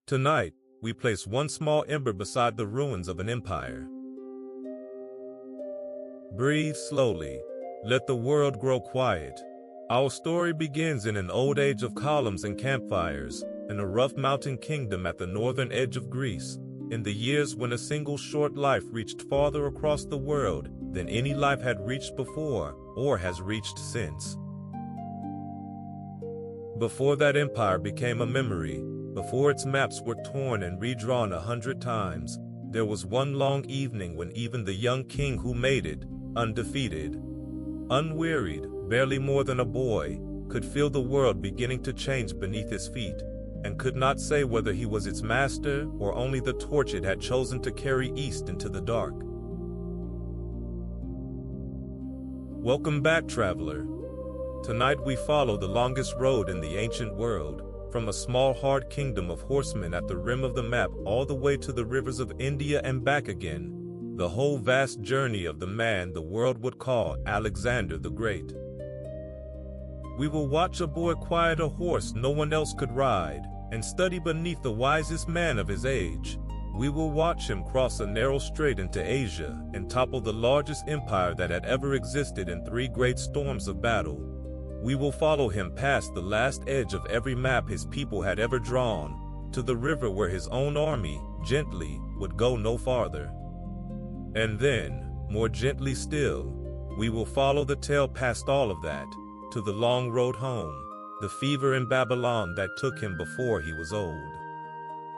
Tonight, we place one small ember beside the ruins of an empire. Breathe slowly. Let the world grow quiet. Our story begins in an old age of columns and campfires, in a rough mountain kingdom at the northern edge of Greece, in the years when a single short life reached farther across the world than any life had reached before or has reached since. Before that empire became a memory, before its maps were torn and redrawn 100 times, there was one long evening when even the young king who made it, undefeated, unwearied, barely more than a boy, could feel the world beginning to change beneath his feet, and could not say whether he was its master or only the torch it had chosen to carry east into the dark. Welcome back, traveler. Tonight we follow the longest road in the ancient world, from a small hard kingdom of horsemen at the rim of the map all the way to the rivers of India and back again, the whole vast journey of the man the world would call Alexander the Great. We will watch a boy quiet a horse no one else could ride, and study beneath the wisest man of his age. We will watch him cross a narrow strait into Asia and topple the largest empire that had ever existed in 3 great storms of battle. We will follow him past the last edge of every map his people had ever drawn, to the river where his own army, gently, would go no farther. And then, more gently still, we will follow the tale past all of that, to the long road home, the fever in Babylon that took him before he was old.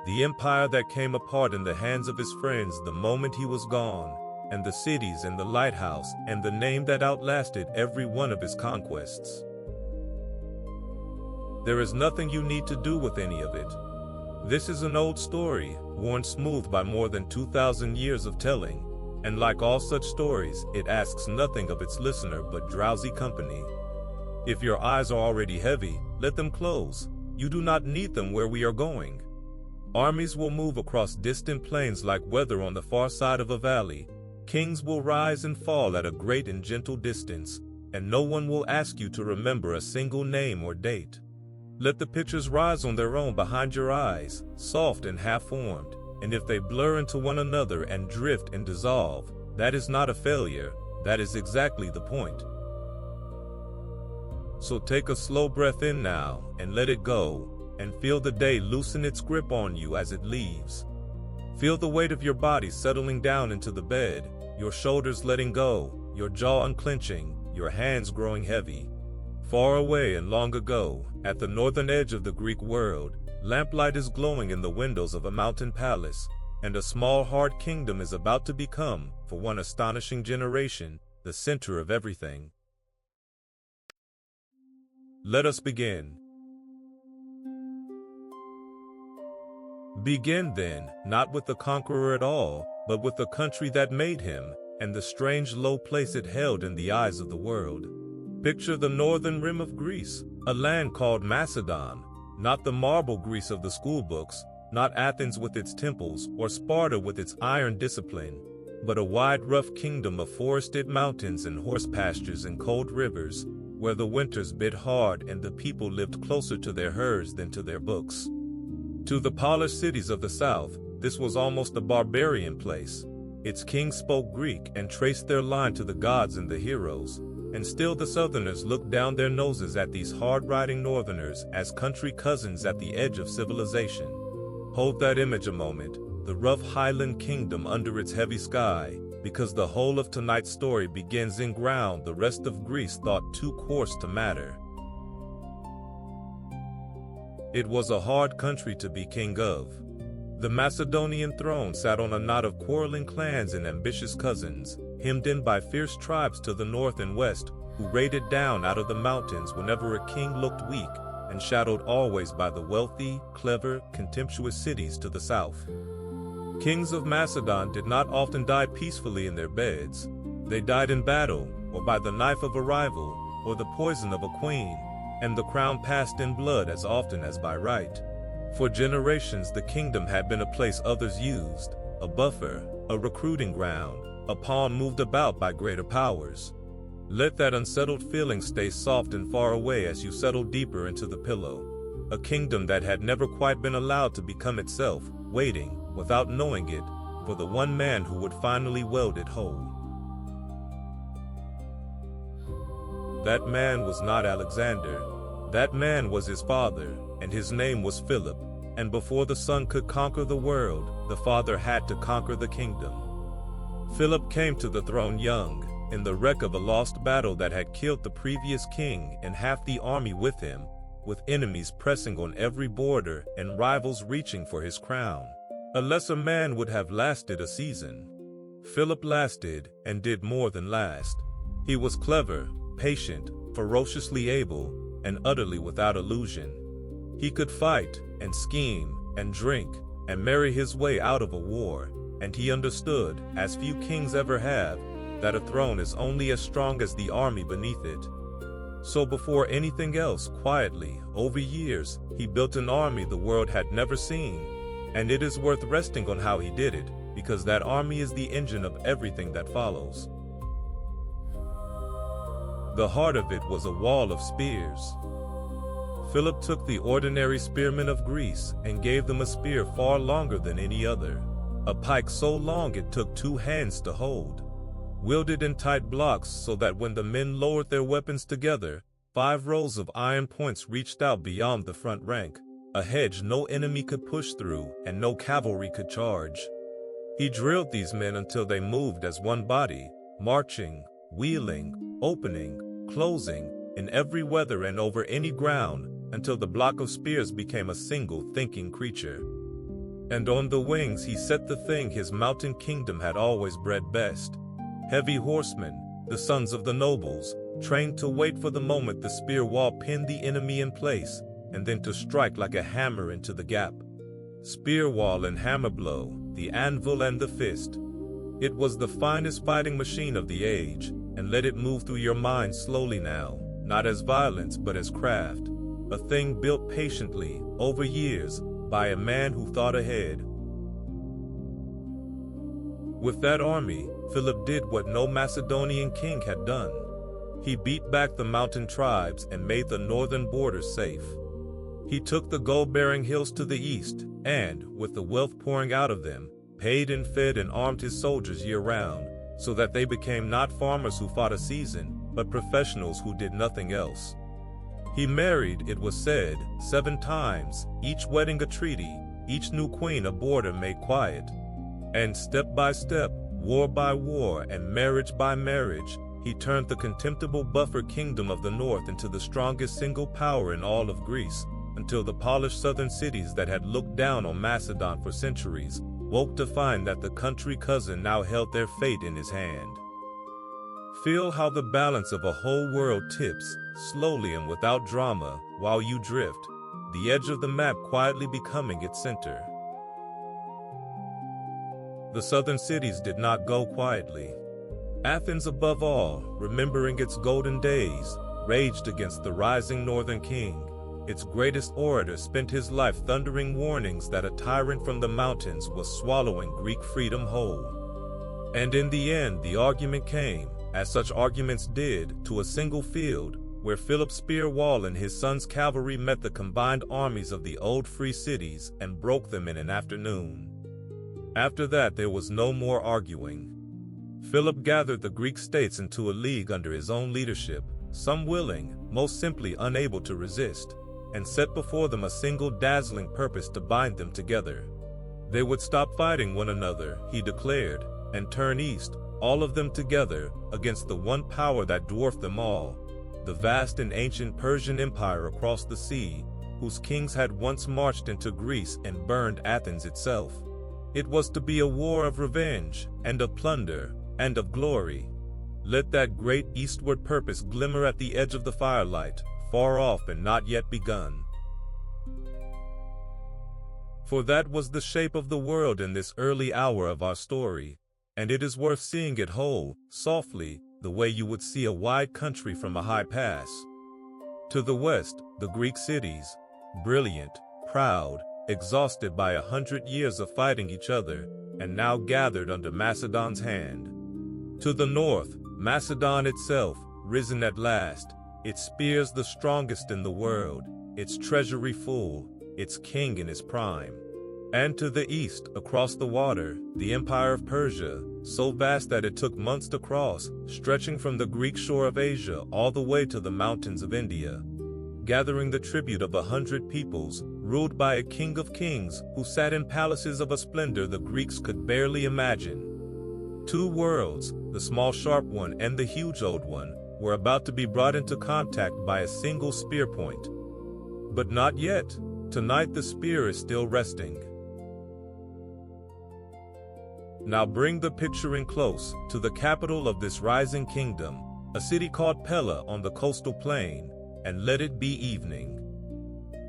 The empire that came apart in the hands of his friends the moment he was gone, and the cities and the lighthouse and the name that outlasted every one of his conquests. There is nothing you need to do with any of it. This is an old story, worn smooth by more than 2,000 years of telling, and like all such stories, it asks nothing of its listener but drowsy company. If your eyes are already heavy, let them close. You do not need them where we are going. Armies will move across distant plains like weather on the far side of a valley. Kings will rise and fall at a great and gentle distance, and no one will ask you to remember a single name or date. Let the pictures rise on their own behind your eyes, soft and half-formed, and if they blur into one another and drift and dissolve, that is not a failure, that is exactly the point. So take a slow breath in now, and let it go, and feel the day loosen its grip on you as it leaves. Feel the weight of your body settling down into the bed, your shoulders letting go, your jaw unclenching, your hands growing heavy. Far away and long ago, at the northern edge of the Greek world, lamplight is glowing in the windows of a mountain palace, and a small hard kingdom is about to become, for one astonishing generation, the center of everything. Let us begin. Begin then, not with the conqueror at all, but with the country that made him, and the strange low place it held in the eyes of the world. Picture the northern rim of Greece, a land called Macedon, not the marble Greece of the schoolbooks, not Athens with its temples or Sparta with its iron discipline, but a wide rough kingdom of forested mountains and horse pastures and cold rivers, where the winters bit hard and the people lived closer to their herds than to their books. To the polished cities of the south, this was almost a barbarian place. Its kings spoke Greek and traced their line to the gods and the heroes, and still the southerners looked down their noses at these hard-riding northerners as country cousins at the edge of civilization. Hold that image a moment, the rough highland kingdom under its heavy sky, because the whole of tonight's story begins in ground the rest of Greece thought too coarse to matter. It was a hard country to be king of. The Macedonian throne sat on a knot of quarreling clans and ambitious cousins, hemmed in by fierce tribes to the north and west, who raided down out of the mountains whenever a king looked weak, and shadowed always by the wealthy, clever, contemptuous cities to the south. Kings of Macedon did not often die peacefully in their beds. They died in battle, or by the knife of a rival, or the poison of a queen, and the crown passed in blood as often as by right. For generations the kingdom had been a place others used, a buffer, a recruiting ground, a pawn moved about by greater powers. Let that unsettled feeling stay soft and far away as you settle deeper into the pillow. a kingdom that had never quite been allowed to become itself, waiting, without knowing it, for the one man who would finally weld it whole. That man was not Alexander. That man was his father, and his name was Philip. And before the son could conquer the world, the father had to conquer the kingdom. Philip came to the throne young, in the wreck of a lost battle that had killed the previous king and half the army with him, with enemies pressing on every border and rivals reaching for his crown. A lesser man would have lasted a season. Philip lasted, and did more than last. He was clever, patient, ferociously able, and utterly without illusion. He could fight, and scheme, and drink, and marry his way out of a war, and he understood, as few kings ever have, that a throne is only as strong as the army beneath it. So before anything else, quietly, over years, he built an army the world had never seen, and it is worth resting on how he did it, because that army is the engine of everything that follows. The heart of it was a wall of spears. Philip took the ordinary spearmen of Greece and gave them a spear far longer than any other, a pike so long it took 2 hands to hold, wielded in tight blocks so that when the men lowered their weapons together, 5 rows of iron points reached out beyond the front rank, a hedge no enemy could push through and no cavalry could charge. He drilled these men until they moved as one body, marching, wheeling, opening, closing, in every weather and over any ground, until the block of spears became a single thinking creature. And on the wings he set the thing his mountain kingdom had always bred best. Heavy horsemen, the sons of the nobles, trained to wait for the moment the spear wall pinned the enemy in place, and then to strike like a hammer into the gap. Spear wall and hammer blow, the anvil and the fist. It was the finest fighting machine of the age, and let it move through your mind slowly now, not as violence but as craft, a thing built patiently, over years, by a man who thought ahead. With that army, Philip did what no Macedonian king had done. He beat back the mountain tribes and made the northern borders safe. He took the gold-bearing hills to the east, and, with the wealth pouring out of them, paid and fed and armed his soldiers year-round, so that they became not farmers who fought a season, but professionals who did nothing else. He married, it was said, 7 times, each wedding a treaty, each new queen a border made quiet. And step by step, war by war, and marriage by marriage, he turned the contemptible buffer kingdom of the north into the strongest single power in all of Greece, until the polished southern cities that had looked down on Macedon for centuries woke to find that the country cousin now held their fate in his hand. Feel how the balance of a whole world tips, slowly and without drama, while you drift, the edge of the map quietly becoming its center. The southern cities did not go quietly. Athens, above all, remembering its golden days, raged against the rising northern king. Its greatest orator spent his life thundering warnings that a tyrant from the mountains was swallowing Greek freedom whole. And in the end, the argument came, as such arguments did, to a single field, where Philip's spear wall and his son's cavalry met the combined armies of the old free cities and broke them in an afternoon. After that, there was no more arguing. Philip gathered the Greek states into a league under his own leadership, some willing, most simply unable to resist, and set before them a single dazzling purpose to bind them together. They would stop fighting one another, he declared, and turn east, all of them together, against the one power that dwarfed them all, the vast and ancient Persian Empire across the sea, whose kings had once marched into Greece and burned Athens itself. It was to be a war of revenge, and of plunder, and of glory. Let that great eastward purpose glimmer at the edge of the firelight, far off and not yet begun. For that was the shape of the world in this early hour of our story, and it is worth seeing it whole, softly, the way you would see a wide country from a high pass. To the west, the Greek cities, brilliant, proud, exhausted by 100 years of fighting each other, and now gathered under Macedon's hand. To the north, Macedon itself, risen at last, its spears the strongest in the world, its treasury full, its king in his prime. And to the east, across the water, the empire of Persia, so vast that it took months to cross, stretching from the Greek shore of Asia all the way to the mountains of India, gathering the tribute of 100 peoples, ruled by a king of kings who sat in palaces of a splendor the Greeks could barely imagine. Two worlds, the small sharp one and the huge old one, were about to be brought into contact by a single spear point. But not yet. Tonight the spear is still resting. Now bring the picture in close to the capital of this rising kingdom, a city called Pella on the coastal plain, and let it be evening.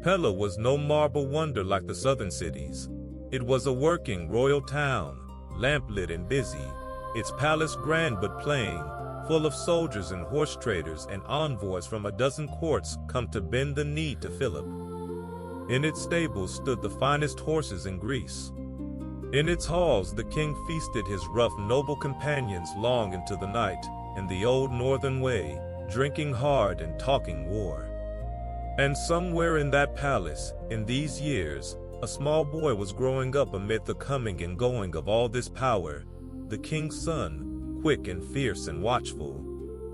Pella was no marble wonder like the southern cities. It was a working royal town, lamplit and busy, its palace grand but plain, full of soldiers and horse traders and envoys from a dozen courts come to bend the knee to Philip. In its stables stood the finest horses in Greece. In its halls the king feasted his rough noble companions long into the night, in the old northern way, drinking hard and talking war. And somewhere in that palace, in these years, a small boy was growing up amid the coming and going of all this power, the king's son, quick and fierce and watchful,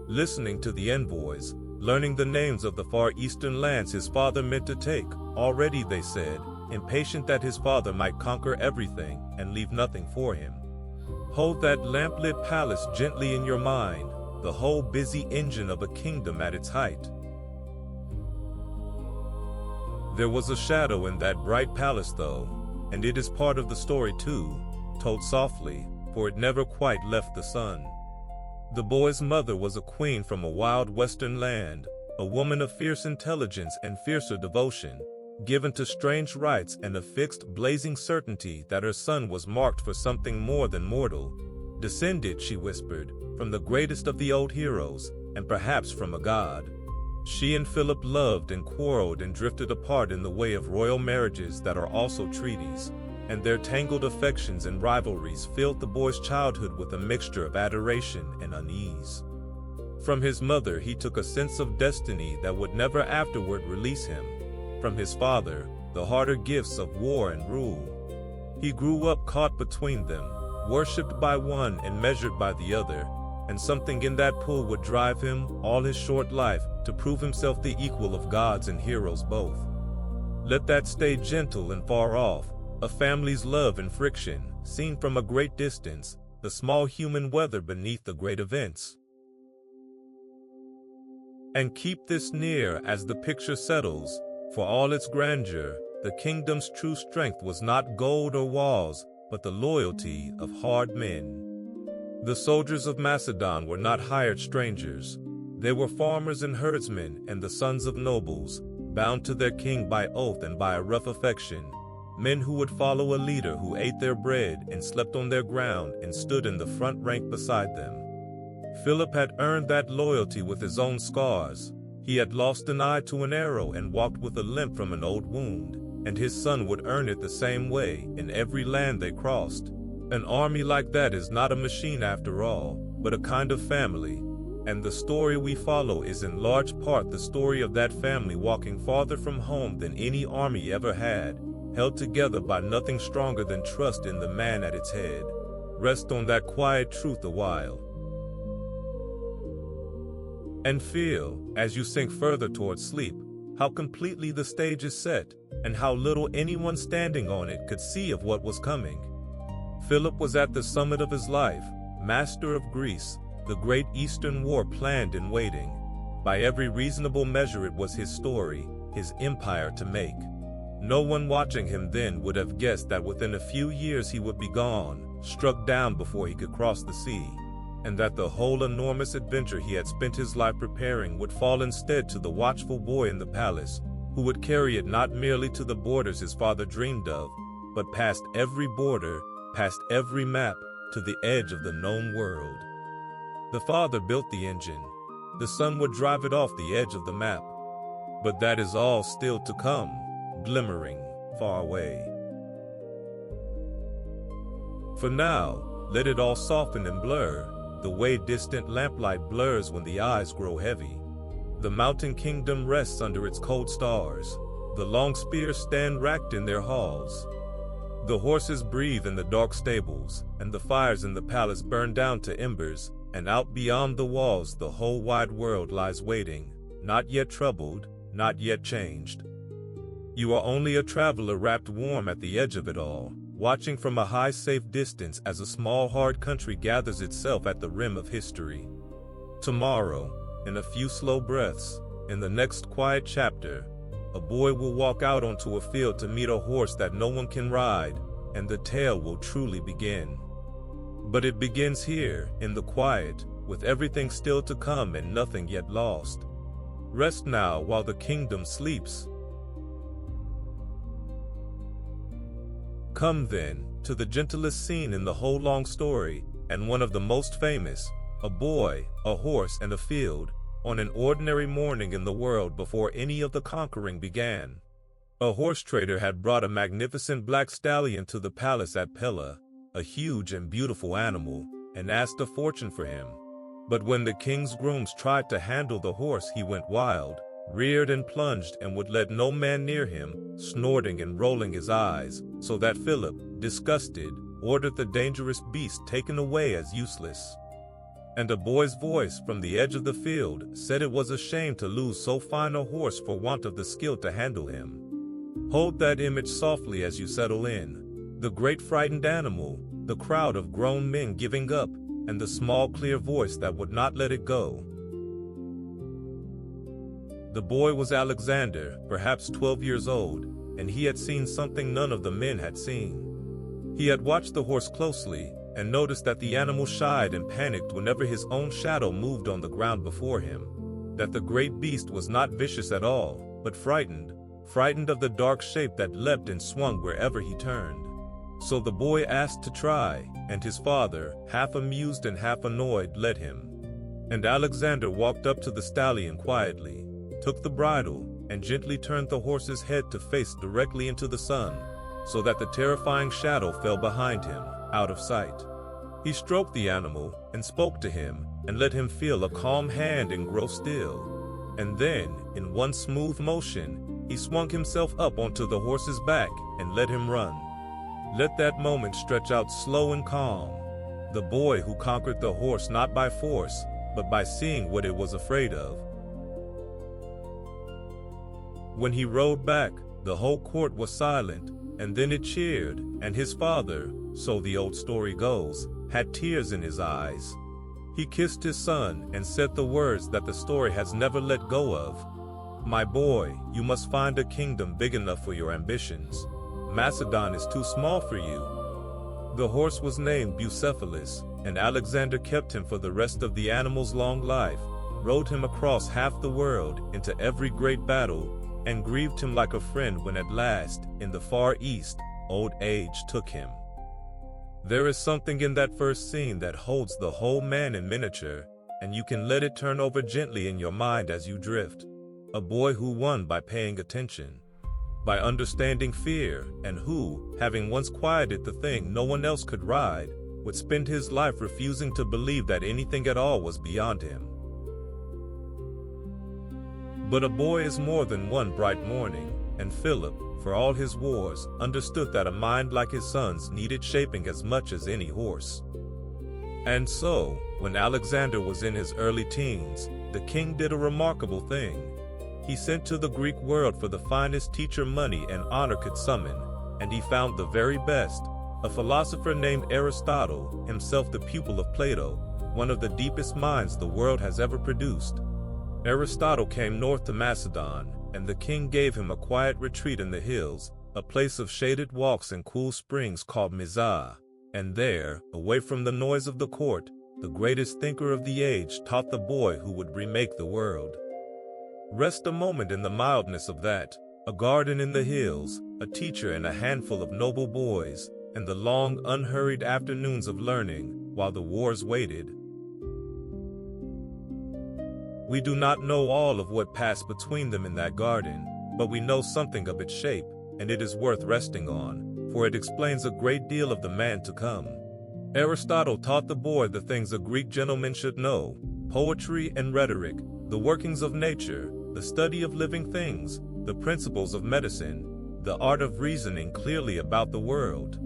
listening to the envoys, learning the names of the far eastern lands his father meant to take, already they said, impatient that his father might conquer everything and leave nothing for him. Hold that lamplit palace gently in your mind, the whole busy engine of a kingdom at its height. There was a shadow in that bright palace though, and it is part of the story too, told softly, for it never quite left the sun. The boy's mother was a queen from a wild western land, a woman of fierce intelligence and fiercer devotion, given to strange rites and a fixed, blazing certainty that her son was marked for something more than mortal. Descended, she whispered, from the greatest of the old heroes, and perhaps from a god. She and Philip loved and quarreled and drifted apart in the way of royal marriages that are also treaties, and their tangled affections and rivalries filled the boy's childhood with a mixture of adoration and unease. From his mother he took a sense of destiny that would never afterward release him. From his father, the harder gifts of war and rule. He grew up caught between them, worshipped by one and measured by the other, and something in that pull would drive him, all his short life, to prove himself the equal of gods and heroes both. Let that stay gentle and far off, a family's love and friction, seen from a great distance, the small human weather beneath the great events. And keep this near as the picture settles. For all its grandeur, the kingdom's true strength was not gold or walls, but the loyalty of hard men. The soldiers of Macedon were not hired strangers. They were farmers and herdsmen and the sons of nobles, bound to their king by oath and by a rough affection, men who would follow a leader who ate their bread and slept on their ground and stood in the front rank beside them. Philip had earned that loyalty with his own scars. He had lost an eye to an arrow and walked with a limp from an old wound, and his son would earn it the same way in every land they crossed. An army like that is not a machine after all, but a kind of family, and the story we follow is in large part the story of that family walking farther from home than any army ever had, held together by nothing stronger than trust in the man at its head. Rest on that quiet truth a while. And feel, as you sink further towards sleep, how completely the stage is set, and how little anyone standing on it could see of what was coming. Philip was at the summit of his life, master of Greece, the great Eastern war planned and waiting. By every reasonable measure it was his story, his empire to make. No one watching him then would have guessed that within a few years he would be gone, struck down before he could cross the sea, and that the whole enormous adventure he had spent his life preparing would fall instead to the watchful boy in the palace, who would carry it not merely to the borders his father dreamed of, but past every border, past every map, to the edge of the known world. The father built the engine. The son would drive it off the edge of the map. But that is all still to come, glimmering, far away. For now, let it all soften and blur, the way distant lamplight blurs when the eyes grow heavy. The mountain kingdom rests under its cold stars, The long spears stand racked in their halls. The horses breathe in the dark stables, and the fires in the palace burn down to embers, and out beyond the walls the whole wide world lies waiting, not yet troubled, not yet changed. You are only a traveler wrapped warm at the edge of it all, watching from a high safe distance as a small hard country gathers itself at the rim of history. Tomorrow, in a few slow breaths, in the next quiet chapter, a boy will walk out onto a field to meet a horse that no one can ride, and the tale will truly begin. But it begins here, in the quiet, with everything still to come and nothing yet lost. Rest now while the kingdom sleeps. Come then, to the gentlest scene in the whole long story, and one of the most famous, a boy, a horse, and a field, on an ordinary morning in the world before any of the conquering began. A horse trader had brought a magnificent black stallion to the palace at Pella, a huge and beautiful animal, and asked a fortune for him. But when the king's grooms tried to handle the horse, he went wild, reared and plunged, and would let no man near him, snorting and rolling his eyes, so that Philip, disgusted, ordered the dangerous beast taken away as useless. And a boy's voice from the edge of the field said it was a shame to lose so fine a horse for want of the skill to handle him. Hold that image softly as you settle in. The great frightened animal, the crowd of grown men giving up, and the small clear voice that would not let it go. The boy was Alexander, perhaps 12 years old, and he had seen something none of the men had seen. He had watched the horse closely, and noticed that the animal shied and panicked whenever his own shadow moved on the ground before him, that the great beast was not vicious at all, but frightened of the dark shape that leapt and swung wherever he turned. So the boy asked to try, and his father, half amused and half annoyed, led him. And Alexander walked up to the stallion quietly, took the bridle, and gently turned the horse's head to face directly into the sun, so that the terrifying shadow fell behind him, out of sight. He stroked the animal, and spoke to him, and let him feel a calm hand and grow still. And then, in one smooth motion, he swung himself up onto the horse's back, and let him run. Let that moment stretch out slow and calm. The boy who conquered the horse not by force, but by seeing what it was afraid of. When he rode back, the whole court was silent, and then it cheered, and his father, so the old story goes, had tears in his eyes. He kissed his son and said the words that the story has never let go of. My boy, you must find a kingdom big enough for your ambitions. Macedon is too small for you. The horse was named Bucephalus, and Alexander kept him for the rest of the animal's long life, rode him across half the world into every great battle, and grieved him like a friend when at last, in the far east, old age took him. There is something in that first scene that holds the whole man in miniature, and you can let it turn over gently in your mind as you drift. A boy who won by paying attention, by understanding fear, and who, having once quieted the thing no one else could ride, would spend his life refusing to believe that anything at all was beyond him. But a boy is more than one bright morning, and Philip, for all his wars, understood that a mind like his son's needed shaping as much as any horse. And so, when Alexander was in his early teens, the king did a remarkable thing. He sent to the Greek world for the finest teacher money and honor could summon, and he found the very best, a philosopher named Aristotle, himself the pupil of Plato, one of the deepest minds the world has ever produced. Aristotle came north to Macedon, and the king gave him a quiet retreat in the hills, a place of shaded walks and cool springs called Mizah. And there, away from the noise of the court, the greatest thinker of the age taught the boy who would remake the world. Rest a moment in the mildness of that, a garden in the hills, a teacher and a handful of noble boys, and the long, unhurried afternoons of learning, while the wars waited. We do not know all of what passed between them in that garden, but we know something of its shape, and it is worth resting on, for it explains a great deal of the man to come. Aristotle taught the boy the things a Greek gentleman should know: poetry and rhetoric, the workings of nature, the study of living things, the principles of medicine, the art of reasoning clearly about the world.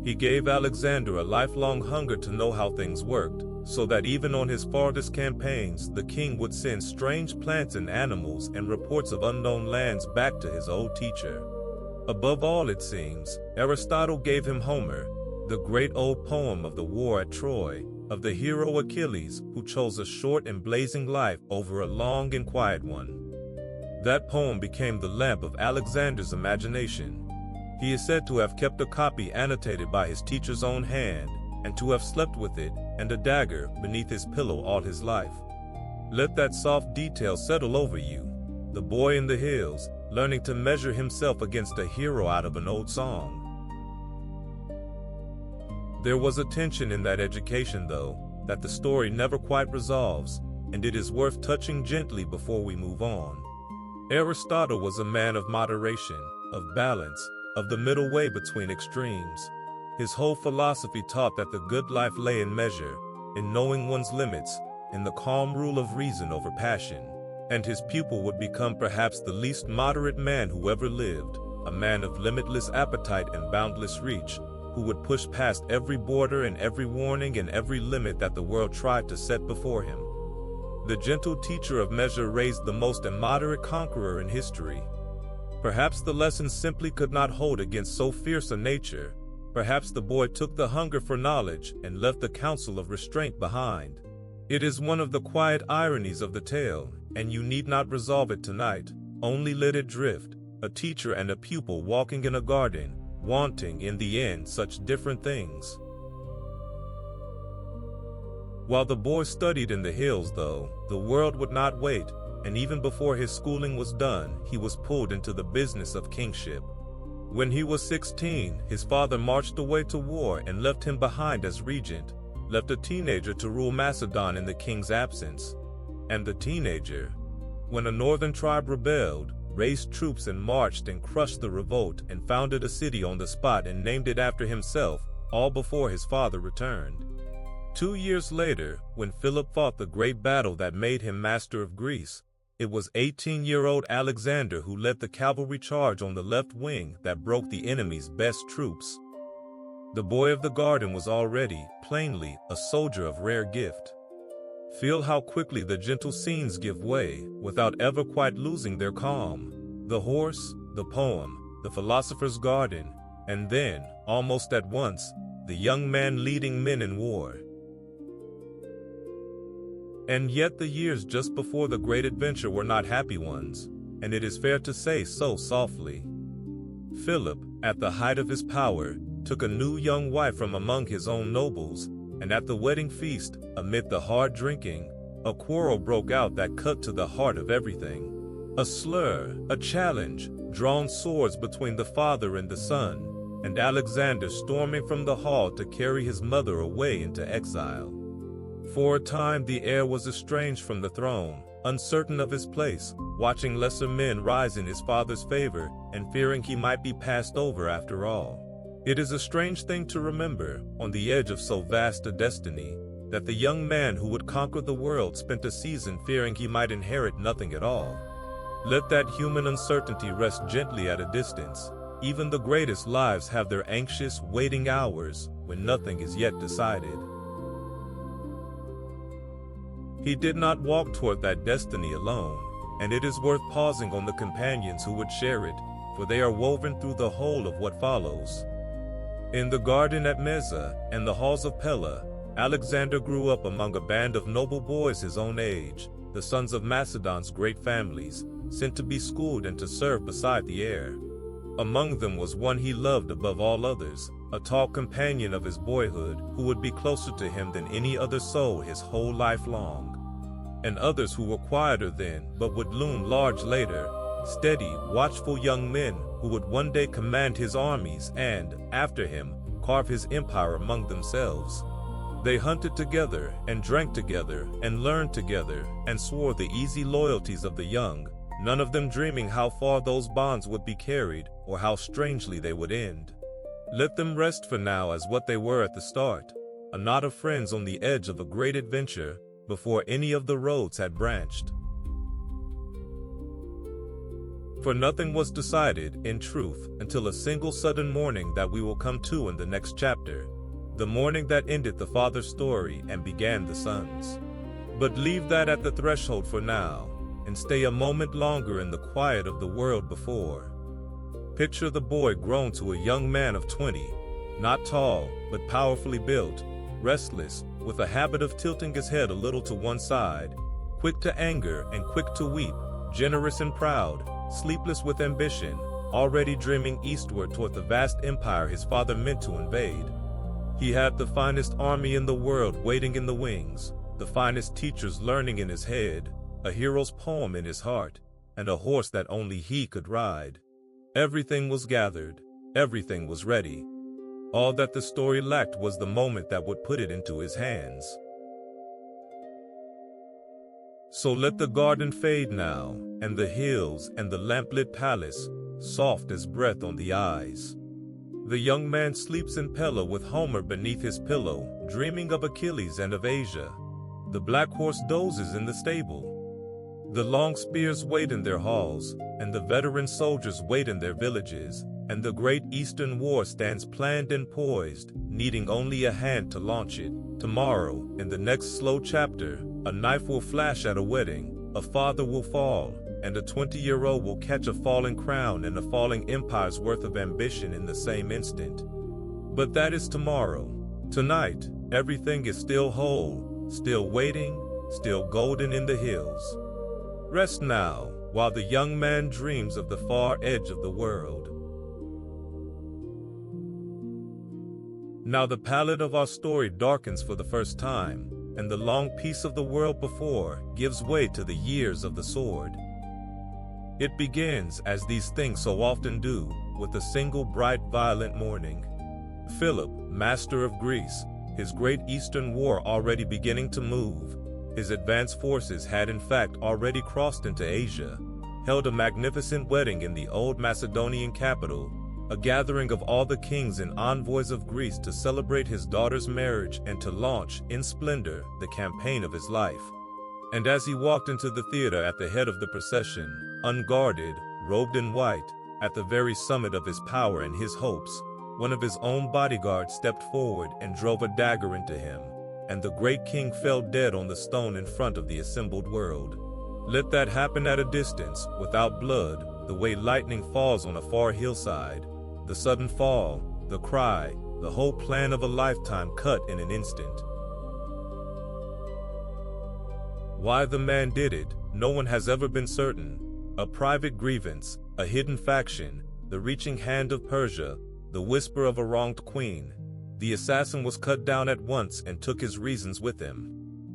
He gave Alexander a lifelong hunger to know how things worked, so that even on his farthest campaigns, the king would send strange plants and animals and reports of unknown lands back to his old teacher. Above all, it seems, Aristotle gave him Homer, the great old poem of the war at Troy, of the hero Achilles who chose a short and blazing life over a long and quiet one. That poem became the lamp of Alexander's imagination. He is said to have kept a copy annotated by his teacher's own hand, and to have slept with it and a dagger beneath his pillow all his life. Let that soft detail settle over you. The boy in the hills, learning to measure himself against a hero out of an old song. There was a tension in that education, though, that the story never quite resolves, and it is worth touching gently before we move on. Aristotle was a man of moderation, of balance, of the middle way between extremes. His whole philosophy taught that the good life lay in measure, in knowing one's limits, in the calm rule of reason over passion. And his pupil would become perhaps the least moderate man who ever lived, a man of limitless appetite and boundless reach, who would push past every border and every warning and every limit that the world tried to set before him. The gentle teacher of measure raised the most immoderate conqueror in history. Perhaps the lessons simply could not hold against so fierce a nature. Perhaps the boy took the hunger for knowledge and left the counsel of restraint behind. It is one of the quiet ironies of the tale, and you need not resolve it tonight. Only let it drift, a teacher and a pupil walking in a garden, wanting in the end such different things. While the boy studied in the hills, though, the world would not wait, and even before his schooling was done, he was pulled into the business of kingship. When he was 16, his father marched away to war and left him behind as regent, left a teenager to rule Macedon in the king's absence. And the teenager, when a northern tribe rebelled, raised troops and marched and crushed the revolt and founded a city on the spot and named it after himself, all before his father returned. 2 years later, when Philip fought the great battle that made him master of Greece, it was 18-year-old Alexander who led the cavalry charge on the left wing that broke the enemy's best troops. The boy of the garden was already, plainly, a soldier of rare gift. Feel how quickly the gentle scenes give way, without ever quite losing their calm. The horse, the poem, the philosopher's garden, and then, almost at once, the young man leading men in war. And yet the years just before the great adventure were not happy ones, and it is fair to say so softly. Philip, at the height of his power, took a new young wife from among his own nobles, and at the wedding feast, amid the hard drinking, a quarrel broke out that cut to the heart of everything. A slur, a challenge, drawn swords between the father and the son, and Alexander storming from the hall to carry his mother away into exile. For a time the heir was estranged from the throne, uncertain of his place, watching lesser men rise in his father's favor, and fearing he might be passed over after all. It is a strange thing to remember, on the edge of so vast a destiny, that the young man who would conquer the world spent a season fearing he might inherit nothing at all. Let that human uncertainty rest gently at a distance. Even the greatest lives have their anxious, waiting hours, when nothing is yet decided. He did not walk toward that destiny alone, and it is worth pausing on the companions who would share it, for they are woven through the whole of what follows. In the garden at Mesa and the halls of Pella, Alexander grew up among a band of noble boys his own age, the sons of Macedon's great families, sent to be schooled and to serve beside the heir. Among them was one he loved above all others, a tall companion of his boyhood who would be closer to him than any other soul his whole life long. And others who were quieter then but would loom large later, steady, watchful young men who would one day command his armies and, after him, carve his empire among themselves. They hunted together and drank together and learned together and swore the easy loyalties of the young, none of them dreaming how far those bonds would be carried or how strangely they would end. Let them rest for now as what they were at the start, a knot of friends on the edge of a great adventure before any of the roads had branched. For nothing was decided, in truth, until a single sudden morning that we will come to in the next chapter, the morning that ended the father's story and began the son's. But leave that at the threshold for now, and stay a moment longer in the quiet of the world before. Picture the boy grown to a young man of 20, not tall, but powerfully built, restless, with a habit of tilting his head a little to one side, quick to anger and quick to weep, generous and proud, sleepless with ambition, already dreaming eastward toward the vast empire his father meant to invade. He had the finest army in the world waiting in the wings, the finest teachers learning in his head, a hero's poem in his heart, and a horse that only he could ride. Everything was gathered, everything was ready. All that the story lacked was the moment that would put it into his hands. So let the garden fade now, and the hills and the lamplit palace, soft as breath on the eyes. The young man sleeps in Pella with Homer beneath his pillow, dreaming of Achilles and of Asia. The black horse dozes in the stable. The long spears wait in their halls, and the veteran soldiers wait in their villages, and the great Eastern War stands planned and poised, needing only a hand to launch it. Tomorrow, in the next slow chapter, a knife will flash at a wedding, a father will fall, and a 20-year-old will catch a falling crown and a falling empire's worth of ambition in the same instant. But that is tomorrow. Tonight, everything is still whole, still waiting, still golden in the hills. Rest now, while the young man dreams of the far edge of the world. Now the palette of our story darkens for the first time, and the long peace of the world before gives way to the years of the sword. It begins, as these things so often do, with a single bright violent morning. Philip, master of Greece, his great Eastern war already beginning to move, his advanced forces had in fact already crossed into Asia, held a magnificent wedding in the old Macedonian capital, a gathering of all the kings and envoys of Greece to celebrate his daughter's marriage and to launch, in splendor, the campaign of his life. And as he walked into the theater at the head of the procession, unguarded, robed in white, at the very summit of his power and his hopes, one of his own bodyguards stepped forward and drove a dagger into him, and the great king fell dead on the stone in front of the assembled world. Let that happen at a distance, without blood, the way lightning falls on a far hillside. The sudden fall, the cry, the whole plan of a lifetime cut in an instant. Why the man did it, no one has ever been certain. A private grievance, a hidden faction, the reaching hand of Persia, the whisper of a wronged queen. The assassin was cut down at once and took his reasons with him.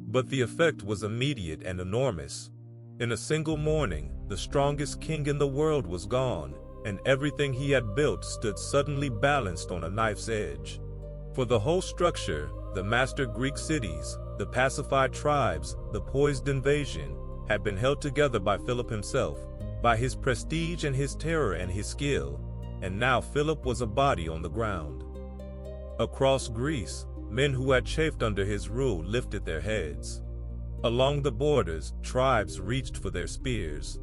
But the effect was immediate and enormous. In a single morning, the strongest king in the world was gone, and everything he had built stood suddenly balanced on a knife's edge. For the whole structure, the master Greek cities, the pacified tribes, the poised invasion, had been held together by Philip himself, by his prestige and his terror and his skill, and now Philip was a body on the ground. Across Greece, men who had chafed under his rule lifted their heads. Along the borders, tribes reached for their spears.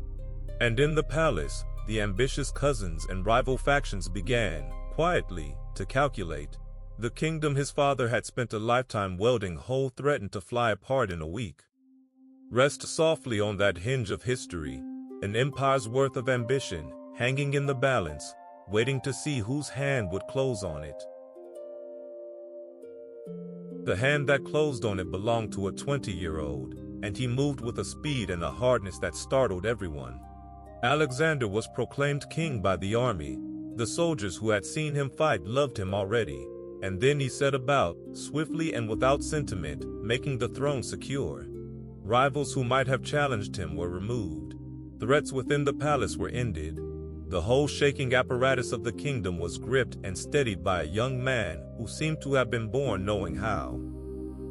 And in the palace, the ambitious cousins and rival factions began, quietly, to calculate. The kingdom his father had spent a lifetime welding whole threatened to fly apart in a week. Rest softly on that hinge of history, an empire's worth of ambition, hanging in the balance, waiting to see whose hand would close on it. The hand that closed on it belonged to a 20-year-old, and he moved with a speed and a hardness that startled everyone. Alexander was proclaimed king by the army. The soldiers who had seen him fight loved him already, and then he set about, swiftly and without sentiment, making the throne secure. Rivals who might have challenged him were removed. Threats within the palace were ended. The whole shaking apparatus of the kingdom was gripped and steadied by a young man who seemed to have been born knowing how.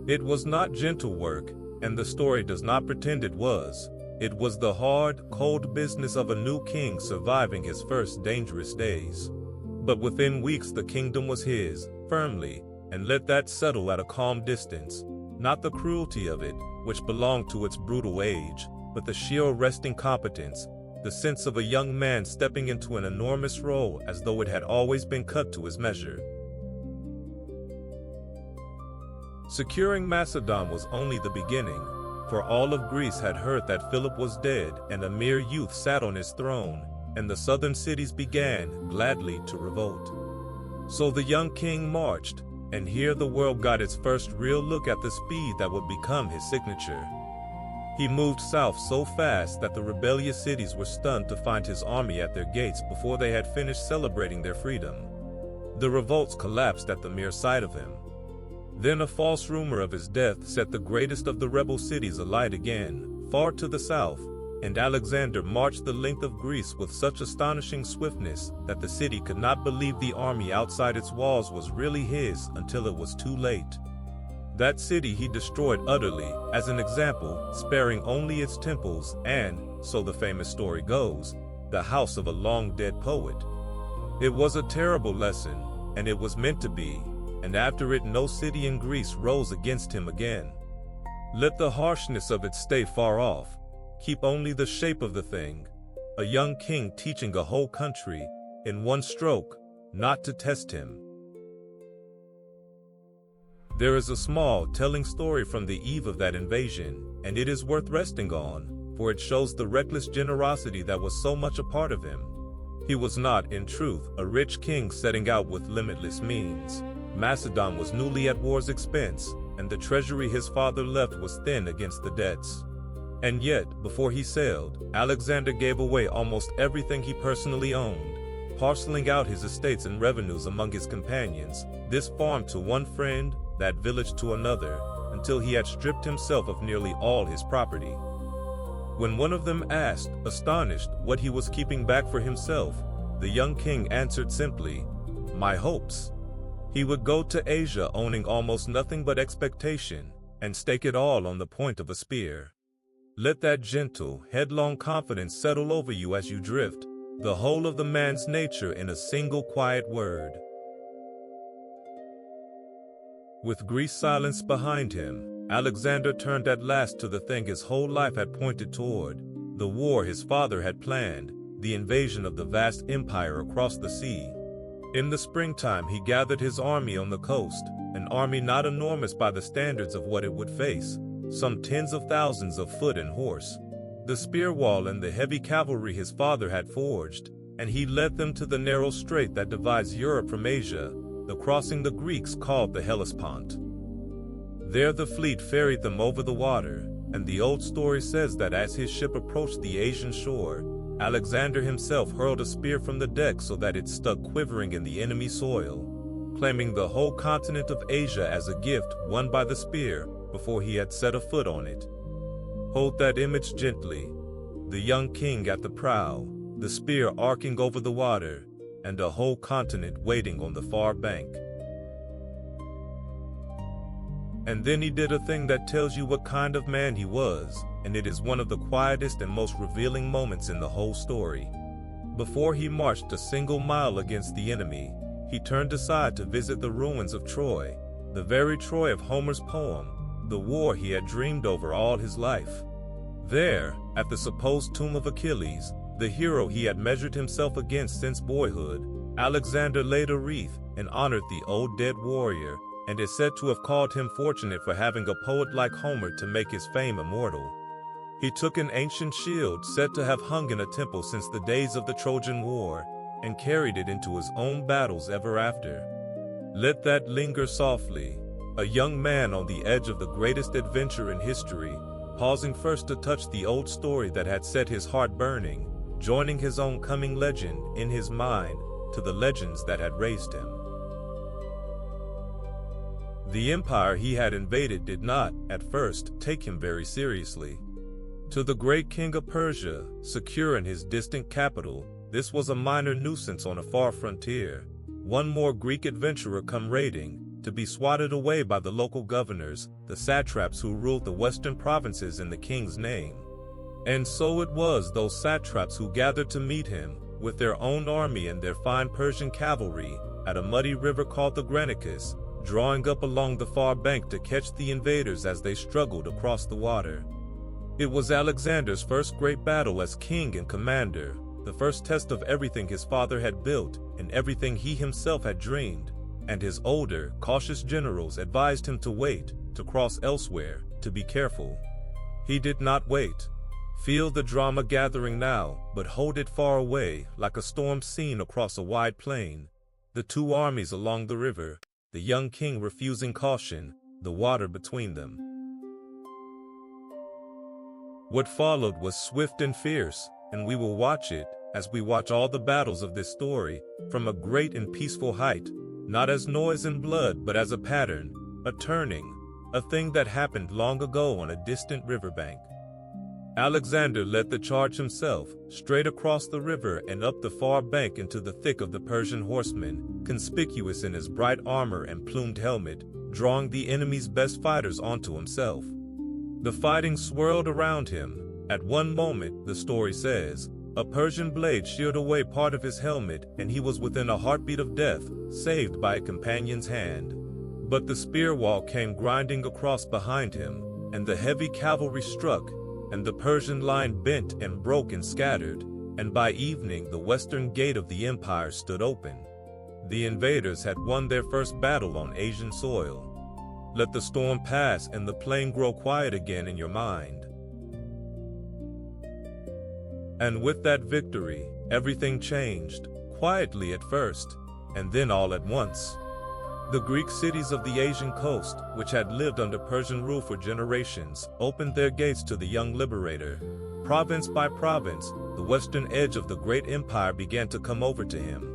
It was not gentle work, and the story does not pretend it was. It was the hard, cold business of a new king surviving his first dangerous days. But within weeks the kingdom was his, firmly, and let that settle at a calm distance. Not the cruelty of it, which belonged to its brutal age, but the sheer resting competence, the sense of a young man stepping into an enormous role as though it had always been cut to his measure. Securing Macedon was only the beginning, for all of Greece had heard that Philip was dead and a mere youth sat on his throne, and the southern cities began gladly to revolt. So the young king marched, and here the world got its first real look at the speed that would become his signature. He moved south so fast that the rebellious cities were stunned to find his army at their gates before they had finished celebrating their freedom. The revolts collapsed at the mere sight of him. Then a false rumor of his death set the greatest of the rebel cities alight again, far to the south, and Alexander marched the length of Greece with such astonishing swiftness that the city could not believe the army outside its walls was really his until it was too late. That city he destroyed utterly, as an example, sparing only its temples and, so the famous story goes, the house of a long-dead poet. It was a terrible lesson, and it was meant to be, and after it no city in Greece rose against him again. Let the harshness of it stay far off. Keep only the shape of the thing. A young king teaching a whole country, in one stroke, not to test him. There is a small, telling story from the eve of that invasion, and it is worth resting on, for it shows the reckless generosity that was so much a part of him. He was not, in truth, a rich king setting out with limitless means. Macedon was newly at war's expense, and the treasury his father left was thin against the debts. And yet, before he sailed, Alexander gave away almost everything he personally owned, parceling out his estates and revenues among his companions, this farm to one friend, that village to another, until he had stripped himself of nearly all his property. When one of them asked, astonished, what he was keeping back for himself, the young king answered simply, "My hopes." He would go to Asia owning almost nothing but expectation, and stake it all on the point of a spear. Let that gentle, headlong confidence settle over you as you drift, the whole of the man's nature in a single quiet word. With Greece silenced behind him, Alexander turned at last to the thing his whole life had pointed toward, the war his father had planned, the invasion of the vast empire across the sea. In the springtime he gathered his army on the coast, an army not enormous by the standards of what it would face, some tens of thousands of foot and horse, the spear wall and the heavy cavalry his father had forged, and he led them to the narrow strait that divides Europe from Asia, the crossing the Greeks called the Hellespont. There the fleet ferried them over the water, and the old story says that as his ship approached the Asian shore, Alexander himself hurled a spear from the deck so that it stuck quivering in the enemy soil, claiming the whole continent of Asia as a gift won by the spear before he had set a foot on it. Hold that image gently, the young king at the prow, the spear arcing over the water, and a whole continent waiting on the far bank. And then he did a thing that tells you what kind of man he was, and it is one of the quietest and most revealing moments in the whole story. Before he marched a single mile against the enemy, he turned aside to visit the ruins of Troy, the very Troy of Homer's poem, the war he had dreamed over all his life. There, at the supposed tomb of Achilles, the hero he had measured himself against since boyhood, Alexander laid a wreath and honored the old dead warrior, and is said to have called him fortunate for having a poet like Homer to make his fame immortal. He took an ancient shield said to have hung in a temple since the days of the Trojan War, and carried it into his own battles ever after. Let that linger softly, a young man on the edge of the greatest adventure in history, pausing first to touch the old story that had set his heart burning, joining his own coming legend in his mind to the legends that had raised him. The empire he had invaded did not, at first, take him very seriously. To the great king of Persia, secure in his distant capital, this was a minor nuisance on a far frontier, one more Greek adventurer come raiding, to be swatted away by the local governors, the satraps who ruled the western provinces in the king's name. And so it was those satraps who gathered to meet him, with their own army and their fine Persian cavalry, at a muddy river called the Granicus, drawing up along the far bank to catch the invaders as they struggled across the water. It was Alexander's first great battle as king and commander, the first test of everything his father had built and everything he himself had dreamed, and his older, cautious generals advised him to wait, to cross elsewhere, to be careful. He did not wait. Feel the drama gathering now, but hold it far away, like a storm seen across a wide plain. The two armies along the river, the young king refusing caution, the water between them. What followed was swift and fierce, and we will watch it, as we watch all the battles of this story, from a great and peaceful height, not as noise and blood but as a pattern, a turning, a thing that happened long ago on a distant riverbank. Alexander led the charge himself, straight across the river and up the far bank into the thick of the Persian horsemen, conspicuous in his bright armor and plumed helmet, drawing the enemy's best fighters onto himself. The fighting swirled around him. At one moment, the story says, a Persian blade sheared away part of his helmet, and he was within a heartbeat of death, saved by a companion's hand. But the spear wall came grinding across behind him, and the heavy cavalry struck, and the Persian line bent and broke and scattered, and by evening the western gate of the empire stood open. The invaders had won their first battle on Asian soil. Let the storm pass and the plain grow quiet again in your mind. And with that victory, everything changed, quietly at first, and then all at once. The Greek cities of the Asian coast, which had lived under Persian rule for generations, opened their gates to the young liberator. Province by province, the western edge of the great empire began to come over to him.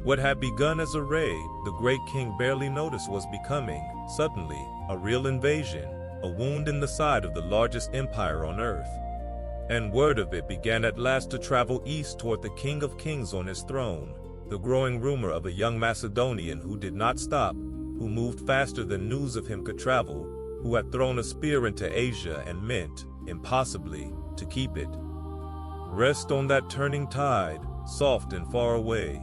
What had begun as a raid, the great king barely noticed was becoming, suddenly, a real invasion, a wound in the side of the largest empire on earth. And word of it began at last to travel east toward the King of Kings on his throne, the growing rumor of a young Macedonian who did not stop, who moved faster than news of him could travel, who had thrown a spear into Asia and meant, impossibly, to keep it. Rest on that turning tide, soft and far away.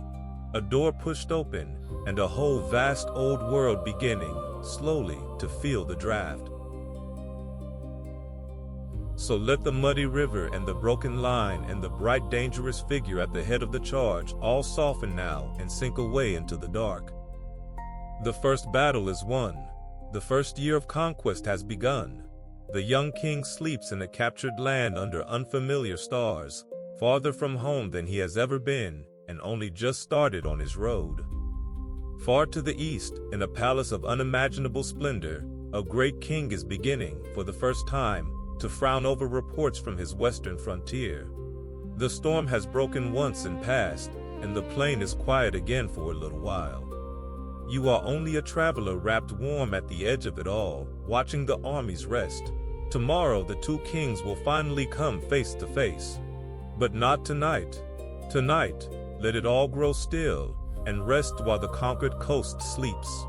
A door pushed open, and a whole vast old world beginning, slowly, to feel the draft. So let the muddy river and the broken line and the bright dangerous figure at the head of the charge all soften now and sink away into the dark. The first battle is won. The first year of conquest has begun. The young king sleeps in a captured land under unfamiliar stars, farther from home than he has ever been, and only just started on his road. Far to the east, in a palace of unimaginable splendor, a great king is beginning, for the first time, to frown over reports from his western frontier. The storm has broken once and passed, and the plain is quiet again for a little while. You are only a traveler wrapped warm at the edge of it all, watching the armies rest. Tomorrow the two kings will finally come face to face. But not tonight. Tonight, let it all grow still, and rest while the conquered coast sleeps.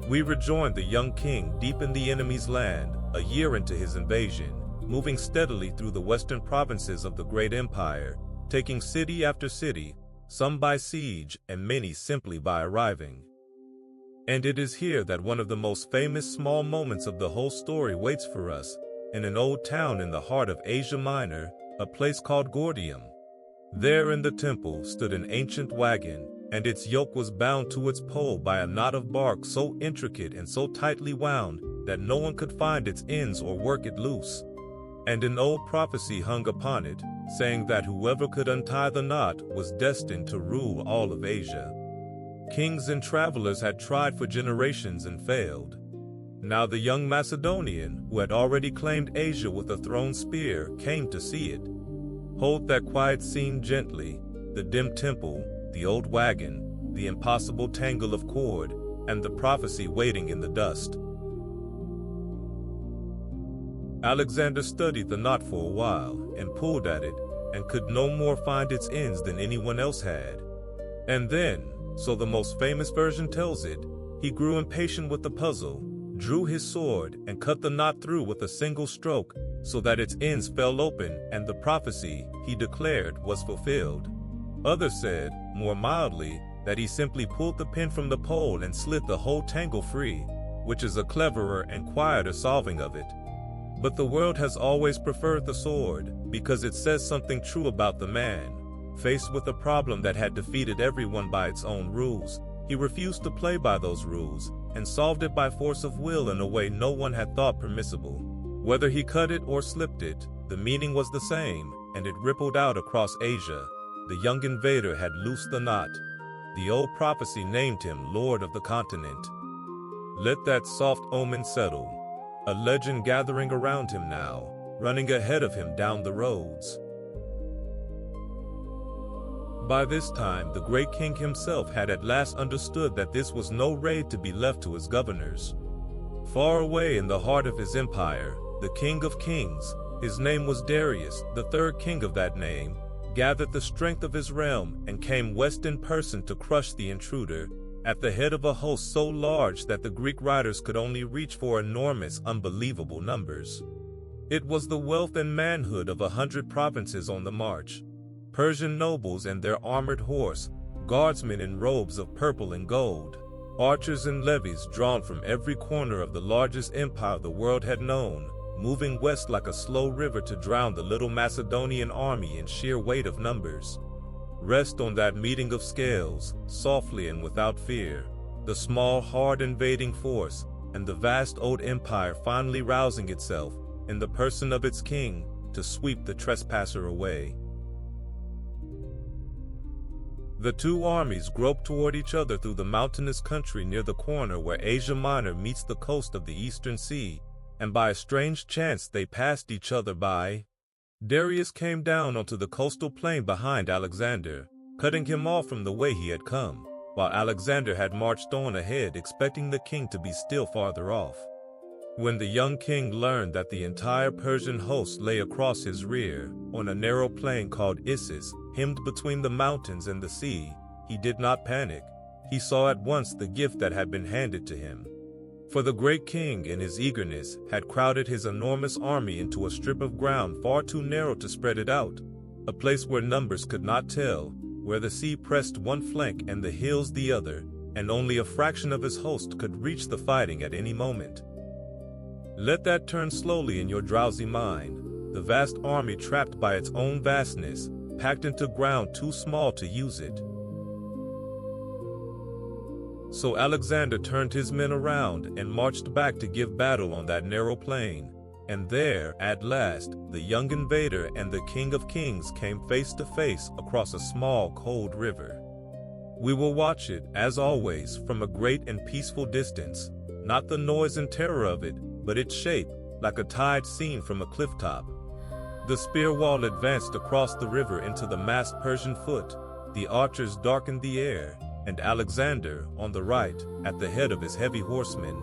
We rejoined the young king deep in the enemy's land, a year into his invasion, moving steadily through the western provinces of the great empire, taking city after city, some by siege and many simply by arriving. And it is here that one of the most famous small moments of the whole story waits for us, in an old town in the heart of Asia Minor, a place called Gordium. There in the temple stood an ancient wagon, and its yoke was bound to its pole by a knot of bark so intricate and so tightly wound that no one could find its ends or work it loose. And an old prophecy hung upon it, saying that whoever could untie the knot was destined to rule all of Asia. Kings and travelers had tried for generations and failed. Now the young Macedonian, who had already claimed Asia with a thrown spear, came to see it. Hold that quiet scene gently, the dim temple, the old wagon, the impossible tangle of cord, and the prophecy waiting in the dust. Alexander studied the knot for a while, and pulled at it, and could no more find its ends than anyone else had. And then, so the most famous version tells it, he grew impatient with the puzzle, drew his sword, and cut the knot through with a single stroke, so that its ends fell open, and the prophecy, he declared, was fulfilled. Others said, more mildly, that he simply pulled the pin from the pole and slit the whole tangle free. which is a cleverer and quieter solving of it. But the world has always preferred the sword, because it says something true about the man. Faced with a problem that had defeated everyone by its own rules, he refused to play by those rules, and solved it by force of will in a way no one had thought permissible. Whether he cut it or slipped it, the meaning was the same, and it rippled out across Asia. The young invader had loosed the knot. The old prophecy named him Lord of the continent. Let that soft omen settle. A legend gathering around him now, running ahead of him down the roads. By this time, the great king himself had at last understood that this was no raid to be left to his governors. Far away in the heart of his empire, the King of Kings, his name was Darius, the third king of that name, gathered the strength of his realm and came west in person to crush the intruder, at the head of a host so large that the Greek writers could only reach for enormous, unbelievable numbers. It was the wealth and manhood of 100 provinces on the march. Persian nobles and their armored horse, guardsmen in robes of purple and gold, archers and levies drawn from every corner of the largest empire the world had known, moving west like a slow river to drown the little Macedonian army in sheer weight of numbers. Rest on that meeting of scales, softly and without fear, the small, hard invading force, and the vast old empire finally rousing itself, in the person of its king, to sweep the trespasser away. The two armies groped toward each other through the mountainous country near the corner where Asia Minor meets the coast of the Eastern Sea, and by a strange chance they passed each other by. Darius came down onto the coastal plain behind Alexander, cutting him off from the way he had come, while Alexander had marched on ahead expecting the king to be still farther off. When the young king learned that the entire Persian host lay across his rear, on a narrow plain called Issus, hemmed between the mountains and the sea, he did not panic. He saw at once the gift that had been handed to him. For the great king, in his eagerness, had crowded his enormous army into a strip of ground far too narrow to spread it out, a place where numbers could not tell, where the sea pressed one flank and the hills the other, and only a fraction of his host could reach the fighting at any moment. Let that turn slowly in your drowsy mind, the vast army trapped by its own vastness, packed into ground too small to use it. So Alexander turned his men around and marched back to give battle on that narrow plain, and there, at last, the young invader and the King of Kings came face to face across a small, cold river. We will watch it, as always, from a great and peaceful distance, not the noise and terror of it, but its shape, like a tide seen from a cliff top. The spear wall advanced across the river into the massed Persian foot, the archers darkened the air, and Alexander, on the right, at the head of his heavy horsemen,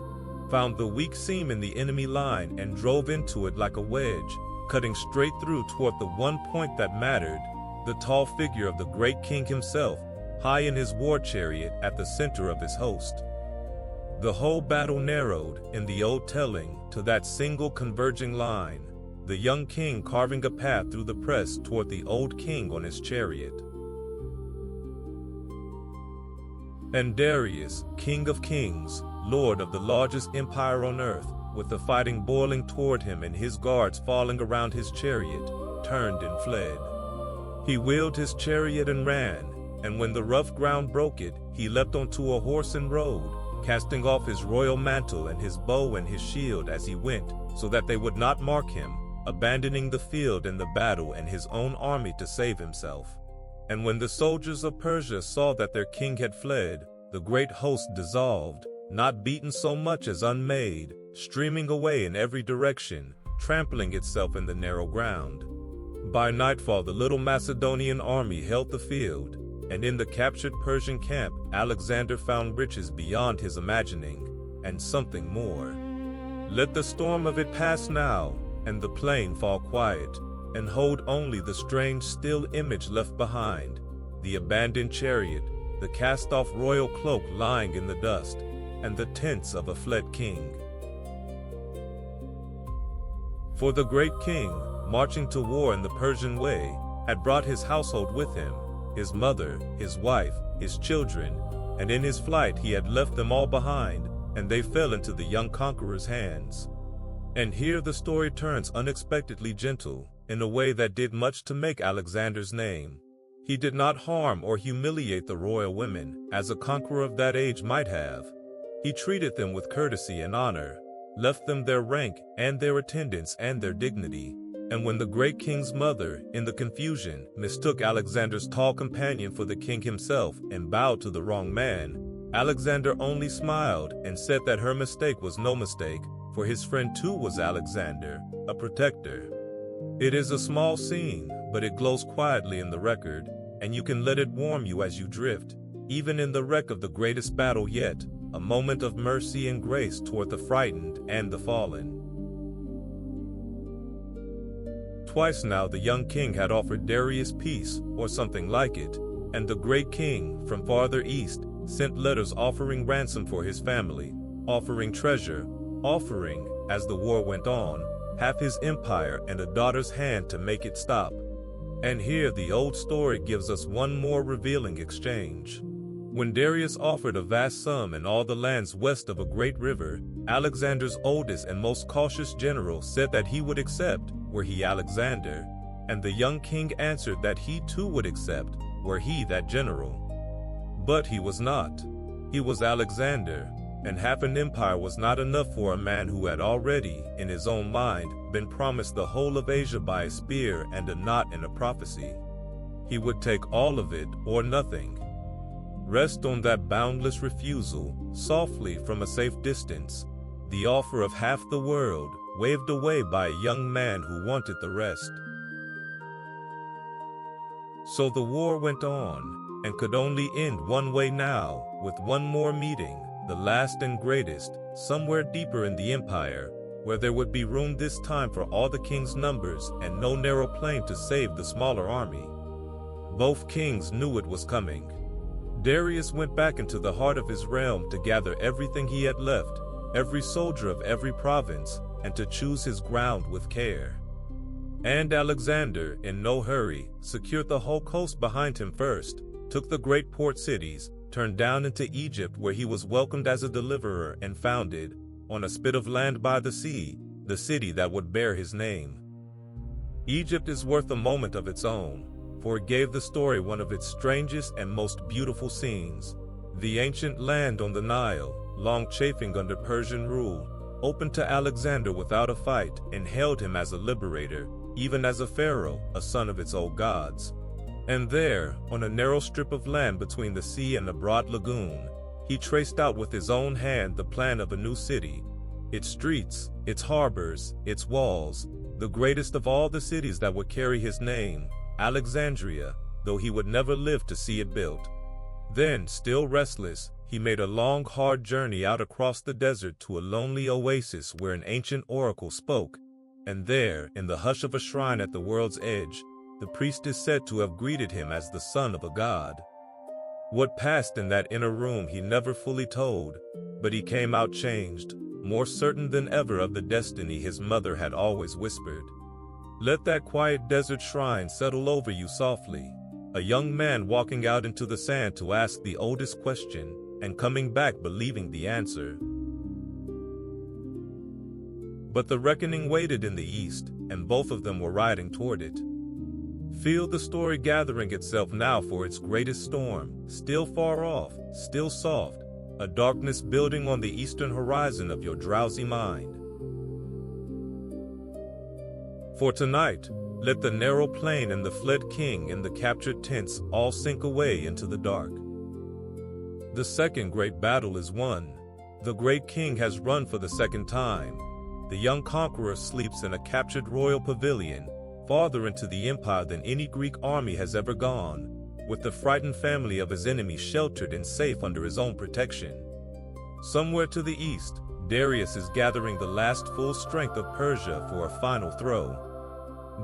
found the weak seam in the enemy line and drove into it like a wedge, cutting straight through toward the one point that mattered, the tall figure of the great king himself, high in his war chariot at the center of his host. The whole battle narrowed, in the old telling, to that single converging line, the young king carving a path through the press toward the old king on his chariot. And Darius, King of Kings, Lord of the largest empire on earth, with the fighting boiling toward him and his guards falling around his chariot, turned and fled. He wheeled his chariot and ran, and when the rough ground broke it, he leapt onto a horse and rode, casting off his royal mantle and his bow and his shield as he went, so that they would not mark him, abandoning the field and the battle and his own army to save himself. And when the soldiers of Persia saw that their king had fled, the great host dissolved, not beaten so much as unmade, streaming away in every direction, trampling itself in the narrow ground. By nightfall the little Macedonian army held the field, and in the captured Persian camp Alexander found riches beyond his imagining, and something more. Let the storm of it pass now, and the plain fall quiet, and hold only the strange still image left behind, the abandoned chariot, the cast-off royal cloak lying in the dust, and the tents of a fled king. For the great king, marching to war in the Persian way, had brought his household with him, his mother, his wife, his children, and in his flight he had left them all behind, and they fell into the young conqueror's hands. And here the story turns unexpectedly gentle, in a way that did much to make Alexander's name. He did not harm or humiliate the royal women, as a conqueror of that age might have. He treated them with courtesy and honor, left them their rank and their attendants and their dignity. And when the great king's mother, in the confusion, mistook Alexander's tall companion for the king himself and bowed to the wrong man, Alexander only smiled and said that her mistake was no mistake, for his friend too was Alexander, a protector. It is a small scene, but it glows quietly in the record, and you can let it warm you as you drift, even in the wreck of the greatest battle yet, a moment of mercy and grace toward the frightened and the fallen. Twice now the young king had offered Darius peace, or something like it, and the great king, from farther east, sent letters offering ransom for his family, offering treasure, offering, as the war went on, half his empire and a daughter's hand to make it stop. And here the old story gives us one more revealing exchange. When Darius offered a vast sum and all the lands west of a great river, Alexander's oldest and most cautious general said that he would accept, were he Alexander, and the young king answered that he too would accept, were he that general. But he was not. He was Alexander, and half an empire was not enough for a man who had already, in his own mind, been promised the whole of Asia by a spear and a knot in a prophecy. He would take all of it or nothing. Rest on that boundless refusal, softly from a safe distance, the offer of half the world, waved away by a young man who wanted the rest. So the war went on, and could only end one way now, with one more meeting, the last and greatest, somewhere deeper in the empire, where there would be room this time for all the king's numbers and no narrow plain to save the smaller army. Both kings knew it was coming. Darius went back into the heart of his realm to gather everything he had left, every soldier of every province, and to choose his ground with care. And Alexander, in no hurry, secured the whole coast behind him first, took the great port cities, turned down into Egypt where he was welcomed as a deliverer and founded, on a spit of land by the sea, the city that would bear his name. Egypt is worth a moment of its own, for it gave the story one of its strangest and most beautiful scenes. The ancient land on the Nile, long chafing under Persian rule, opened to Alexander without a fight and hailed him as a liberator, even as a pharaoh, a son of its old gods. And there, on a narrow strip of land between the sea and a broad lagoon, he traced out with his own hand the plan of a new city, its streets, its harbors, its walls, the greatest of all the cities that would carry his name, Alexandria, though he would never live to see it built. Then, still restless, he made a long, hard journey out across the desert to a lonely oasis where an ancient oracle spoke, and there, in the hush of a shrine at the world's edge, the priest is said to have greeted him as the son of a god. What passed in that inner room he never fully told, but he came out changed, more certain than ever of the destiny his mother had always whispered. Let that quiet desert shrine settle over you softly, a young man walking out into the sand to ask the oldest question, and coming back believing the answer. But the reckoning waited in the east, and both of them were riding toward it. Feel the story gathering itself now for its greatest storm, still far off, still soft, a darkness building on the eastern horizon of your drowsy mind. For tonight, let the narrow plain and the fled king and the captured tents all sink away into the dark. The second great battle is won. The great king has run for the second time. The young conqueror sleeps in a captured royal pavilion, farther into the empire than any Greek army has ever gone, with the frightened family of his enemy sheltered and safe under his own protection. Somewhere to the east, Darius is gathering the last full strength of Persia for a final throw.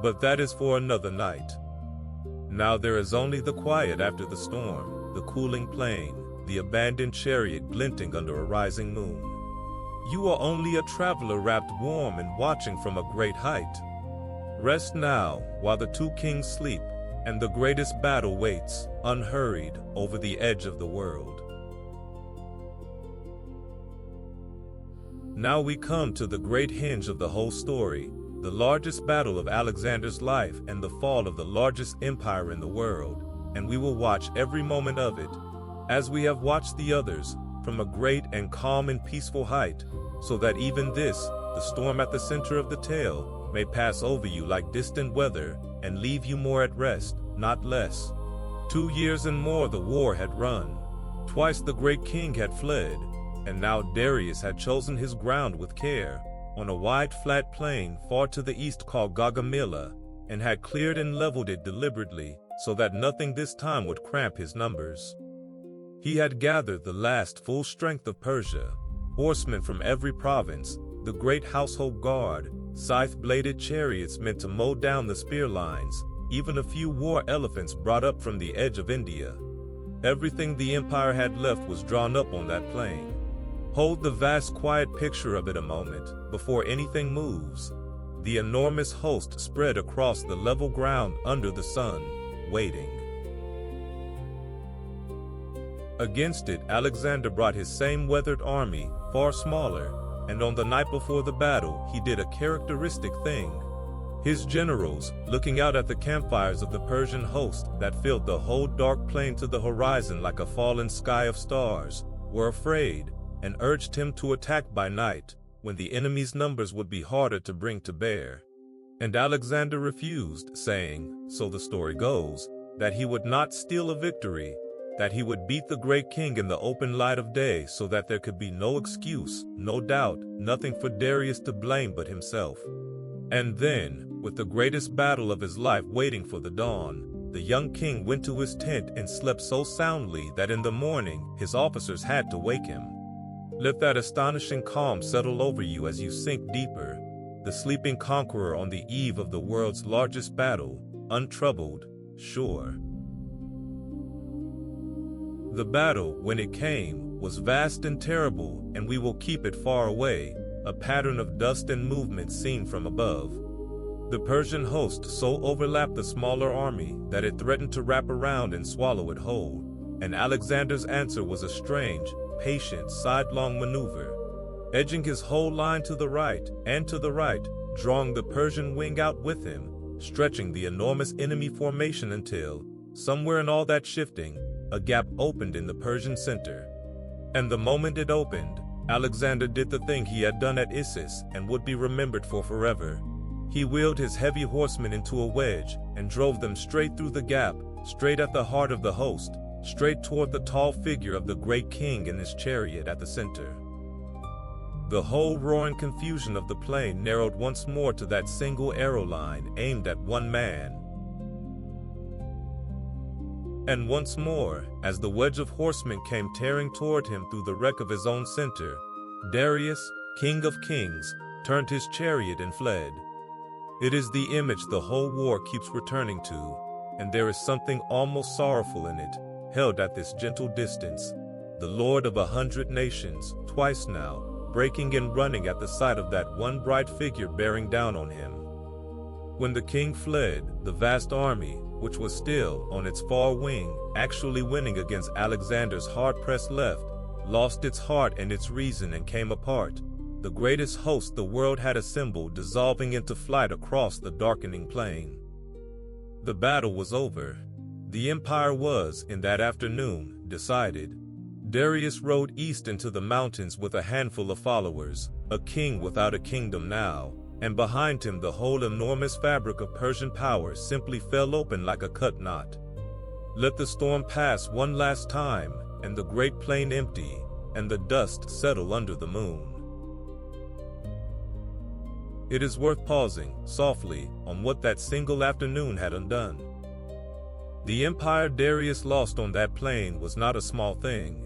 But that is for another night. Now there is only the quiet after the storm, the cooling plain, the abandoned chariot glinting under a rising moon. You are only a traveler wrapped warm and watching from a great height. Rest now while the two kings sleep, and the greatest battle waits, unhurried, over the edge of the world. Now we come to the great hinge of the whole story, the largest battle of Alexander's life and the fall of the largest empire in the world, and we will watch every moment of it, as we have watched the others, from a great and calm and peaceful height, so that even this, the storm at the center of the tale, may pass over you like distant weather, and leave you more at rest, not less. 2 years and more the war had run. Twice the great king had fled, and now Darius had chosen his ground with care, on a wide flat plain far to the east called Gaugamela, and had cleared and leveled it deliberately, so that nothing this time would cramp his numbers. He had gathered the last full strength of Persia, horsemen from every province, the great household guard, scythe-bladed chariots meant to mow down the spear lines, even a few war elephants brought up from the edge of India. Everything the empire had left was drawn up on that plain. Hold the vast quiet picture of it a moment, before anything moves. The enormous host spread across the level ground under the sun, waiting. Against it, Alexander brought his same weathered army, far smaller, and on the night before the battle, he did a characteristic thing. His generals, looking out at the campfires of the Persian host that filled the whole dark plain to the horizon like a fallen sky of stars, were afraid, and urged him to attack by night, when the enemy's numbers would be harder to bring to bear. And Alexander refused, saying, so the story goes, that he would not steal a victory, that he would beat the great king in the open light of day so that there could be no excuse, no doubt, nothing for Darius to blame but himself. And then, with the greatest battle of his life waiting for the dawn, the young king went to his tent and slept so soundly that in the morning his officers had to wake him. Let that astonishing calm settle over you as you sink deeper, the sleeping conqueror on the eve of the world's largest battle, untroubled, sure. The battle, when it came, was vast and terrible, and we will keep it far away, a pattern of dust and movement seen from above. The Persian host so overlapped the smaller army that it threatened to wrap around and swallow it whole, and Alexander's answer was a strange, patient, sidelong maneuver, edging his whole line to the right and to the right, drawing the Persian wing out with him, stretching the enormous enemy formation until, somewhere in all that shifting, a gap opened in the Persian center. And the moment it opened, Alexander did the thing he had done at Issus and would be remembered for forever. He wheeled his heavy horsemen into a wedge and drove them straight through the gap, straight at the heart of the host, straight toward the tall figure of the great king in his chariot at the center. The whole roaring confusion of the plain narrowed once more to that single arrow line aimed at one man. And once more, as the wedge of horsemen came tearing toward him through the wreck of his own center, Darius, king of kings, turned his chariot and fled. It is the image the whole war keeps returning to, and there is something almost sorrowful in it, held at this gentle distance, the Lord of 100 nations, twice now, breaking and running at the sight of that one bright figure bearing down on him. When the king fled, the vast army, which was still on its far wing, actually winning against Alexander's hard-pressed left, lost its heart and its reason and came apart, the greatest host the world had assembled dissolving into flight across the darkening plain. The battle was over. The empire was, in that afternoon, decided. Darius rode east into the mountains with a handful of followers, a king without a kingdom now, and behind him the whole enormous fabric of Persian power simply fell open like a cut knot. Let the storm pass one last time, and the great plain empty, and the dust settle under the moon. It is worth pausing, softly, on what that single afternoon had undone. The empire Darius lost on that plain was not a small thing.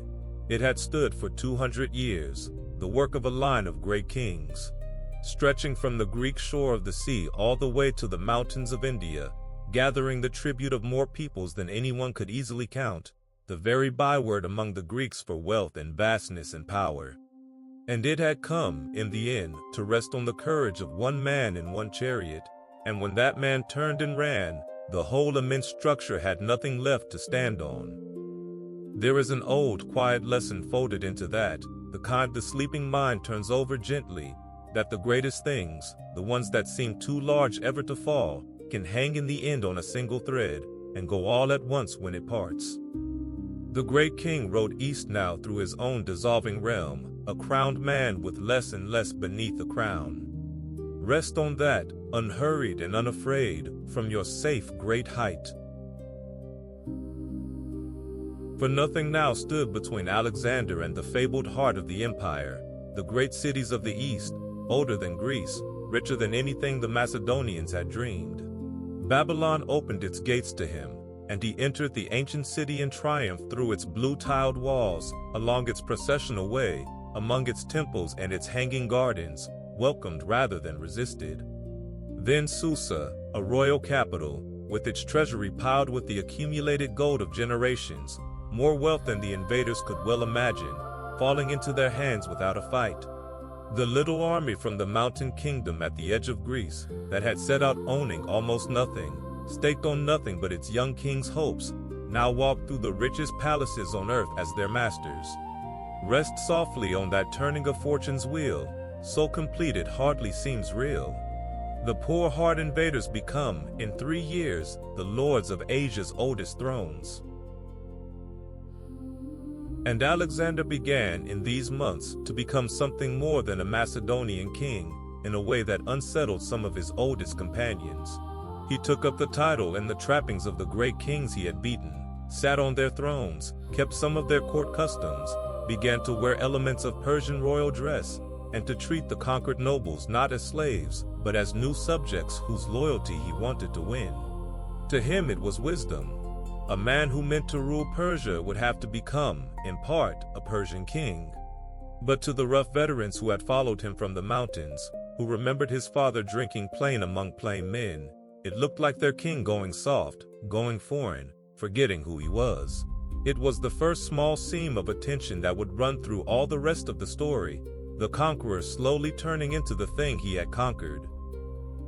It had stood for 200 years, the work of a line of great kings, stretching from the Greek shore of the sea all the way to the mountains of India, gathering the tribute of more peoples than anyone could easily count, the very byword among the Greeks for wealth and vastness and power. And it had come, in the end, to rest on the courage of one man in one chariot, and when that man turned and ran, the whole immense structure had nothing left to stand on. There is an old, quiet lesson folded into that, the kind the sleeping mind turns over gently, that the greatest things, the ones that seem too large ever to fall, can hang in the end on a single thread, and go all at once when it parts. The great king rode east now through his own dissolving realm, a crowned man with less and less beneath the crown. Rest on that, unhurried and unafraid, from your safe great height. For nothing now stood between Alexander and the fabled heart of the empire, the great cities of the east, older than Greece, richer than anything the Macedonians had dreamed. Babylon opened its gates to him, and he entered the ancient city in triumph through its blue-tiled walls, along its processional way, among its temples and its hanging gardens, welcomed rather than resisted. Then Susa, a royal capital, with its treasury piled with the accumulated gold of generations, more wealth than the invaders could well imagine, falling into their hands without a fight. The little army from the mountain kingdom at the edge of Greece, that had set out owning almost nothing, staked on nothing but its young king's hopes, now walked through the richest palaces on earth as their masters. Rest softly on that turning of fortune's wheel, so complete it hardly seems real. The poor hard invaders become, in 3 years, the lords of Asia's oldest thrones. And Alexander began, in these months, to become something more than a Macedonian king, in a way that unsettled some of his oldest companions. He took up the title and the trappings of the great kings he had beaten, sat on their thrones, kept some of their court customs, began to wear elements of Persian royal dress, and to treat the conquered nobles not as slaves, but as new subjects whose loyalty he wanted to win. To him it was wisdom. A man who meant to rule Persia would have to become, in part, a Persian king. But to the rough veterans who had followed him from the mountains, who remembered his father drinking plain among plain men, it looked like their king going soft, going foreign, forgetting who he was. It was the first small seam of attention that would run through all the rest of the story, the conqueror slowly turning into the thing he had conquered.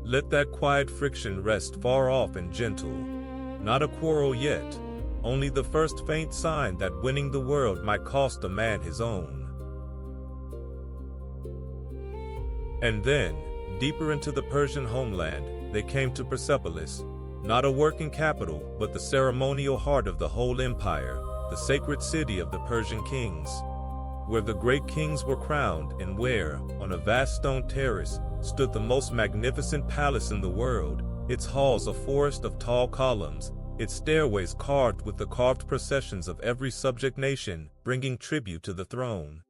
Let that quiet friction rest far off and gentle. Not a quarrel yet, only the first faint sign that winning the world might cost a man his own. And then, deeper into the Persian homeland, they came to Persepolis, not a working capital, but the ceremonial heart of the whole empire, the sacred city of the Persian kings, where the great kings were crowned and where, on a vast stone terrace, stood the most magnificent palace in the world, its halls a forest of tall columns, its stairways carved with the carved processions of every subject nation, bringing tribute to the throne.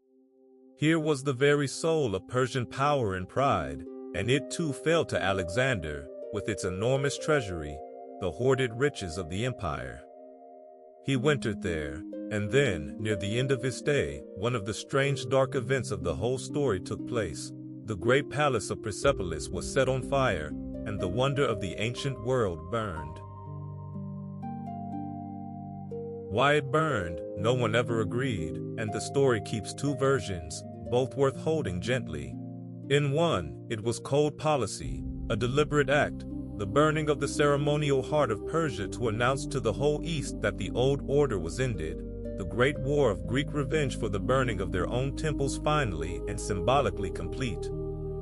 Here was the very soul of Persian power and pride, and it too fell to Alexander, with its enormous treasury, the hoarded riches of the empire. He wintered there, and then, near the end of his stay, one of the strange dark events of the whole story took place. The great palace of Persepolis was set on fire, and the wonder of the ancient world burned. Why it burned, no one ever agreed, and the story keeps two versions, both worth holding gently. In one, it was cold policy, a deliberate act, the burning of the ceremonial heart of Persia to announce to the whole East that the old order was ended, the great war of Greek revenge for the burning of their own temples finally and symbolically complete.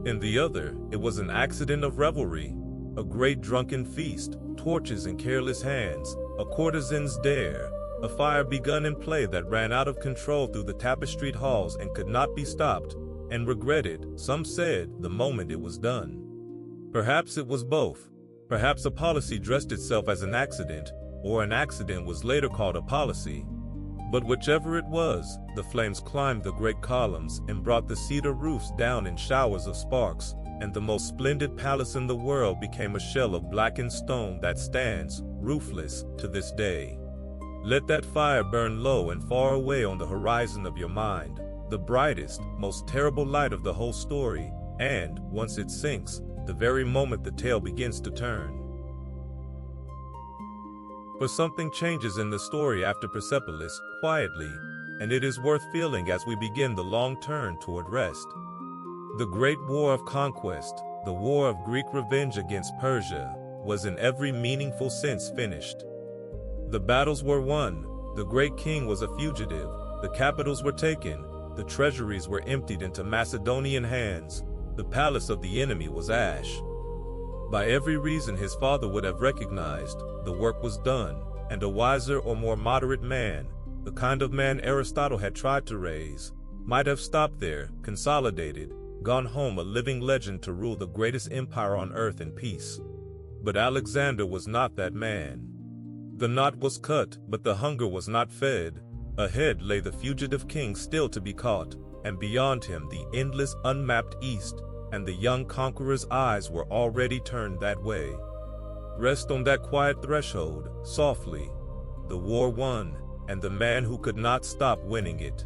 In the other, it was an accident of revelry, a great drunken feast, torches in careless hands, a courtesan's dare, a fire begun in play that ran out of control through the tapestried halls and could not be stopped, and regretted, some said, the moment it was done. Perhaps it was both. Perhaps a policy dressed itself as an accident, or an accident was later called a policy. But whichever it was, the flames climbed the great columns and brought the cedar roofs down in showers of sparks, and the most splendid palace in the world became a shell of blackened stone that stands, roofless, to this day. Let that fire burn low and far away on the horizon of your mind, the brightest, most terrible light of the whole story, and, once it sinks, the very moment the tale begins to turn. For something changes in the story after Persepolis, quietly, and it is worth feeling as we begin the long turn toward rest. The great war of conquest, the war of Greek revenge against Persia, was in every meaningful sense finished. The battles were won, the great king was a fugitive, the capitals were taken, the treasuries were emptied into Macedonian hands, the palace of the enemy was ash. By every reason his father would have recognized, the work was done, and a wiser or more moderate man, the kind of man Aristotle had tried to raise, might have stopped there, consolidated, gone home a living legend to rule the greatest empire on earth in peace. But Alexander was not that man. The knot was cut, but the hunger was not fed. Ahead lay the fugitive king still to be caught, and beyond him the endless unmapped east, and the young conqueror's eyes were already turned that way. Rest on that quiet threshold, softly. The war won, and the man who could not stop winning it.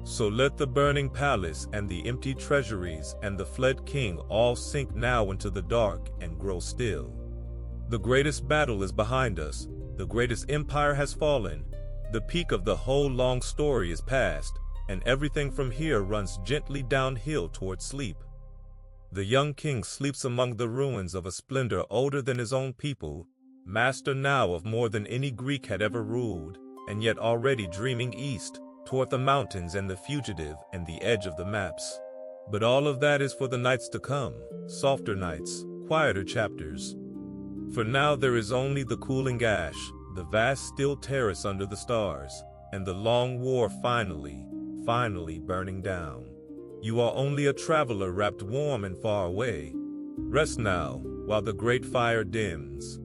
So let the burning palace and the empty treasuries and the fled king all sink now into the dark and grow still. The greatest battle is behind us, the greatest empire has fallen, the peak of the whole long story is past, and everything from here runs gently downhill toward sleep. The young king sleeps among the ruins of a splendor older than his own people, master now of more than any Greek had ever ruled, and yet already dreaming east, toward the mountains and the fugitive and the edge of the maps. But all of that is for the nights to come, softer nights, quieter chapters. For now there is only the cooling ash, the vast still terrace under the stars, and the long war finally burning down. You are only a traveler wrapped warm and far away. Rest now, while the great fire dims.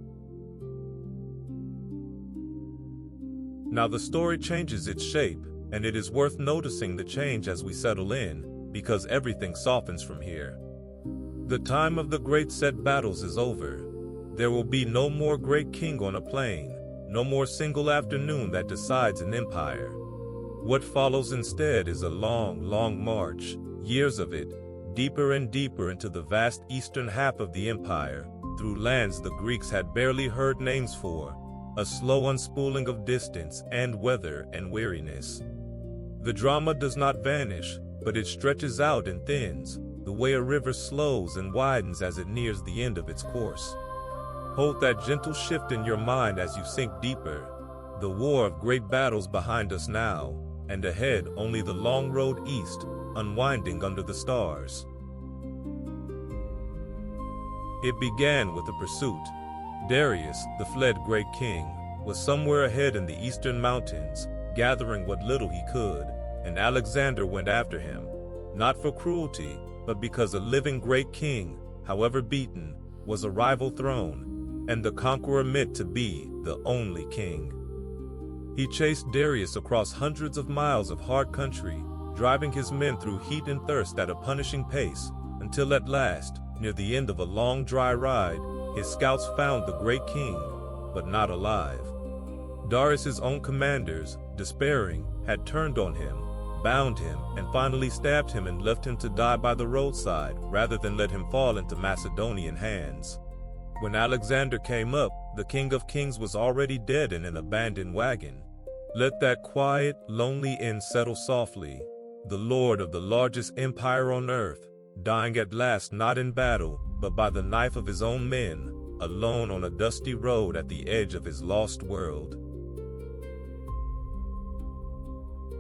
Now the story changes its shape, and it is worth noticing the change as we settle in, because everything softens from here. The time of the great set battles is over. There will be no more great king on a plain, no more single afternoon that decides an empire. What follows instead is a long, long march, years of it, deeper and deeper into the vast eastern half of the empire, through lands the Greeks had barely heard names for, a slow unspooling of distance and weather and weariness. The drama does not vanish, but it stretches out and thins, the way a river slows and widens as it nears the end of its course. Hold that gentle shift in your mind as you sink deeper. The war of great battles behind us now, and ahead only the long road east, unwinding under the stars. It began with a pursuit. Darius, the fled great king, was somewhere ahead in the eastern mountains, gathering what little he could, and Alexander went after him, not for cruelty, but because a living great king, however beaten, was a rival throne, and the conqueror meant to be the only king. He chased Darius across hundreds of miles of hard country, driving his men through heat and thirst at a punishing pace, until at last, near the end of a long dry ride, his scouts found the great king, but not alive. Darius's own commanders, despairing, had turned on him, bound him, and finally stabbed him and left him to die by the roadside rather than let him fall into Macedonian hands. When Alexander came up, the King of Kings was already dead in an abandoned wagon. Let that quiet, lonely end settle softly. The lord of the largest empire on earth, dying at last not in battle, but by the knife of his own men, alone on a dusty road at the edge of his lost world.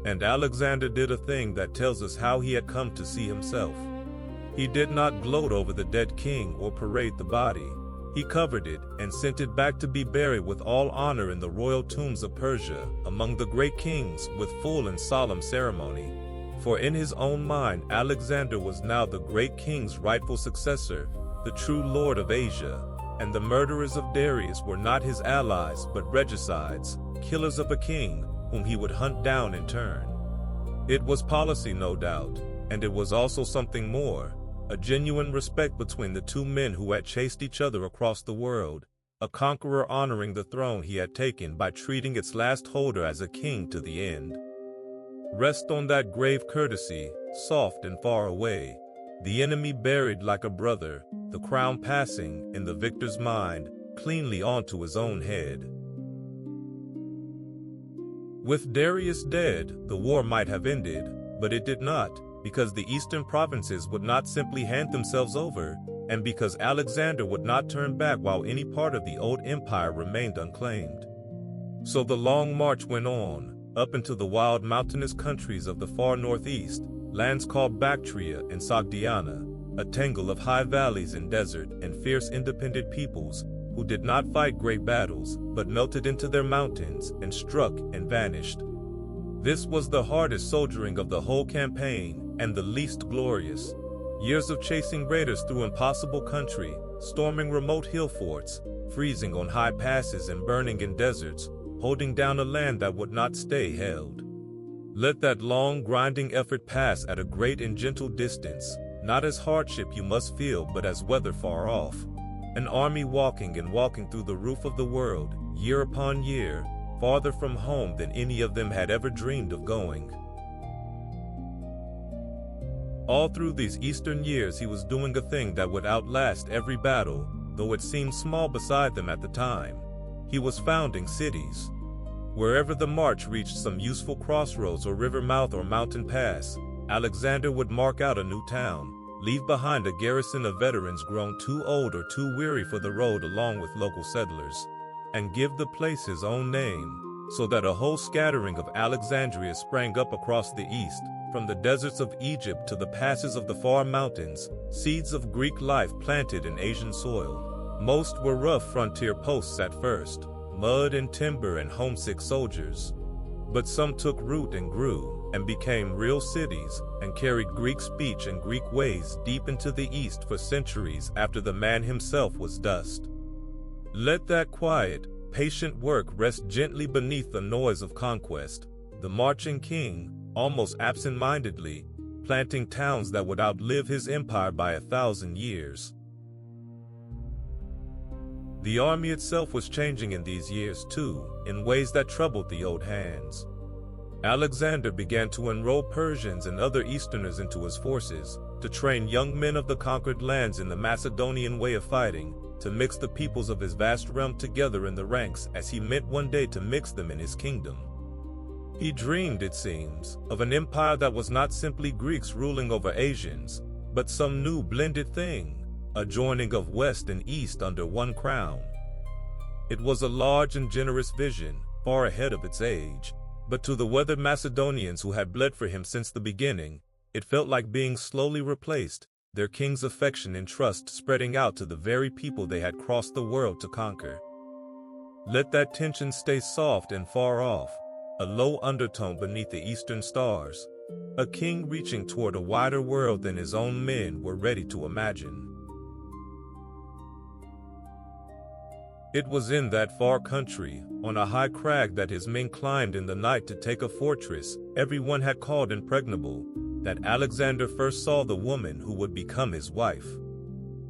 And Alexander did a thing that tells us how he had come to see himself. He did not gloat over the dead king or parade the body. He covered it and sent it back to be buried with all honor in the royal tombs of Persia, among the great kings, with full and solemn ceremony. For in his own mind, Alexander was now the great king's rightful successor, the true lord of Asia, and the murderers of Darius were not his allies but regicides, killers of a king, whom he would hunt down in turn. It was policy, no doubt, and it was also something more, a genuine respect between the two men who had chased each other across the world, a conqueror honoring the throne he had taken by treating its last holder as a king to the end. Rest on that grave courtesy, soft and far away, the enemy buried like a brother, the crown passing, in the victor's mind, cleanly onto his own head. With Darius dead, the war might have ended, but it did not, because the eastern provinces would not simply hand themselves over, and because Alexander would not turn back while any part of the old empire remained unclaimed. So the long march went on, up into the wild mountainous countries of the far northeast, lands called Bactria and Sogdiana, a tangle of high valleys and desert and fierce independent peoples who did not fight great battles, but melted into their mountains and struck and vanished. This was the hardest soldiering of the whole campaign and the least glorious. Years of chasing raiders through impossible country, storming remote hill forts, freezing on high passes and burning in deserts, holding down a land that would not stay held. Let that long, grinding effort pass at a great and gentle distance, not as hardship you must feel but as weather far off. An army walking and walking through the roof of the world, year upon year, farther from home than any of them had ever dreamed of going. All through these eastern years he was doing a thing that would outlast every battle, though it seemed small beside them at the time. He was founding cities. Wherever the march reached some useful crossroads or river mouth or mountain pass, Alexander would mark out a new town, leave behind a garrison of veterans grown too old or too weary for the road along with local settlers, and give the place his own name, so that a whole scattering of Alexandria sprang up across the east, from the deserts of Egypt to the passes of the far mountains, seeds of Greek life planted in Asian soil. Most were rough frontier posts at first, mud and timber and homesick soldiers. But some took root and grew, and became real cities, and carried Greek speech and Greek ways deep into the east for centuries after the man himself was dust. Let that quiet, patient work rest gently beneath the noise of conquest, the marching king, almost absent-mindedly, planting towns that would outlive his empire by 1,000 years. The army itself was changing in these years too, in ways that troubled the old hands. Alexander began to enroll Persians and other Easterners into his forces, to train young men of the conquered lands in the Macedonian way of fighting, to mix the peoples of his vast realm together in the ranks as he meant one day to mix them in his kingdom. He dreamed, it seems, of an empire that was not simply Greeks ruling over Asians, but some new blended thing, a joining of West and East under one crown. It was a large and generous vision, far ahead of its age, but to the weathered Macedonians who had bled for him since the beginning, it felt like being slowly replaced, their king's affection and trust spreading out to the very people they had crossed the world to conquer. Let that tension stay soft and far off, a low undertone beneath the eastern stars, a king reaching toward a wider world than his own men were ready to imagine. It was in that far country, on a high crag that his men climbed in the night to take a fortress everyone had called impregnable, that Alexander first saw the woman who would become his wife.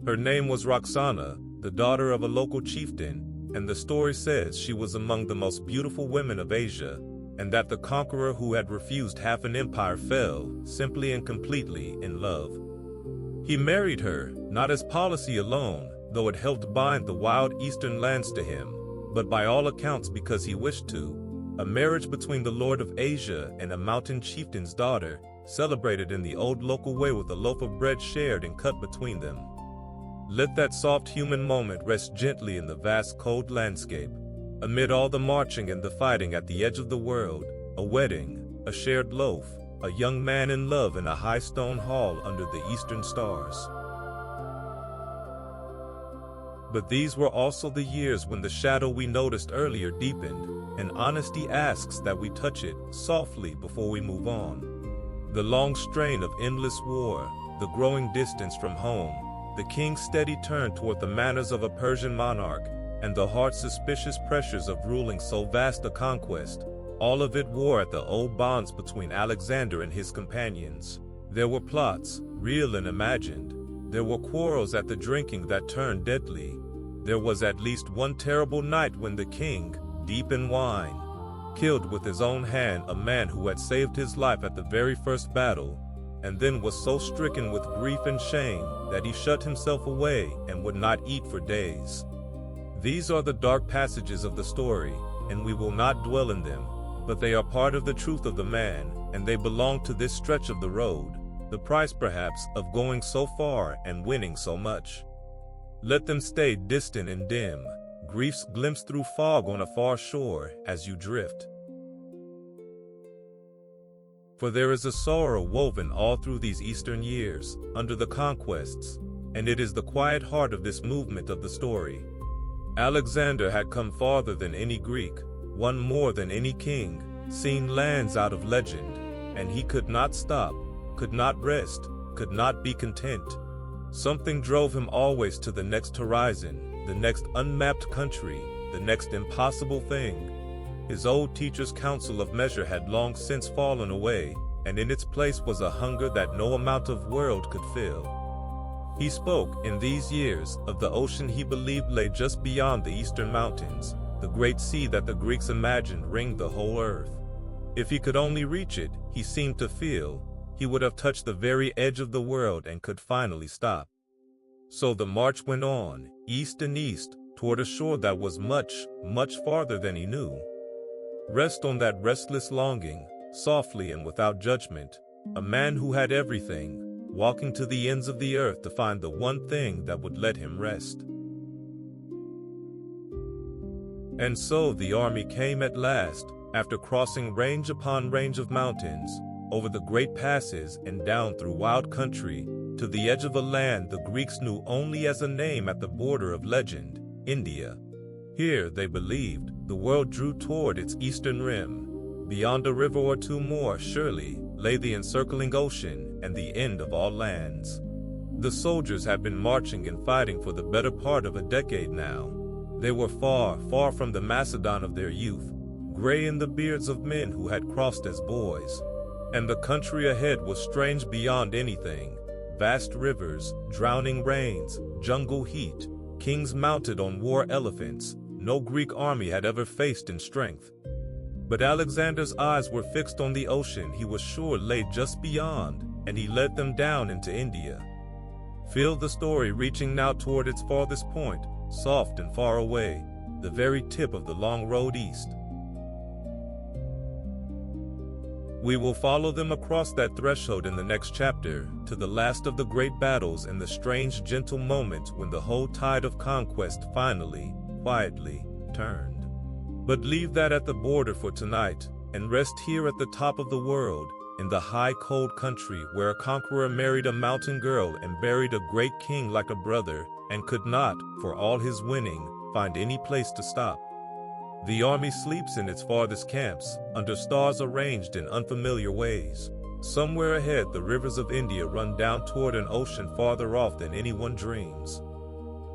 Her name was Roxana, the daughter of a local chieftain, and the story says she was among the most beautiful women of Asia, and that the conqueror who had refused half an empire fell, simply and completely, in love. He married her, not as policy alone, though it helped bind the wild eastern lands to him, but by all accounts because he wished to, a marriage between the lord of Asia and a mountain chieftain's daughter, celebrated in the old local way with a loaf of bread shared and cut between them. Let that soft human moment rest gently in the vast cold landscape. Amid all the marching and the fighting at the edge of the world, a wedding, a shared loaf, a young man in love in a high stone hall under the eastern stars. But these were also the years when the shadow we noticed earlier deepened, and honesty asks that we touch it softly before we move on. The long strain of endless war, the growing distance from home, the king's steady turn toward the manners of a Persian monarch, and the heart's suspicious pressures of ruling so vast a conquest, all of it wore at the old bonds between Alexander and his companions. There were plots, real and imagined. There were quarrels at the drinking that turned deadly. There was at least one terrible night when the king, deep in wine, killed with his own hand a man who had saved his life at the very first battle, and then was so stricken with grief and shame that he shut himself away and would not eat for days. These are the dark passages of the story, and we will not dwell in them, but they are part of the truth of the man, and they belong to this stretch of the road, the price perhaps of going so far and winning so much. Let them stay distant and dim, griefs glimpse through fog on a far shore as you drift. For there is a sorrow woven all through these eastern years, under the conquests, and it is the quiet heart of this movement of the story. Alexander had come farther than any Greek, won more than any king, seen lands out of legend, and he could not stop, could not rest, could not be content. Something drove him always to the next horizon, the next unmapped country, the next impossible thing. His old teacher's counsel of measure had long since fallen away, and in its place was a hunger that no amount of world could fill. He spoke, in these years, of the ocean he believed lay just beyond the eastern mountains, the great sea that the Greeks imagined ringed the whole earth. If he could only reach it, he seemed to feel, he would have touched the very edge of the world and could finally stop. So the march went on, east and east, toward a shore that was much, much farther than he knew. Rest on that restless longing, softly and without judgment, a man who had everything, walking to the ends of the earth to find the one thing that would let him rest. And so the army came at last, after crossing range upon range of mountains, over the great passes and down through wild country, to the edge of a land the Greeks knew only as a name at the border of legend, India. Here, they believed, the world drew toward its eastern rim. Beyond a river or two more, surely, lay the encircling ocean and the end of all lands. The soldiers had been marching and fighting for the better part of a decade now. They were far, far from the Macedon of their youth, gray in the beards of men who had crossed as boys. And the country ahead was strange beyond anything. Vast rivers, drowning rains, jungle heat, kings mounted on war elephants, no Greek army had ever faced in strength. But Alexander's eyes were fixed on the ocean he was sure lay just beyond, and he led them down into India. Feel the story reaching now toward its farthest point, soft and far away, the very tip of the long road east. We will follow them across that threshold in the next chapter, to the last of the great battles and the strange gentle moment when the whole tide of conquest finally, quietly, turned. But leave that at the border for tonight, and rest here at the top of the world, in the high cold country where a conqueror married a mountain girl and buried a great king like a brother, and could not, for all his winning, find any place to stop. The army sleeps in its farthest camps, under stars arranged in unfamiliar ways. Somewhere ahead the rivers of India run down toward an ocean farther off than anyone dreams.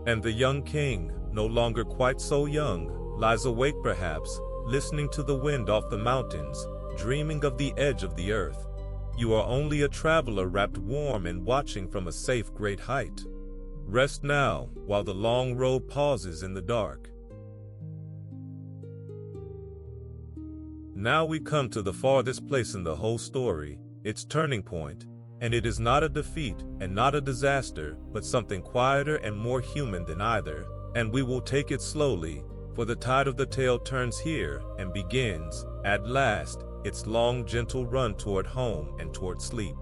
And the young king, no longer quite so young, lies awake perhaps, listening to the wind off the mountains, dreaming of the edge of the earth. You are only a traveler wrapped warm and watching from a safe great height. Rest now, while the long road pauses in the dark. Now we come to the farthest place in the whole story, its turning point, and it is not a defeat and not a disaster, but something quieter and more human than either, and we will take it slowly, for the tide of the tale turns here and begins, at last, its long gentle run toward home and toward sleep.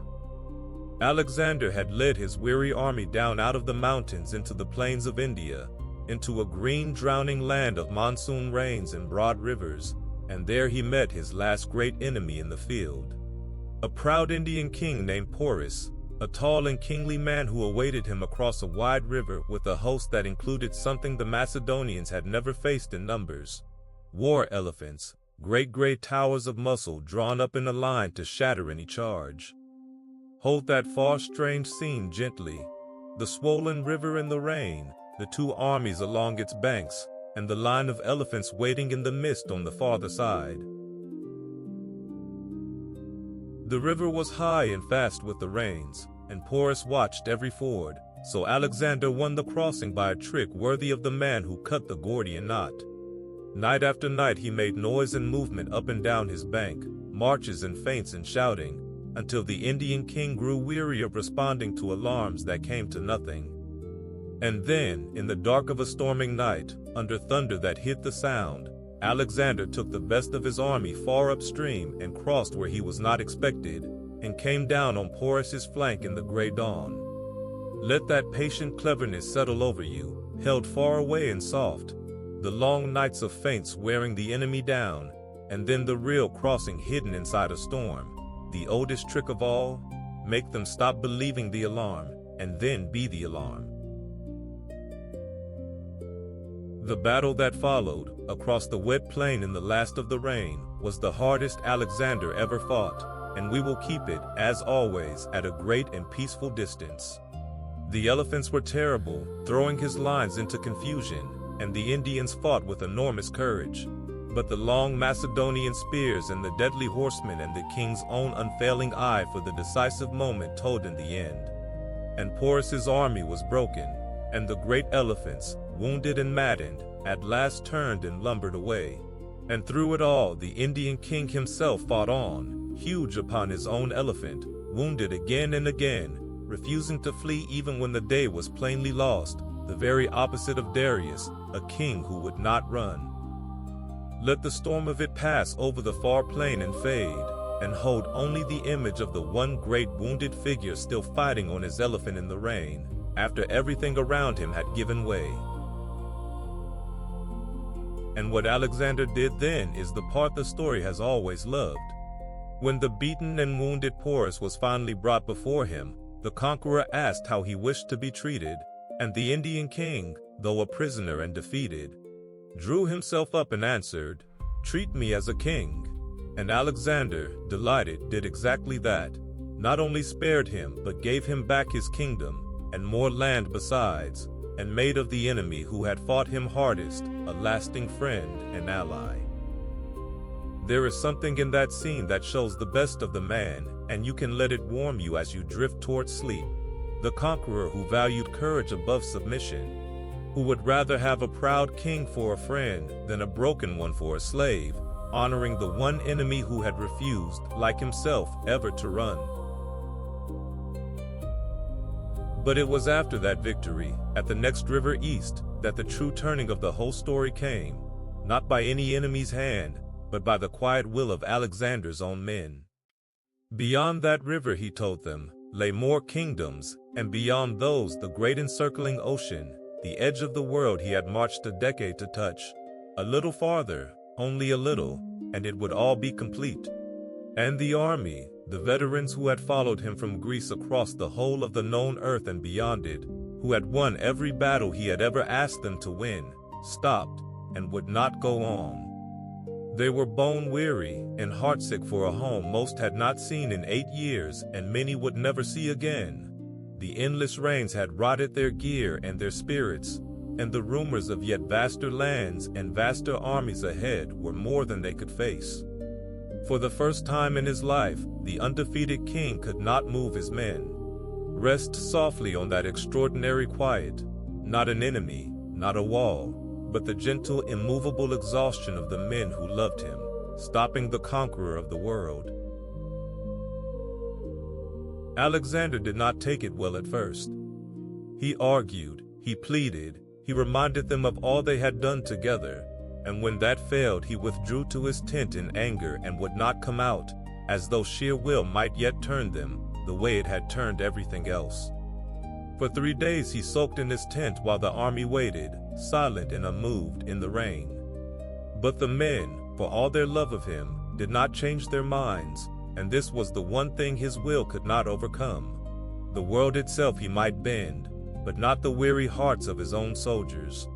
Alexander had led his weary army down out of the mountains into the plains of India, into a green drowning land of monsoon rains and broad rivers, and there he met his last great enemy in the field. A proud Indian king named Porus, a tall and kingly man who awaited him across a wide river with a host that included something the Macedonians had never faced in numbers: war elephants, great gray towers of muscle drawn up in a line to shatter any charge. Hold that far strange scene gently, the swollen river in the rain, the two armies along its banks, and the line of elephants waiting in the mist on the farther side. The river was high and fast with the rains, and Porus watched every ford, so Alexander won the crossing by a trick worthy of the man who cut the Gordian knot. Night after night he made noise and movement up and down his bank, marches and feints and shouting, until the Indian king grew weary of responding to alarms that came to nothing. And then, in the dark of a storming night, under thunder that hid the sound, Alexander took the best of his army far upstream and crossed where he was not expected, and came down on Porus's flank in the gray dawn. Let that patient cleverness settle over you, held far away and soft, the long nights of feints wearing the enemy down, and then the real crossing hidden inside a storm. the oldest trick of all, make them stop believing the alarm, and then be the alarm. The battle that followed, across the wet plain in the last of the rain, was the hardest Alexander ever fought, and we will keep it, as always, at a great and peaceful distance. The elephants were terrible, throwing his lines into confusion, and the Indians fought with enormous courage. But the long Macedonian spears and the deadly horsemen and the king's own unfailing eye for the decisive moment told in the end. And Porus's army was broken, and the great elephants, wounded and maddened, at last turned and lumbered away. And through it all the Indian king himself fought on, huge upon his own elephant, wounded again and again, refusing to flee even when the day was plainly lost, the very opposite of Darius, a king who would not run. Let the storm of it pass over the far plain and fade, and hold only the image of the one great wounded figure still fighting on his elephant in the rain, after everything around him had given way. And what Alexander did then is the part the story has always loved. When the beaten and wounded Porus was finally brought before him, the conqueror asked how he wished to be treated, and the Indian king, though a prisoner and defeated, drew himself up and answered, "Treat me as a king." And Alexander, delighted, did exactly that, not only spared him but gave him back his kingdom, and more land besides, and made of the enemy who had fought him hardest a lasting friend and ally. There is something in that scene that shows the best of the man, and you can let it warm you as you drift towards sleep. The conqueror who valued courage above submission, who would rather have a proud king for a friend than a broken one for a slave, honoring the one enemy who had refused, like himself, ever to run. But it was after that victory, at the next river east, that the true turning of the whole story came, not by any enemy's hand, but by the quiet will of Alexander's own men. Beyond that river, he told them, lay more kingdoms, and beyond those the great encircling ocean, the edge of the world he had marched a decade to touch. A little farther, only a little, and it would all be complete. And the army, the veterans who had followed him from Greece across the whole of the known earth and beyond it, who had won every battle he had ever asked them to win, stopped, and would not go on. They were bone-weary and heartsick for a home most had not seen in 8 years and many would never see again. The endless rains had rotted their gear and their spirits, and the rumors of yet vaster lands and vaster armies ahead were more than they could face. For the first time in his life, the undefeated king could not move his men. Rest softly on that extraordinary quiet, not an enemy, not a wall, but the gentle, immovable exhaustion of the men who loved him, stopping the conqueror of the world. Alexander did not take it well at first. He argued, he pleaded, he reminded them of all they had done together, and when that failed he withdrew to his tent in anger and would not come out, as though sheer will might yet turn them, the way it had turned everything else. For 3 days he sulked in his tent while the army waited, silent and unmoved in the rain. But the men, for all their love of him, did not change their minds, and this was the one thing his will could not overcome. The world itself he might bend, but not the weary hearts of his own soldiers.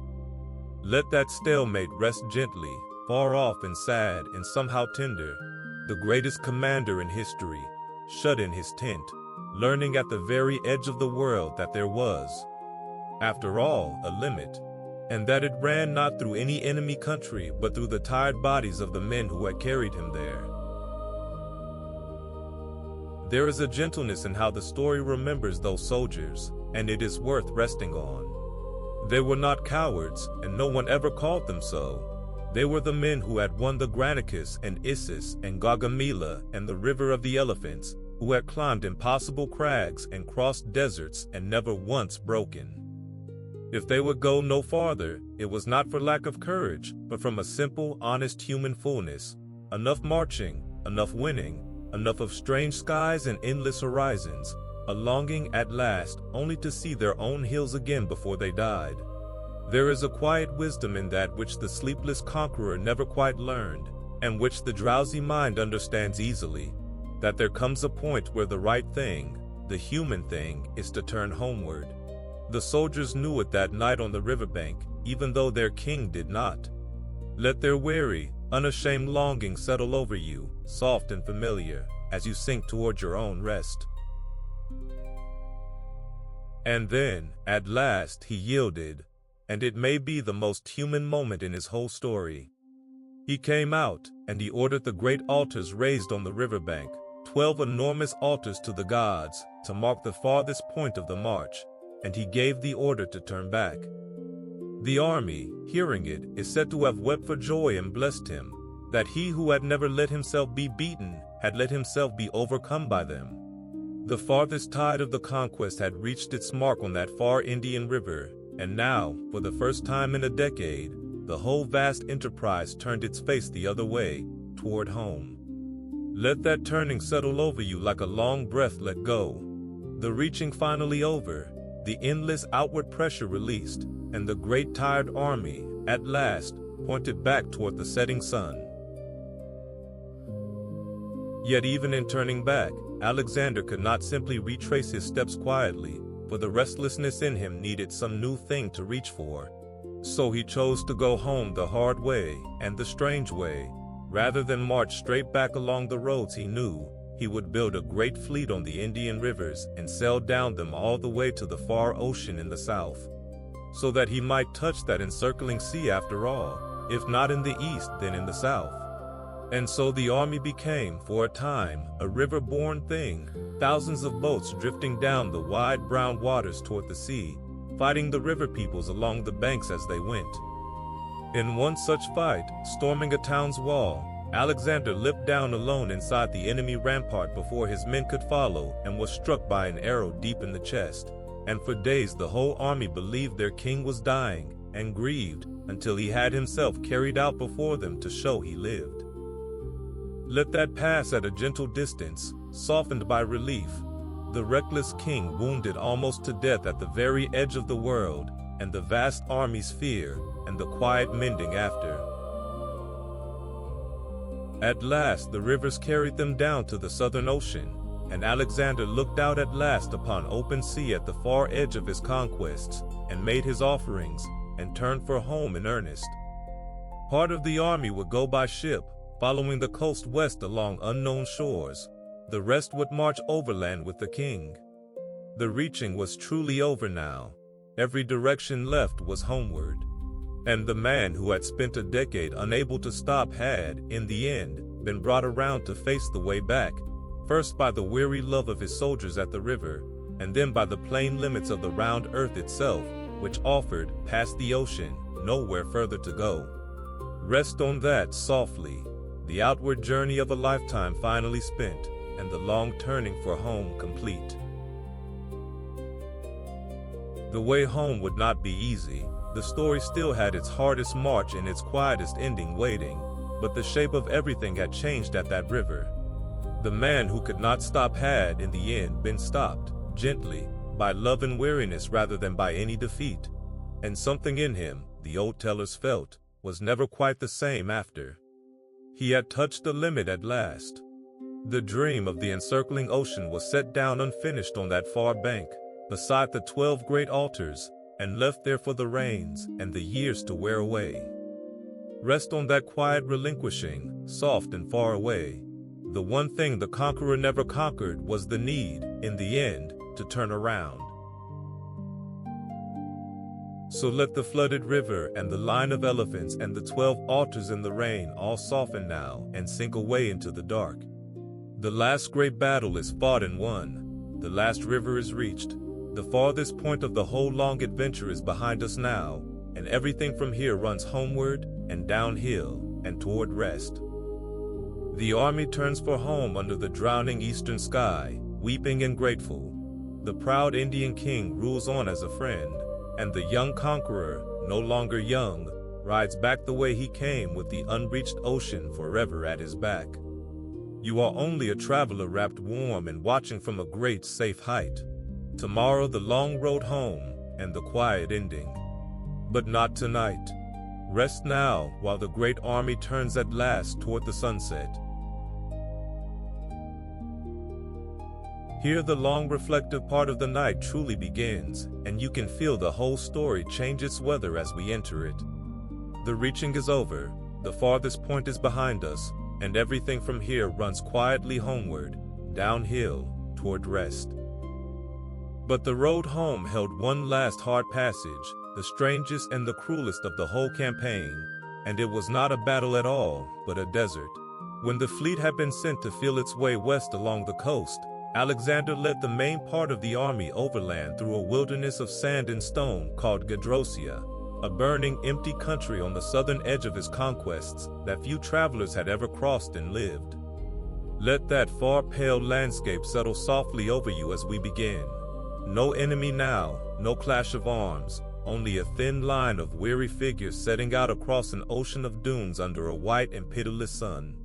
Let that stalemate rest gently, far off and sad and somehow tender. The greatest commander in history, shut in his tent, learning at the very edge of the world that there was, after all, a limit, and that it ran not through any enemy country but through the tired bodies of the men who had carried him there. There is a gentleness in how the story remembers those soldiers, and it is worth resting on. They were not cowards, and no one ever called them so. They were the men who had won the Granicus and Issus and Gaugamela and the River of the Elephants, who had climbed impossible crags and crossed deserts and never once broken. If they would go no farther, it was not for lack of courage, but from a simple, honest human fullness. Enough marching, enough winning, enough of strange skies and endless horizons, a longing at last only to see their own hills again before they died. There is a quiet wisdom in that which the sleepless conqueror never quite learned, and which the drowsy mind understands easily. that there comes a point where the right thing, the human thing, is to turn homeward. The soldiers knew it that night on the riverbank, even though their king did not. Let their weary, unashamed longing settle over you, soft and familiar, as you sink toward your own rest. And then, at last, he yielded, and it may be the most human moment in his whole story. He came out, and he ordered the great altars raised on the riverbank, 12 enormous altars to the gods, to mark the farthest point of the march, and he gave the order to turn back. The army, hearing it, is said to have wept for joy and blessed him, that he who had never let himself be beaten, had let himself be overcome by them. The farthest tide of the conquest had reached its mark on that far Indian river, and now, for the first time in a decade, the whole vast enterprise turned its face the other way, toward home. Let that turning settle over you like a long breath let go. The reaching finally over, the endless outward pressure released, and the great tired army, at last, pointed back toward the setting sun. Yet even in turning back, Alexander could not simply retrace his steps quietly, for the restlessness in him needed some new thing to reach for. So he chose to go home the hard way and the strange way. Rather than march straight back along the roads he knew, he would build a great fleet on the Indian rivers and sail down them all the way to the far ocean in the south, so that he might touch that encircling sea after all, if not in the east then in the south. And so the army became, for a time, a river-borne thing, thousands of boats drifting down the wide brown waters toward the sea, fighting the river peoples along the banks as they went. In one such fight, storming a town's wall, Alexander leapt down alone inside the enemy rampart before his men could follow and was struck by an arrow deep in the chest. And for days the whole army believed their king was dying, and grieved, until he had himself carried out before them to show he lived. Let that pass at a gentle distance, softened by relief. The reckless king wounded almost to death at the very edge of the world, and the vast army's fear, and the quiet mending after. At last the rivers carried them down to the southern ocean, and Alexander looked out at last upon open sea at the far edge of his conquests, and made his offerings, and turned for home in earnest. Part of the army would go by ship, following the coast west along unknown shores. The rest would march overland with the king. The reaching was truly over now. Every direction left was homeward. And the man who had spent a decade unable to stop had, in the end, been brought around to face the way back, first by the weary love of his soldiers at the river, and then by the plain limits of the round earth itself, which offered, past the ocean, nowhere further to go. Rest on that softly, the outward journey of a lifetime finally spent, and the long turning for home complete. The way home would not be easy. The story still had its hardest march and its quietest ending waiting, but the shape of everything had changed at that river. The man who could not stop had, in the end, been stopped, gently, by love and weariness rather than by any defeat. And something in him, the old tellers felt, was never quite the same after. He had touched the limit at last. The dream of the encircling ocean was set down unfinished on that far bank, beside the 12 great altars, and left there for the rains and the years to wear away. Rest on that quiet relinquishing, soft and far away. The one thing the conqueror never conquered was the need, in the end, to turn around. So let the flooded river and the line of elephants and the 12 altars in the rain all soften now and sink away into the dark. The last great battle is fought and won. The last river is reached. The farthest point of the whole long adventure is behind us now, and everything from here runs homeward and downhill and toward rest. The army turns for home under the drowning eastern sky, weeping and grateful. The proud Indian king rules on as a friend, and the young conqueror, no longer young, rides back the way he came with the unreached ocean forever at his back. You are only a traveler wrapped warm and watching from a great safe height. Tomorrow the long road home and the quiet ending. But not tonight. Rest now while the great army turns at last toward the sunset. Here the long reflective part of the night truly begins, and you can feel the whole story change its weather as we enter it. The reaching is over, the farthest point is behind us, and everything from here runs quietly homeward, downhill, toward rest. But the road home held one last hard passage, the strangest and the cruelest of the whole campaign, and it was not a battle at all, but a desert. When the fleet had been sent to feel its way west along the coast, Alexander led the main part of the army overland through a wilderness of sand and stone called Gedrosia, a burning, empty country on the southern edge of his conquests that few travelers had ever crossed and lived. Let that far pale landscape settle softly over you as we begin. No enemy now, no clash of arms, only a thin line of weary figures setting out across an ocean of dunes under a white and pitiless sun.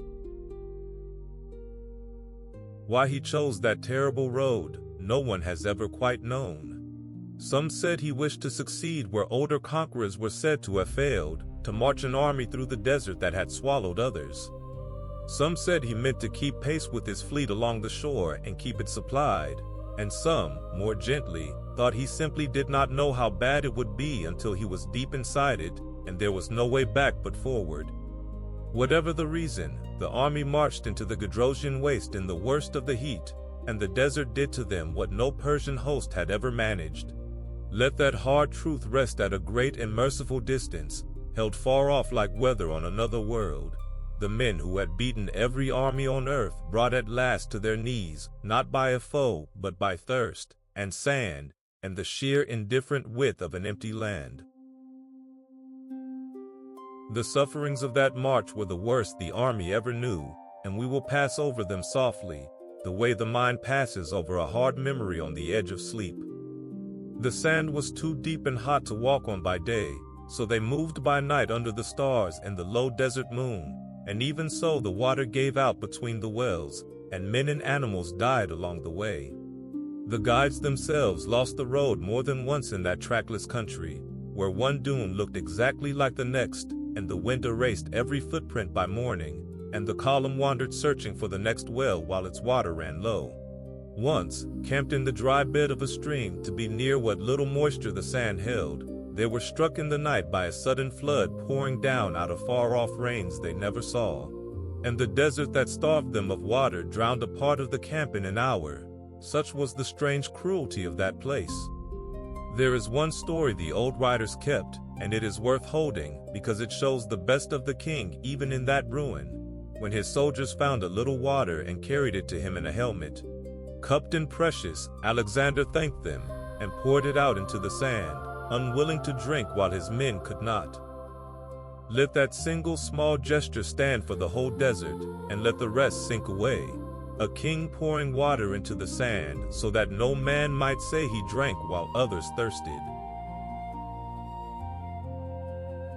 Why he chose that terrible road, no one has ever quite known. Some said he wished to succeed where older conquerors were said to have failed, to march an army through the desert that had swallowed others. Some said he meant to keep pace with his fleet along the shore and keep it supplied, and some, more gently, thought he simply did not know how bad it would be until he was deep inside it, and there was no way back but forward. Whatever the reason, the army marched into the Gedrosian waste in the worst of the heat, and the desert did to them what no Persian host had ever managed. Let that hard truth rest at a great and merciful distance, held far off like weather on another world. The men who had beaten every army on earth brought at last to their knees, not by a foe, but by thirst, and sand, and the sheer indifferent width of an empty land. The sufferings of that march were the worst the army ever knew, and we will pass over them softly, the way the mind passes over a hard memory on the edge of sleep. The sand was too deep and hot to walk on by day, so they moved by night under the stars and the low desert moon, and even so the water gave out between the wells, and men and animals died along the way. The guides themselves lost the road more than once in that trackless country, where one dune looked exactly like the next, and the wind erased every footprint by morning, and the column wandered searching for the next well while its water ran low. Once, camped in the dry bed of a stream to be near what little moisture the sand held, they were struck in the night by a sudden flood pouring down out of far-off rains they never saw, and the desert that starved them of water drowned a part of the camp in an hour. Such was the strange cruelty of that place. There is one story the old writers kept, and it is worth holding, because it shows the best of the king even in that ruin, when his soldiers found a little water and carried it to him in a helmet. Cupped and precious, Alexander thanked them, and poured it out into the sand, unwilling to drink while his men could not. Let that single small gesture stand for the whole desert, and let the rest sink away. A king pouring water into the sand so that no man might say he drank while others thirsted.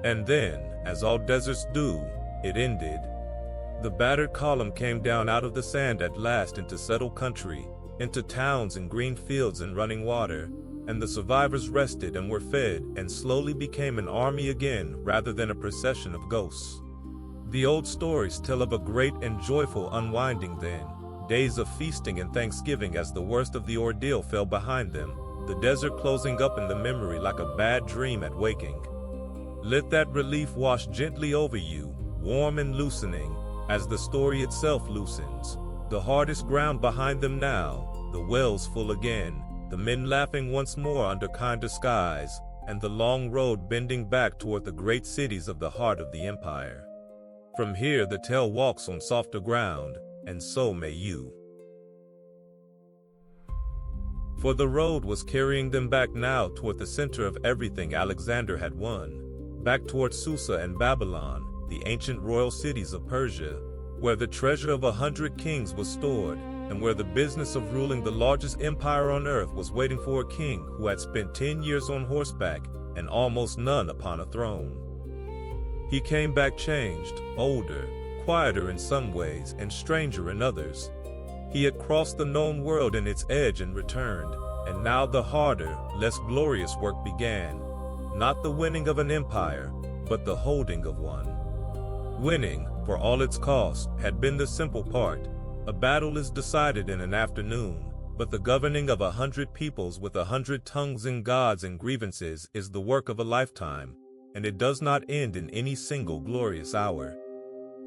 And then, as all deserts do, it ended. The battered column came down out of the sand at last into settled country, into towns and green fields and running water, and the survivors rested and were fed and slowly became an army again rather than a procession of ghosts. The old stories tell of a great and joyful unwinding then, days of feasting and thanksgiving as the worst of the ordeal fell behind them, the desert closing up in the memory like a bad dream at waking. Let that relief wash gently over you, warm and loosening, as the story itself loosens. The hardest ground behind them now, the wells full again, the men laughing once more under kinder skies, and the long road bending back toward the great cities of the heart of the empire. From here the tale walks on softer ground, and so may you. For the road was carrying them back now toward the center of everything Alexander had won, back toward Susa and Babylon, the ancient royal cities of Persia, where the treasure of 100 kings was stored, and where the business of ruling the largest empire on earth was waiting for a king who had spent 10 years on horseback and almost none upon a throne. He came back changed, older, quieter in some ways and stranger in others. He had crossed the known world and its edge and returned, and now the harder, less glorious work began. Not the winning of an empire, but the holding of one. Winning, for all its cost, had been the simple part. A battle is decided in an afternoon, But the governing of 100 peoples with 100 tongues and gods and grievances is the work of a lifetime, and it does not end in any single glorious hour.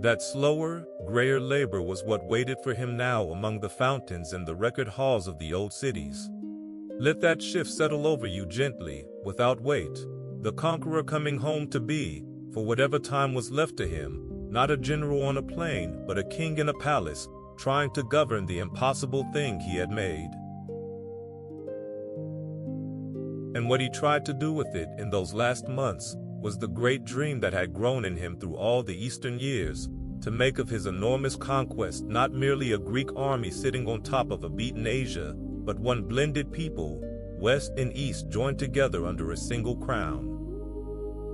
That slower, grayer labor was what waited for him now among the fountains and the record halls of the old cities. Let that shift settle over you gently, without weight. The conqueror coming home to be, for whatever time was left to him, not a general on a plain, but a king in a palace, trying to govern the impossible thing he had made. And what he tried to do with it in those last months was the great dream that had grown in him through all the Eastern years, to make of his enormous conquest not merely a Greek army sitting on top of a beaten Asia, but one blended people, West and East joined together under a single crown.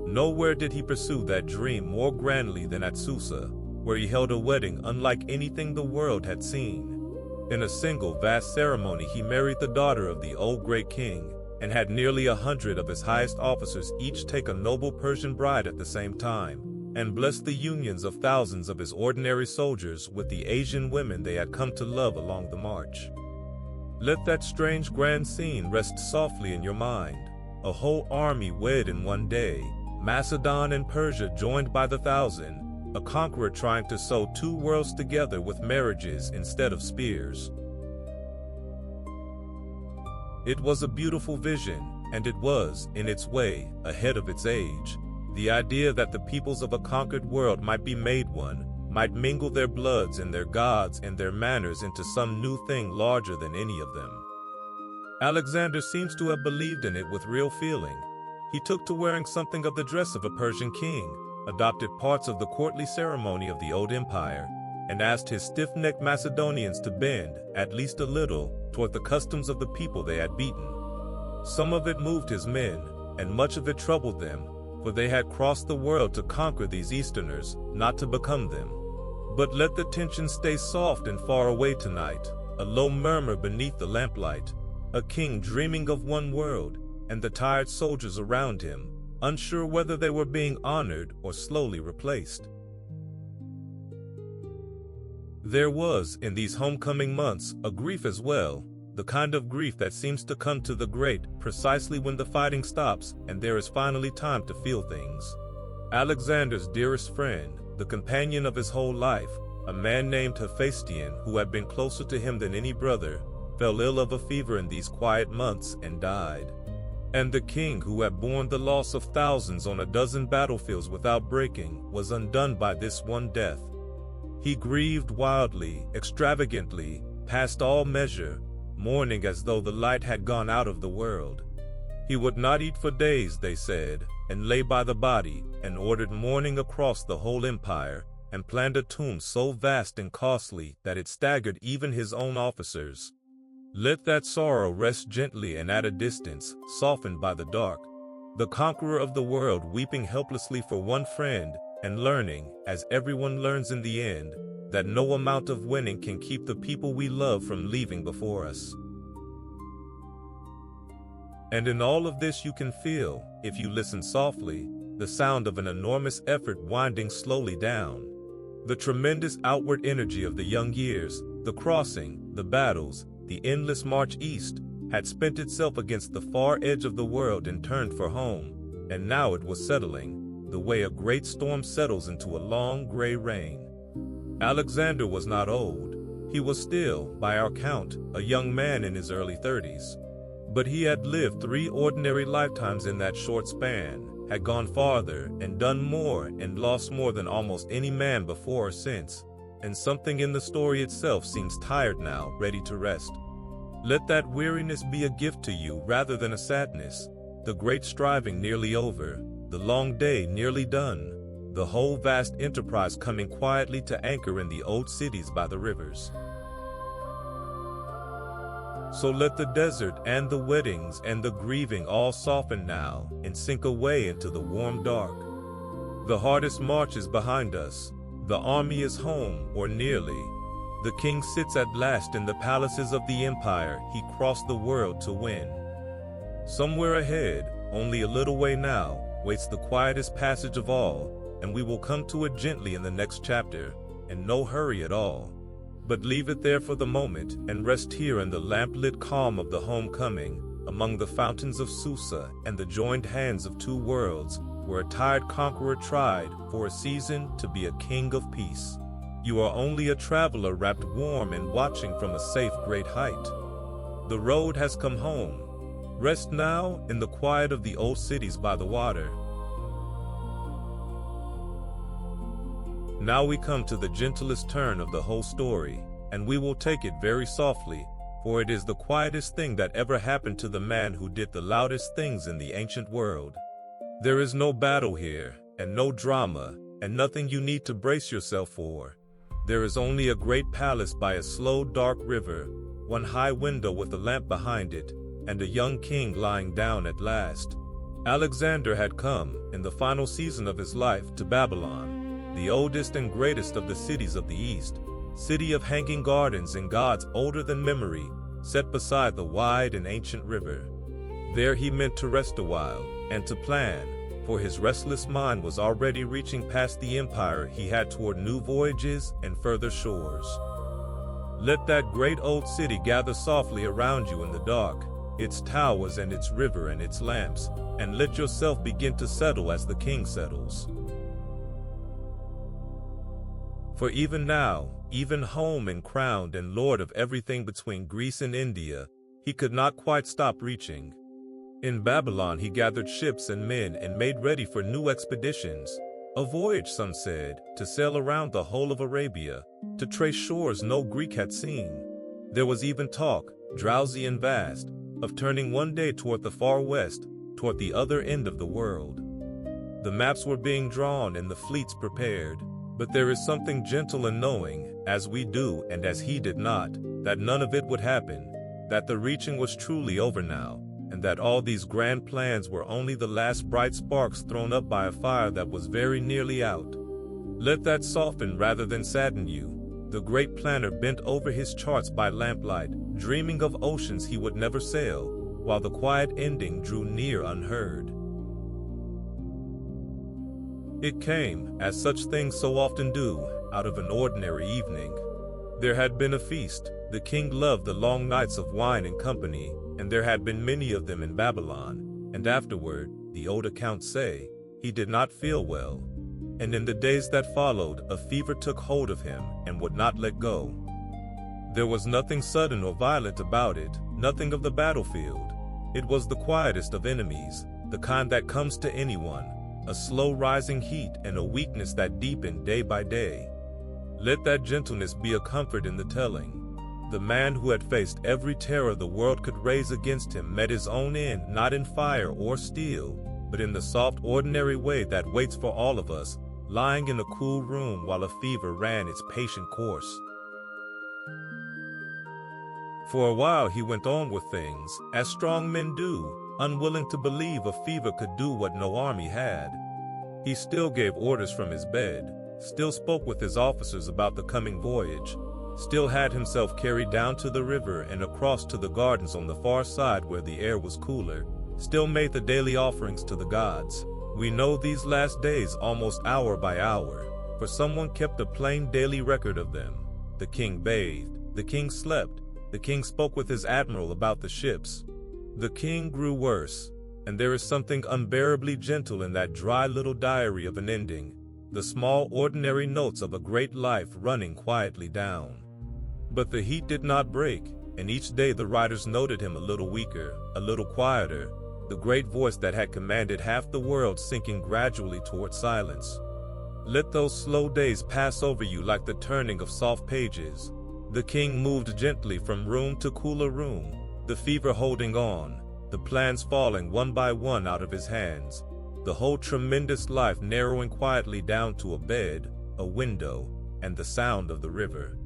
Nowhere did he pursue that dream more grandly than at Susa, where he held a wedding unlike anything the world had seen. In a single vast ceremony he married the daughter of the old great king, and had nearly 100 of his highest officers each take a noble Persian bride at the same time, and blessed the unions of thousands of his ordinary soldiers with the Asian women they had come to love along the march. Let that strange grand scene rest softly in your mind. A whole army wed in one day, Macedon and Persia joined by the thousand, a conqueror trying to sew two worlds together with marriages instead of spears. It was a beautiful vision, and it was, in its way, ahead of its age. The idea that the peoples of a conquered world might be made one, might mingle their bloods and their gods and their manners into some new thing larger than any of them. Alexander seems to have believed in it with real feeling. He took to wearing something of the dress of a Persian king, adopted parts of the courtly ceremony of the old empire, and asked his stiff-necked Macedonians to bend, at least a little, toward the customs of the people they had beaten. Some of it moved his men, and much of it troubled them, for they had crossed the world to conquer these Easterners, not to become them. But let the tension stay soft and far away tonight, a low murmur beneath the lamplight, a king dreaming of one world, and the tired soldiers around him, unsure whether they were being honored or slowly replaced. There was, in these homecoming months, a grief as well, the kind of grief that seems to come to the great precisely when the fighting stops and there is finally time to feel things. Alexander's dearest friend, the companion of his whole life, a man named Hephaestion, who had been closer to him than any brother, fell ill of a fever in these quiet months and died. And the king, who had borne the loss of thousands on a dozen battlefields without breaking, was undone by this one death. He grieved wildly, extravagantly, past all measure, mourning as though the light had gone out of the world. He would not eat for days, they said, and lay by the body, and ordered mourning across the whole empire, and planned a tomb so vast and costly that it staggered even his own officers. Let that sorrow rest gently and at a distance, softened by the dark. The conqueror of the world weeping helplessly for one friend, and learning, as everyone learns in the end, that no amount of winning can keep the people we love from leaving before us. And in all of this you can feel, if you listen softly, the sound of an enormous effort winding slowly down. The tremendous outward energy of the young years, the crossing, the battles, the endless march east, had spent itself against the far edge of the world and turned for home, and now it was settling, the way a great storm settles into a long gray rain. Alexander was not old. He was still, by our count, a young man in his early 30s. But he had lived 3 ordinary lifetimes in that short span, had gone farther and done more and lost more than almost any man before or since, and something in the story itself seems tired now, ready to rest. Let that weariness be a gift to you rather than a sadness, the great striving nearly over, the long day nearly done, the whole vast enterprise coming quietly to anchor in the old cities by the rivers. So let the desert and the weddings and the grieving all soften now and sink away into the warm dark. The hardest march is behind us. The army is home, or nearly. The king sits at last in the palaces of the empire he crossed the world to win. Somewhere ahead, only a little way now, waits the quietest passage of all, and we will come to it gently in the next chapter, and no hurry at all. But leave it there for the moment and rest here in the lamplit calm of the homecoming, among the fountains of Susa and the joined hands of two worlds, where a tired conqueror tried, for a season, to be a king of peace. You are only a traveler wrapped warm and watching from a safe great height. The road has come home. Rest now in the quiet of the old cities by the water. Now we come to the gentlest turn of the whole story, and we will take it very softly, for it is the quietest thing that ever happened to the man who did the loudest things in the ancient world. There is no battle here, and no drama, and nothing you need to brace yourself for. There is only a great palace by a slow, dark river, one high window with a lamp behind it, and a young king lying down at last. Alexander had come, in the final season of his life, to Babylon, the oldest and greatest of the cities of the East, city of hanging gardens and gods older than memory, set beside the wide and ancient river. There he meant to rest a while, and to plan, for his restless mind was already reaching past the empire he had toward new voyages and further shores. Let that great old city gather softly around you in the dark, its towers and its river and its lamps, and let yourself begin to settle as the king settles. For even now, even home and crowned and lord of everything between Greece and India, he could not quite stop reaching. In Babylon he gathered ships and men and made ready for new expeditions. A voyage, some said, to sail around the whole of Arabia, to trace shores no Greek had seen. There was even talk, drowsy and vast, of turning one day toward the far west, toward the other end of the world. The maps were being drawn and the fleets prepared. But there is something gentle in knowing, as we do and as he did not, that none of it would happen, that the reaching was truly over now, and that all these grand plans were only the last bright sparks thrown up by a fire that was very nearly out. Let that soften rather than sadden you. The great planner bent over his charts by lamplight, dreaming of oceans he would never sail, while the quiet ending drew near unheard. It came, as such things so often do, out of an ordinary evening. There had been a feast. The king loved the long nights of wine and company, and there had been many of them in Babylon. And afterward, the old accounts say, he did not feel well. And in the days that followed, a fever took hold of him and would not let go. There was nothing sudden or violent about it, nothing of the battlefield. It was the quietest of enemies, the kind that comes to anyone. A slow rising heat and a weakness that deepened day by day. Let that gentleness be a comfort in the telling. The man who had faced every terror the world could raise against him met his own end not in fire or steel, but in the soft ordinary way that waits for all of us, lying in a cool room while a fever ran its patient course. For a while he went on with things, as strong men do, unwilling to believe a fever could do what no army had. He still gave orders from his bed, still spoke with his officers about the coming voyage, still had himself carried down to the river and across to the gardens on the far side where the air was cooler, still made the daily offerings to the gods. We know these last days almost hour by hour, for someone kept a plain daily record of them. The king bathed, the king slept, the king spoke with his admiral about the ships. The king grew worse, and there is something unbearably gentle in that dry little diary of an ending, the small ordinary notes of a great life running quietly down. But the heat did not break, and each day the writers noted him a little weaker, a little quieter, the great voice that had commanded half the world sinking gradually toward silence. Let those slow days pass over you like the turning of soft pages. The king moved gently from room to cooler room, the fever holding on, the plans falling one by one out of his hands, the whole tremendous life narrowing quietly down to a bed, a window, and the sound of the river.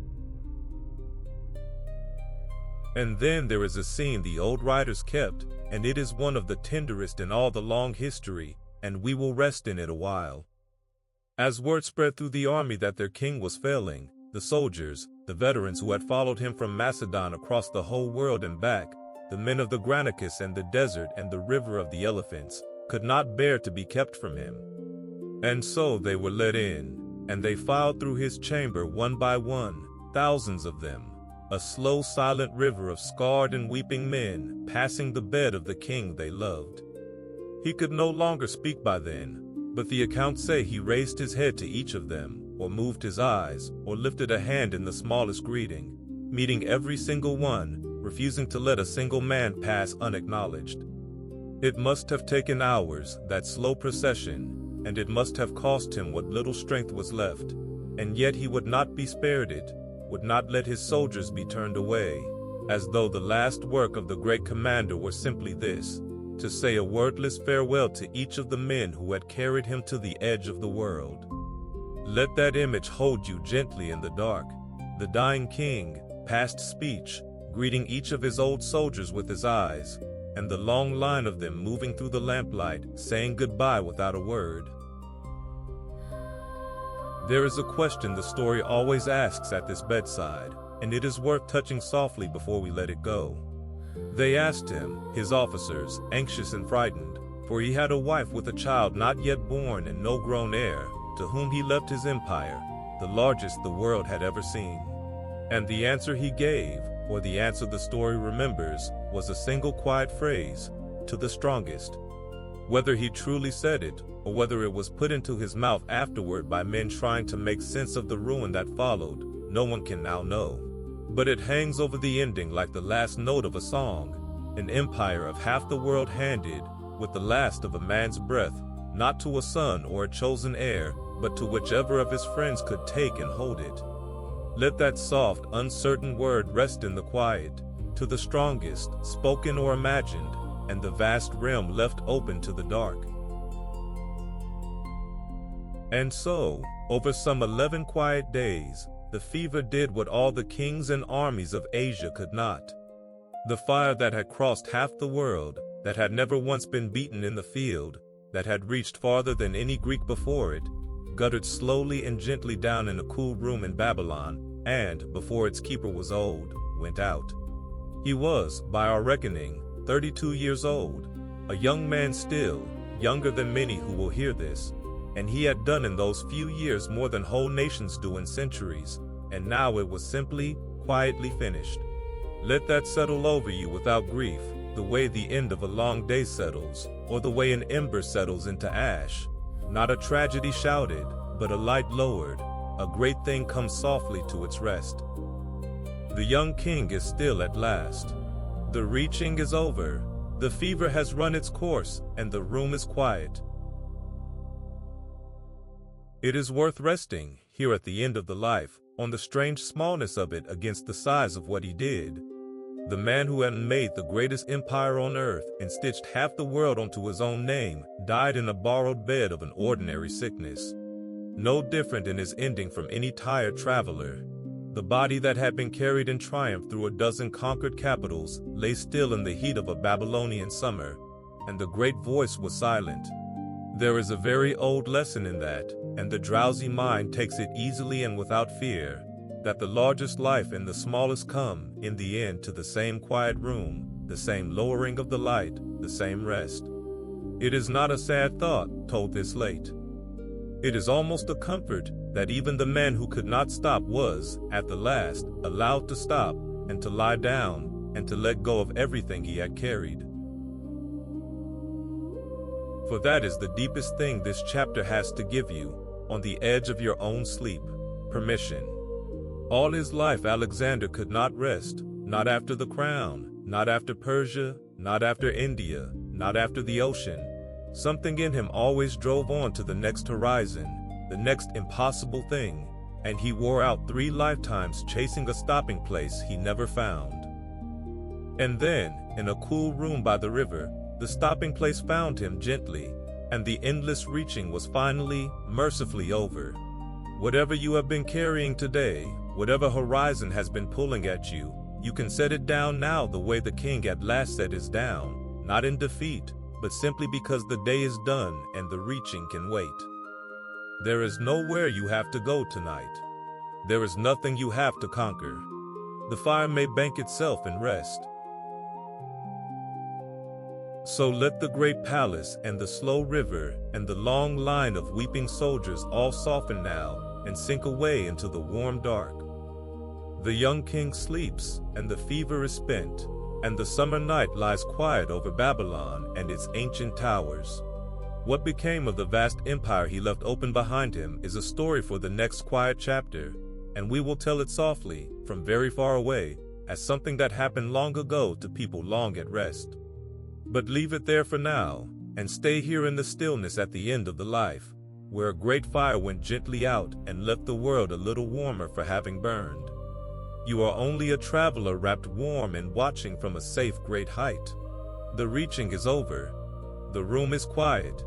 And then there is a scene the old writers kept, and it is one of the tenderest in all the long history, and we will rest in it a while. As word spread through the army that their king was failing, the soldiers, the veterans who had followed him from Macedon across the whole world and back, the men of the Granicus and the desert and the river of the elephants, could not bear to be kept from him. And so they were let in, and they filed through his chamber one by one, thousands of them, a slow, silent river of scarred and weeping men passing the bed of the king they loved. He could no longer speak by then, but the accounts say he raised his head to each of them, or moved his eyes, or lifted a hand in the smallest greeting, meeting every single one, refusing to let a single man pass unacknowledged. It must have taken hours, that slow procession, and it must have cost him what little strength was left, and yet he would not be spared it, would not let his soldiers be turned away, as though the last work of the great commander were simply this, to say a wordless farewell to each of the men who had carried him to the edge of the world. Let that image hold you gently in the dark, the dying king, past speech, greeting each of his old soldiers with his eyes, and the long line of them moving through the lamplight, saying goodbye without a word. There is a question the story always asks at this bedside, and it is worth touching softly before we let it go. They asked him, his officers, anxious and frightened, for he had a wife with a child not yet born and no grown heir, to whom he left his empire, the largest the world had ever seen. And the answer he gave, or the answer the story remembers, was a single quiet phrase, to the strongest. Whether he truly said it, or whether it was put into his mouth afterward by men trying to make sense of the ruin that followed, no one can now know. But it hangs over the ending like the last note of a song, an empire of half the world handed, with the last of a man's breath, not to a son or a chosen heir, but to whichever of his friends could take and hold it. Let that soft, uncertain word rest in the quiet, to the strongest, spoken or imagined, and the vast realm left open to the dark. And so, over some 11 quiet days, the fever did what all the kings and armies of Asia could not. The fire that had crossed half the world, that had never once been beaten in the field, that had reached farther than any Greek before it, guttered slowly and gently down in a cool room in Babylon, and, before its keeper was old, went out. He was, by our reckoning, 32 years old, a young man still, younger than many who will hear this, and he had done in those few years more than whole nations do in centuries, and now it was simply, quietly finished. Let that settle over you without grief, the way the end of a long day settles, or the way an ember settles into ash. Not a tragedy shouted, but a light lowered, a great thing comes softly to its rest. The young king is still at last. The reaching is over, the fever has run its course, and the room is quiet. It is worth resting, here at the end of the life, on the strange smallness of it against the size of what he did. The man who had made the greatest empire on earth and stitched half the world onto his own name died in a borrowed bed of an ordinary sickness. No different in his ending from any tired traveler. The body that had been carried in triumph through a dozen conquered capitals lay still in the heat of a Babylonian summer, and the great voice was silent. There is a very old lesson in that, and the drowsy mind takes it easily and without fear, that the largest life and the smallest come, in the end, to the same quiet room, the same lowering of the light, the same rest. It is not a sad thought, told this late. It is almost a comfort that even the man who could not stop was, at the last, allowed to stop, and to lie down, and to let go of everything he had carried. For that is the deepest thing this chapter has to give you, on the edge of your own sleep, permission. All his life Alexander could not rest, not after the crown, not after Persia, not after India, not after the ocean. Something in him always drove on to the next horizon, the next impossible thing, and he wore out 3 lifetimes chasing a stopping place he never found. And then, in a cool room by the river, the stopping place found him gently, and the endless reaching was finally, mercifully over. Whatever you have been carrying today, whatever horizon has been pulling at you, you can set it down now the way the king at last set his down, not in defeat, but simply because the day is done and the reaching can wait. There is nowhere you have to go tonight. There is nothing you have to conquer. The fire may bank itself and rest. So let the great palace and the slow river and the long line of weeping soldiers all soften now and sink away into the warm dark. The young king sleeps, and the fever is spent, and the summer night lies quiet over Babylon and its ancient towers. What became of the vast empire he left open behind him is a story for the next quiet chapter, and we will tell it softly, from very far away, as something that happened long ago to people long at rest. But leave it there for now, and stay here in the stillness at the end of the life, where a great fire went gently out and left the world a little warmer for having burned. You are only a traveler wrapped warm and watching from a safe great height. The reaching is over. The room is quiet.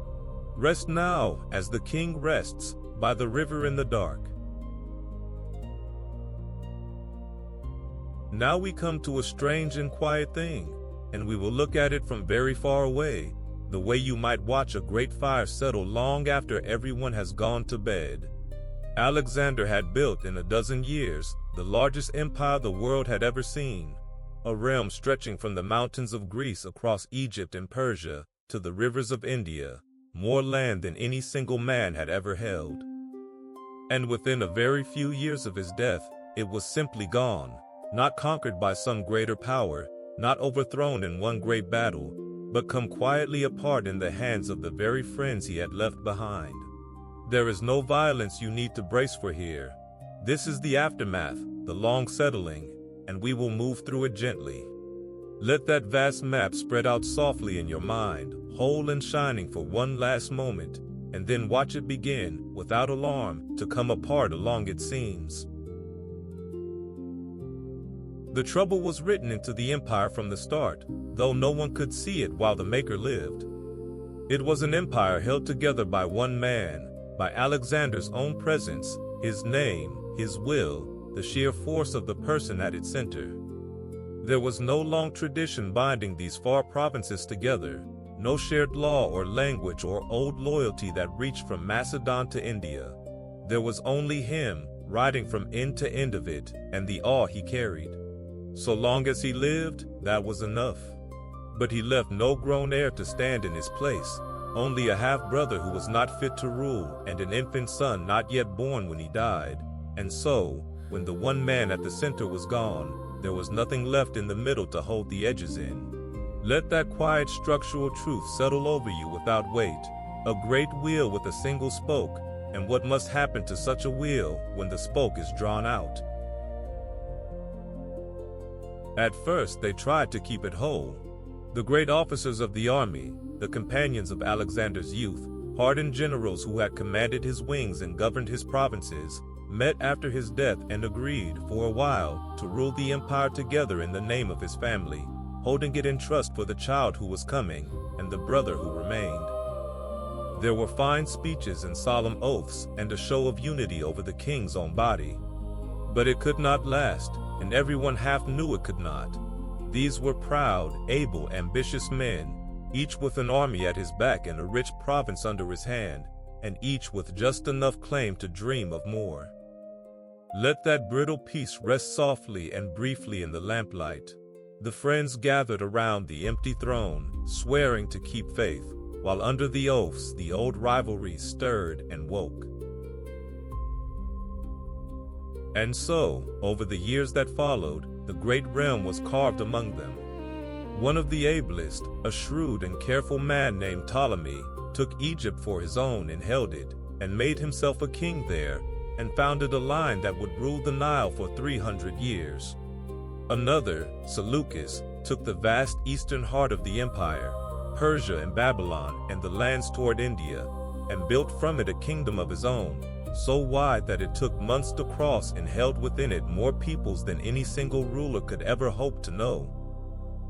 Rest now as the king rests by the river in the dark. Now we come to a strange and quiet thing, and we will look at it from very far away, the way you might watch a great fire settle long after everyone has gone to bed. Alexander had built in a dozen years the largest empire the world had ever seen, a realm stretching from the mountains of Greece across Egypt and Persia to the rivers of India, more land than any single man had ever held. And within a very few years of his death, it was simply gone, not conquered by some greater power, not overthrown in one great battle, but come quietly apart in the hands of the very friends he had left behind. There is no violence you need to brace for here. This is the aftermath, the long settling, and we will move through it gently. Let that vast map spread out softly in your mind, whole and shining for one last moment, and then watch it begin, without alarm, to come apart along its seams. The trouble was written into the empire from the start, though no one could see it while the maker lived. It was an empire held together by one man, by Alexander's own presence, his name, his will, the sheer force of the person at its center. There was no long tradition binding these far provinces together, no shared law or language or old loyalty that reached from Macedon to India. There was only him, riding from end to end of it, and the awe he carried. So long as he lived, that was enough. But he left no grown heir to stand in his place, only a half-brother who was not fit to rule and an infant son not yet born when he died. And so, when the one man at the center was gone, there was nothing left in the middle to hold the edges in. Let that quiet structural truth settle over you without weight, a great wheel with a single spoke, and what must happen to such a wheel when the spoke is drawn out. At first they tried to keep it whole. The great officers of the army, the companions of Alexander's youth, hardened generals who had commanded his wings and governed his provinces, met after his death and agreed, for a while, to rule the empire together in the name of his family, holding it in trust for the child who was coming and the brother who remained. There were fine speeches and solemn oaths and a show of unity over the king's own body. But it could not last, and everyone half knew it could not. These were proud, able, ambitious men, each with an army at his back and a rich province under his hand, and each with just enough claim to dream of more. Let that brittle peace rest softly and briefly in the lamplight. The friends gathered around the empty throne, swearing to keep faith, while under the oaths the old rivalry stirred and woke. And so, over the years that followed, the great realm was carved among them. One of the ablest, a shrewd and careful man named Ptolemy, took Egypt for his own and held it, and made himself a king there, and founded a line that would rule the Nile for 300 years. Another, Seleucus, took the vast eastern heart of the empire, Persia and Babylon and the lands toward India, and built from it a kingdom of his own, so wide that it took months to cross and held within it more peoples than any single ruler could ever hope to know.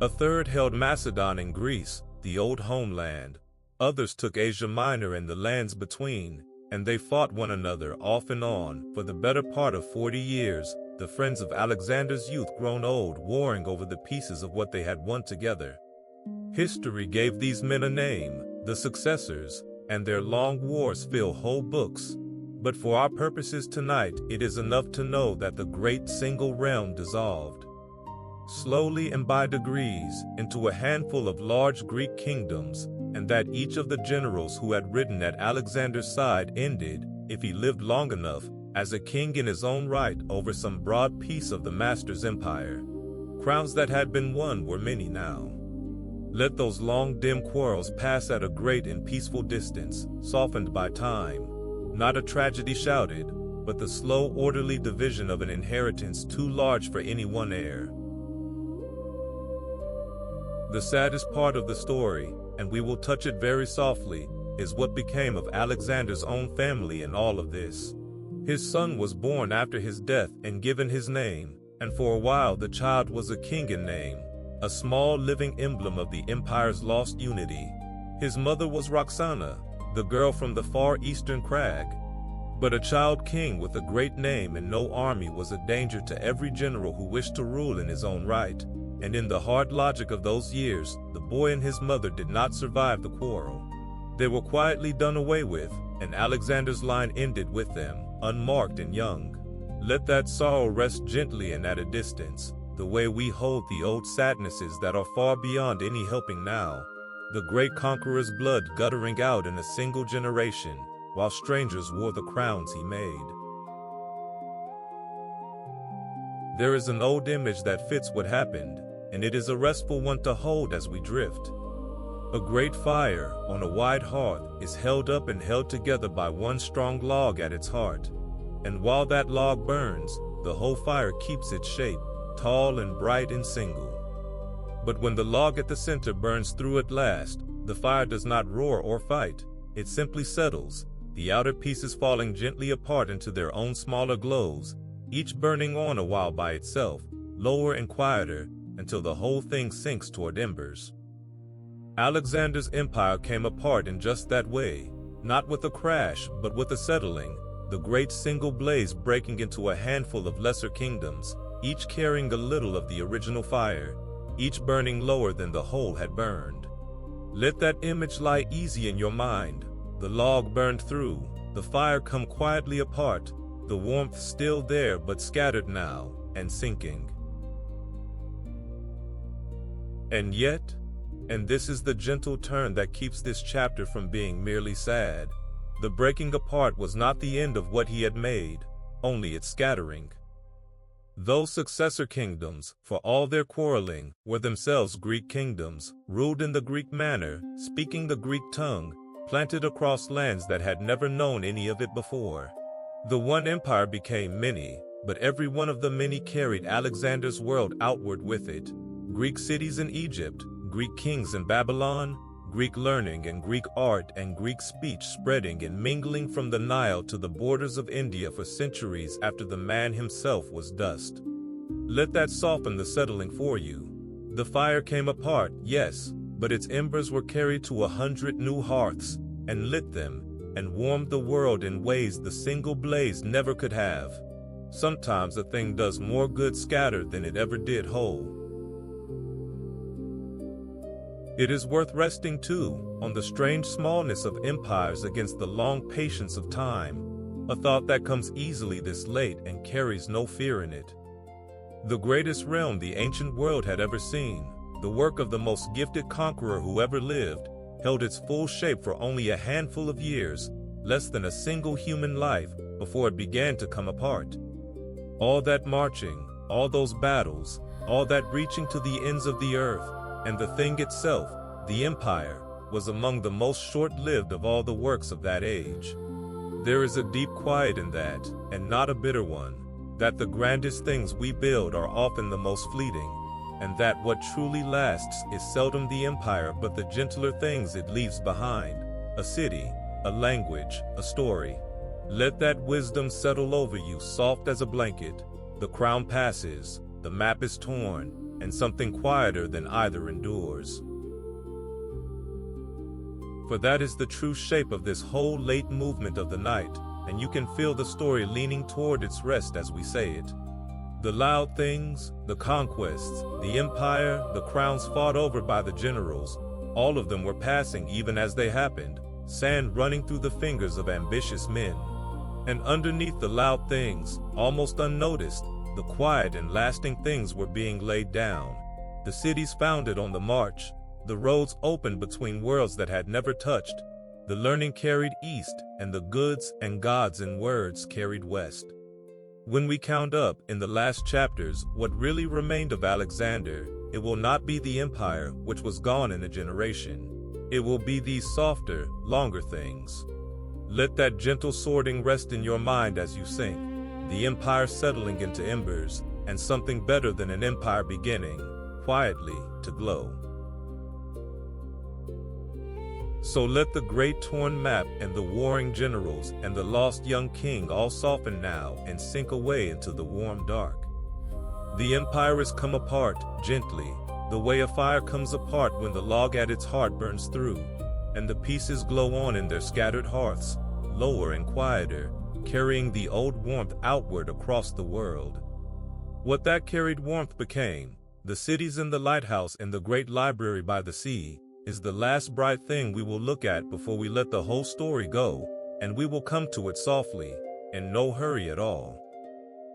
A third held Macedon and Greece, the old homeland. Others took Asia Minor and the lands between, and they fought one another off and on for the better part of 40 years, the friends of Alexander's youth grown old, warring over the pieces of what they had won together. History gave these men a name, the successors, and their long wars fill whole books. But for our purposes tonight, it is enough to know that the great single realm dissolved, slowly and by degrees, into a handful of large Greek kingdoms, and that each of the generals who had ridden at Alexander's side ended, if he lived long enough, as a king in his own right over some broad piece of the master's empire. Crowns that had been won were many now. Let those long dim quarrels pass at a great and peaceful distance, softened by time. Not a tragedy shouted, but the slow orderly division of an inheritance too large for any one heir. The saddest part of the story, and we will touch it very softly, is what became of Alexander's own family in all of this. His son was born after his death and given his name, and for a while the child was a king in name, a small living emblem of the empire's lost unity. His mother was Roxana, the girl from the far eastern crag. But a child king with a great name and no army was a danger to every general who wished to rule in his own right, and in the hard logic of those years, the boy and his mother did not survive the quarrel. They were quietly done away with, and Alexander's line ended with them, unmarked and young. Let that sorrow rest gently and at a distance, the way we hold the old sadnesses that are far beyond any helping now. The great conqueror's blood guttering out in a single generation, while strangers wore the crowns he made. There is an old image that fits what happened, and it is a restful one to hold as we drift. A great fire on a wide hearth is held up and held together by one strong log at its heart. And while that log burns, the whole fire keeps its shape, tall and bright and single. But when the log at the center burns through at last, the fire does not roar or fight, it simply settles, the outer pieces falling gently apart into their own smaller glows, each burning on a while by itself, lower and quieter, until the whole thing sinks toward embers. Alexander's empire came apart in just that way, not with a crash, but with a settling, the great single blaze breaking into a handful of lesser kingdoms, each carrying a little of the original fire, each burning lower than the whole had burned. Let that image lie easy in your mind. The log burned through, the fire come quietly apart, the warmth still there but scattered now, and sinking. And yet, and this is the gentle turn that keeps this chapter from being merely sad, the breaking apart was not the end of what he had made, only its scattering. Those successor kingdoms, for all their quarreling, were themselves Greek kingdoms, ruled in the Greek manner, speaking the Greek tongue, planted across lands that had never known any of it before. The one empire became many, but every one of the many carried Alexander's world outward with it. Greek cities in Egypt, Greek kings in Babylon, Greek learning and Greek art and Greek speech spreading and mingling from the Nile to the borders of India for centuries after the man himself was dust. Let that soften the settling for you. The fire came apart, yes, but its embers were carried to 100 new hearths, and lit them, and warmed the world in ways the single blaze never could have. Sometimes a thing does more good scattered than it ever did whole. It is worth resting, too, on the strange smallness of empires against the long patience of time, a thought that comes easily this late and carries no fear in it. The greatest realm the ancient world had ever seen, the work of the most gifted conqueror who ever lived, held its full shape for only a handful of years, less than a single human life, before it began to come apart. All that marching, all those battles, all that reaching to the ends of the earth, and the thing itself, the empire, was among the most short-lived of all the works of that age. There is a deep quiet in that, and not a bitter one, that the grandest things we build are often the most fleeting, and that what truly lasts is seldom the empire but the gentler things it leaves behind, a city, a language, a story. Let that wisdom settle over you soft as a blanket. The crown passes, the map is torn, and something quieter than either endures. For that is the true shape of this whole late movement of the night, and you can feel the story leaning toward its rest as we say it. The loud things, the conquests, the empire, the crowns fought over by the generals, all of them were passing even as they happened, sand running through the fingers of ambitious men. And underneath the loud things, almost unnoticed, the quiet and lasting things were being laid down. The cities founded on the march, the roads opened between worlds that had never touched, The learning carried east, and the goods and gods and words carried west. When we count up, in the last chapters, what really remained of Alexander, it will not be the empire, which was gone in a generation. It will be these softer, longer things. Let that gentle sorting rest in your mind as you sink, the empire settling into embers, and something better than an empire beginning, quietly, to glow. So let the great torn map and the warring generals and the lost young king all soften now and sink away into the warm dark. The empire has come apart, gently, the way a fire comes apart when the log at its heart burns through, and the pieces glow on in their scattered hearths, lower and quieter, carrying the old warmth outward across the world. What that carried warmth became, the cities and the lighthouse and the great library by the sea, is the last bright thing we will look at before we let the whole story go, and we will come to it softly, in no hurry at all.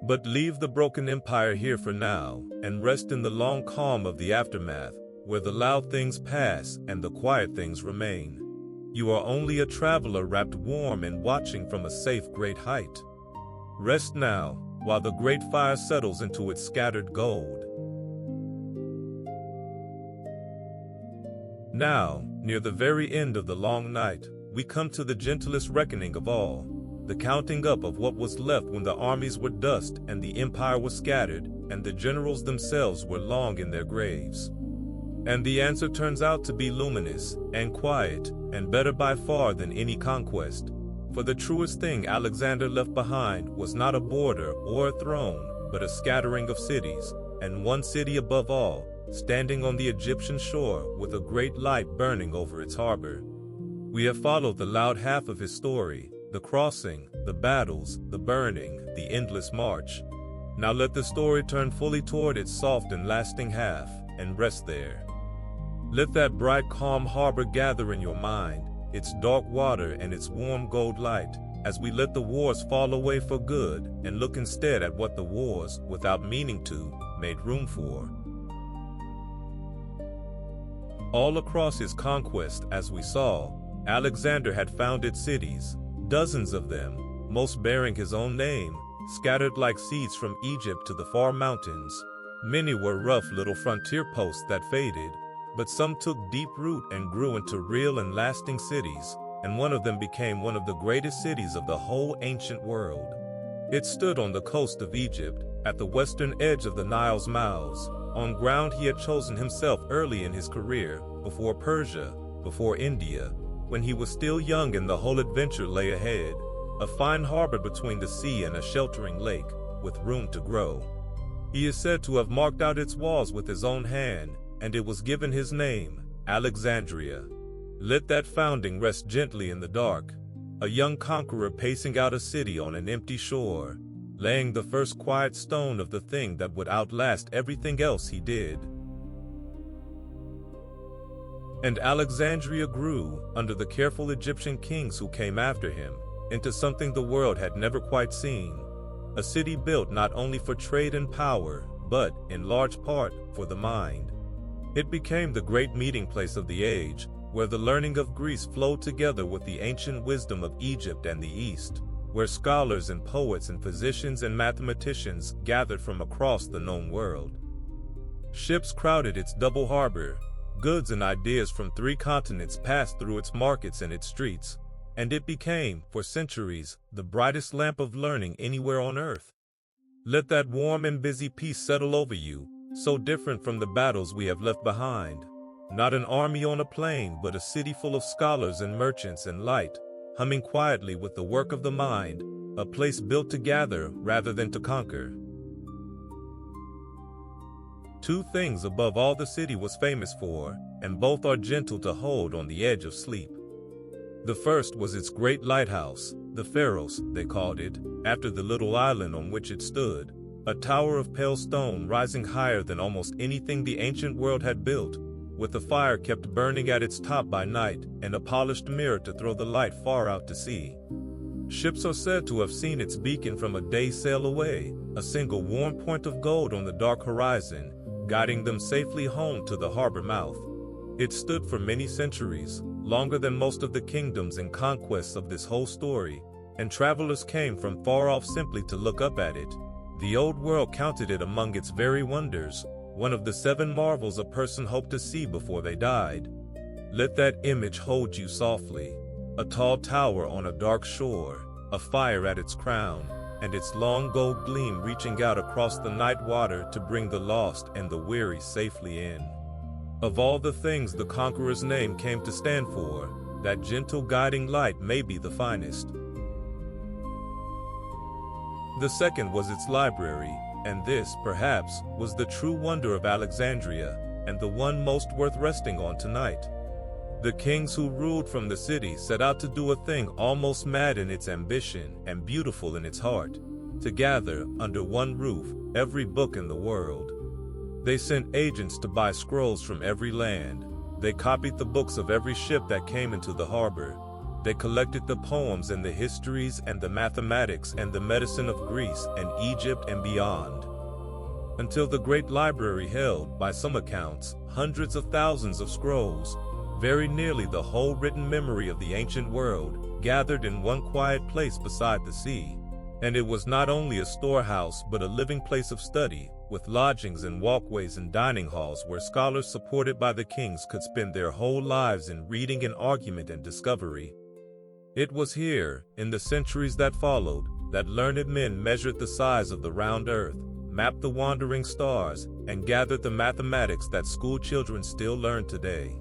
But leave the broken empire here for now, and rest in the long calm of the aftermath, where the loud things pass and the quiet things remain. You are only a traveler wrapped warm and watching from a safe great height. Rest now, while the great fire settles into its scattered gold. Now, near the very end of the long night, we come to the gentlest reckoning of all, the counting up of what was left when the armies were dust and the empire was scattered, and the generals themselves were long in their graves. And the answer turns out to be luminous and quiet, and better by far than any conquest. For the truest thing Alexander left behind was not a border or a throne, but a scattering of cities, and one city above all, standing on the Egyptian shore with a great light burning over its harbor. We have followed the loud half of his story, the crossing, the battles, the burning, the endless march. Now let the story turn fully toward its soft and lasting half, and rest there. Let that bright calm harbor gather in your mind, its dark water and its warm gold light, as we let the wars fall away for good, and look instead at what the wars, without meaning to, made room for. All across his conquest, as we saw, Alexander had founded cities, dozens of them, most bearing his own name, scattered like seeds from Egypt to the far mountains. Many were rough little frontier posts that faded, but some took deep root and grew into real and lasting cities, and one of them became one of the greatest cities of the whole ancient world. It stood on the coast of Egypt, at the western edge of the Nile's mouths, on ground he had chosen himself early in his career, before Persia, before India, when he was still young and the whole adventure lay ahead, a fine harbor between the sea and a sheltering lake, with room to grow. He is said to have marked out its walls with his own hand, and it was given his name, Alexandria. Let that founding rest gently in the dark, a young conqueror pacing out a city on an empty shore, laying the first quiet stone of the thing that would outlast everything else he did. And Alexandria grew, under the careful Egyptian kings who came after him, into something the world had never quite seen, a city built not only for trade and power, but, in large part, for the mind. It became the great meeting place of the age, where the learning of Greece flowed together with the ancient wisdom of Egypt and the East, where scholars and poets and physicians and mathematicians gathered from across the known world. Ships crowded its double harbor, goods and ideas from 3 continents passed through its markets and its streets, and it became, for centuries, the brightest lamp of learning anywhere on earth. Let that warm and busy peace settle over you, so different from the battles we have left behind. Not an army on a plain, but a city full of scholars and merchants and light, humming quietly with the work of the mind, a place built to gather rather than to conquer. 2 things above all the city was famous for, and both are gentle to hold on the edge of sleep. The first was its great lighthouse, the Pharos, they called it, after the little island on which it stood, a tower of pale stone rising higher than almost anything the ancient world had built, with a fire kept burning at its top by night and a polished mirror to throw the light far out to sea. Ships are said to have seen its beacon from a day's sail away, a single warm point of gold on the dark horizon, guiding them safely home to the harbor mouth. It stood for many centuries, longer than most of the kingdoms and conquests of this whole story, and travelers came from far off simply to look up at it. The old world counted it among its very wonders, one of the 7 marvels a person hoped to see before they died. Let that image hold you softly. A tall tower on a dark shore, a fire at its crown, and its long gold gleam reaching out across the night water to bring the lost and the weary safely in. Of all the things the conqueror's name came to stand for, that gentle guiding light may be the finest. The second was its library, and this, perhaps, was the true wonder of Alexandria, and the one most worth resting on tonight. The kings who ruled from the city set out to do a thing almost mad in its ambition and beautiful in its heart, to gather, under one roof, every book in the world. They sent agents to buy scrolls from every land. They copied the books of every ship that came into the harbor. They collected the poems and the histories and the mathematics and the medicine of Greece and Egypt and beyond, until the great library held, by some accounts, hundreds of thousands of scrolls, very nearly the whole written memory of the ancient world, gathered in one quiet place beside the sea. And it was not only a storehouse but a living place of study, with lodgings and walkways and dining halls where scholars supported by the kings could spend their whole lives in reading and argument and discovery. It was here, in the centuries that followed, that learned men measured the size of the round earth, mapped the wandering stars, and gathered the mathematics that school children still learn today.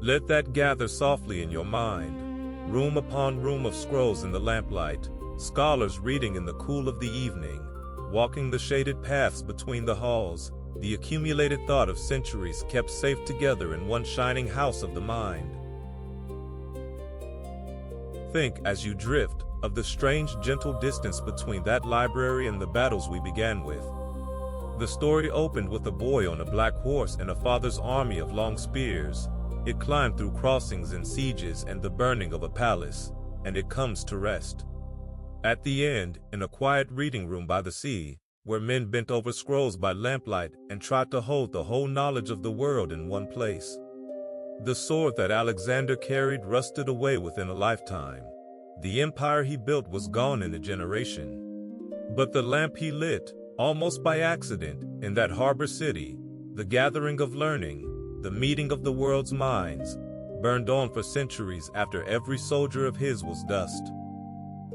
Let that gather softly in your mind. Room upon room of scrolls in the lamplight, scholars reading in the cool of the evening, walking the shaded paths between the halls, the accumulated thought of centuries kept safe together in one shining house of the mind. Think, as you drift, of the strange gentle distance between that library and the battles we began with. The story opened with a boy on a black horse and a father's army of long spears. It climbed through crossings and sieges and the burning of a palace, and it comes to rest at the end, in a quiet reading room by the sea, where men bent over scrolls by lamplight and tried to hold the whole knowledge of the world in one place. The sword that Alexander carried rusted away within a lifetime. The empire he built was gone in a generation. But the lamp he lit, almost by accident, in that harbor city, the gathering of learning, the meeting of the world's minds, burned on for centuries after every soldier of his was dust.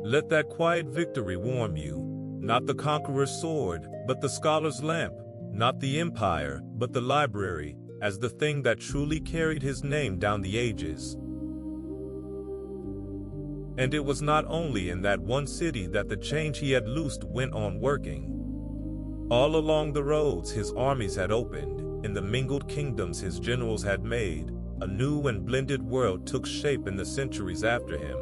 Let that quiet victory warm you, not the conqueror's sword, but the scholar's lamp, not the empire, but the library, as the thing that truly carried his name down the ages. And it was not only in that one city that the change he had loosed went on working. All along the roads his armies had opened, in the mingled kingdoms his generals had made, a new and blended world took shape in the centuries after him.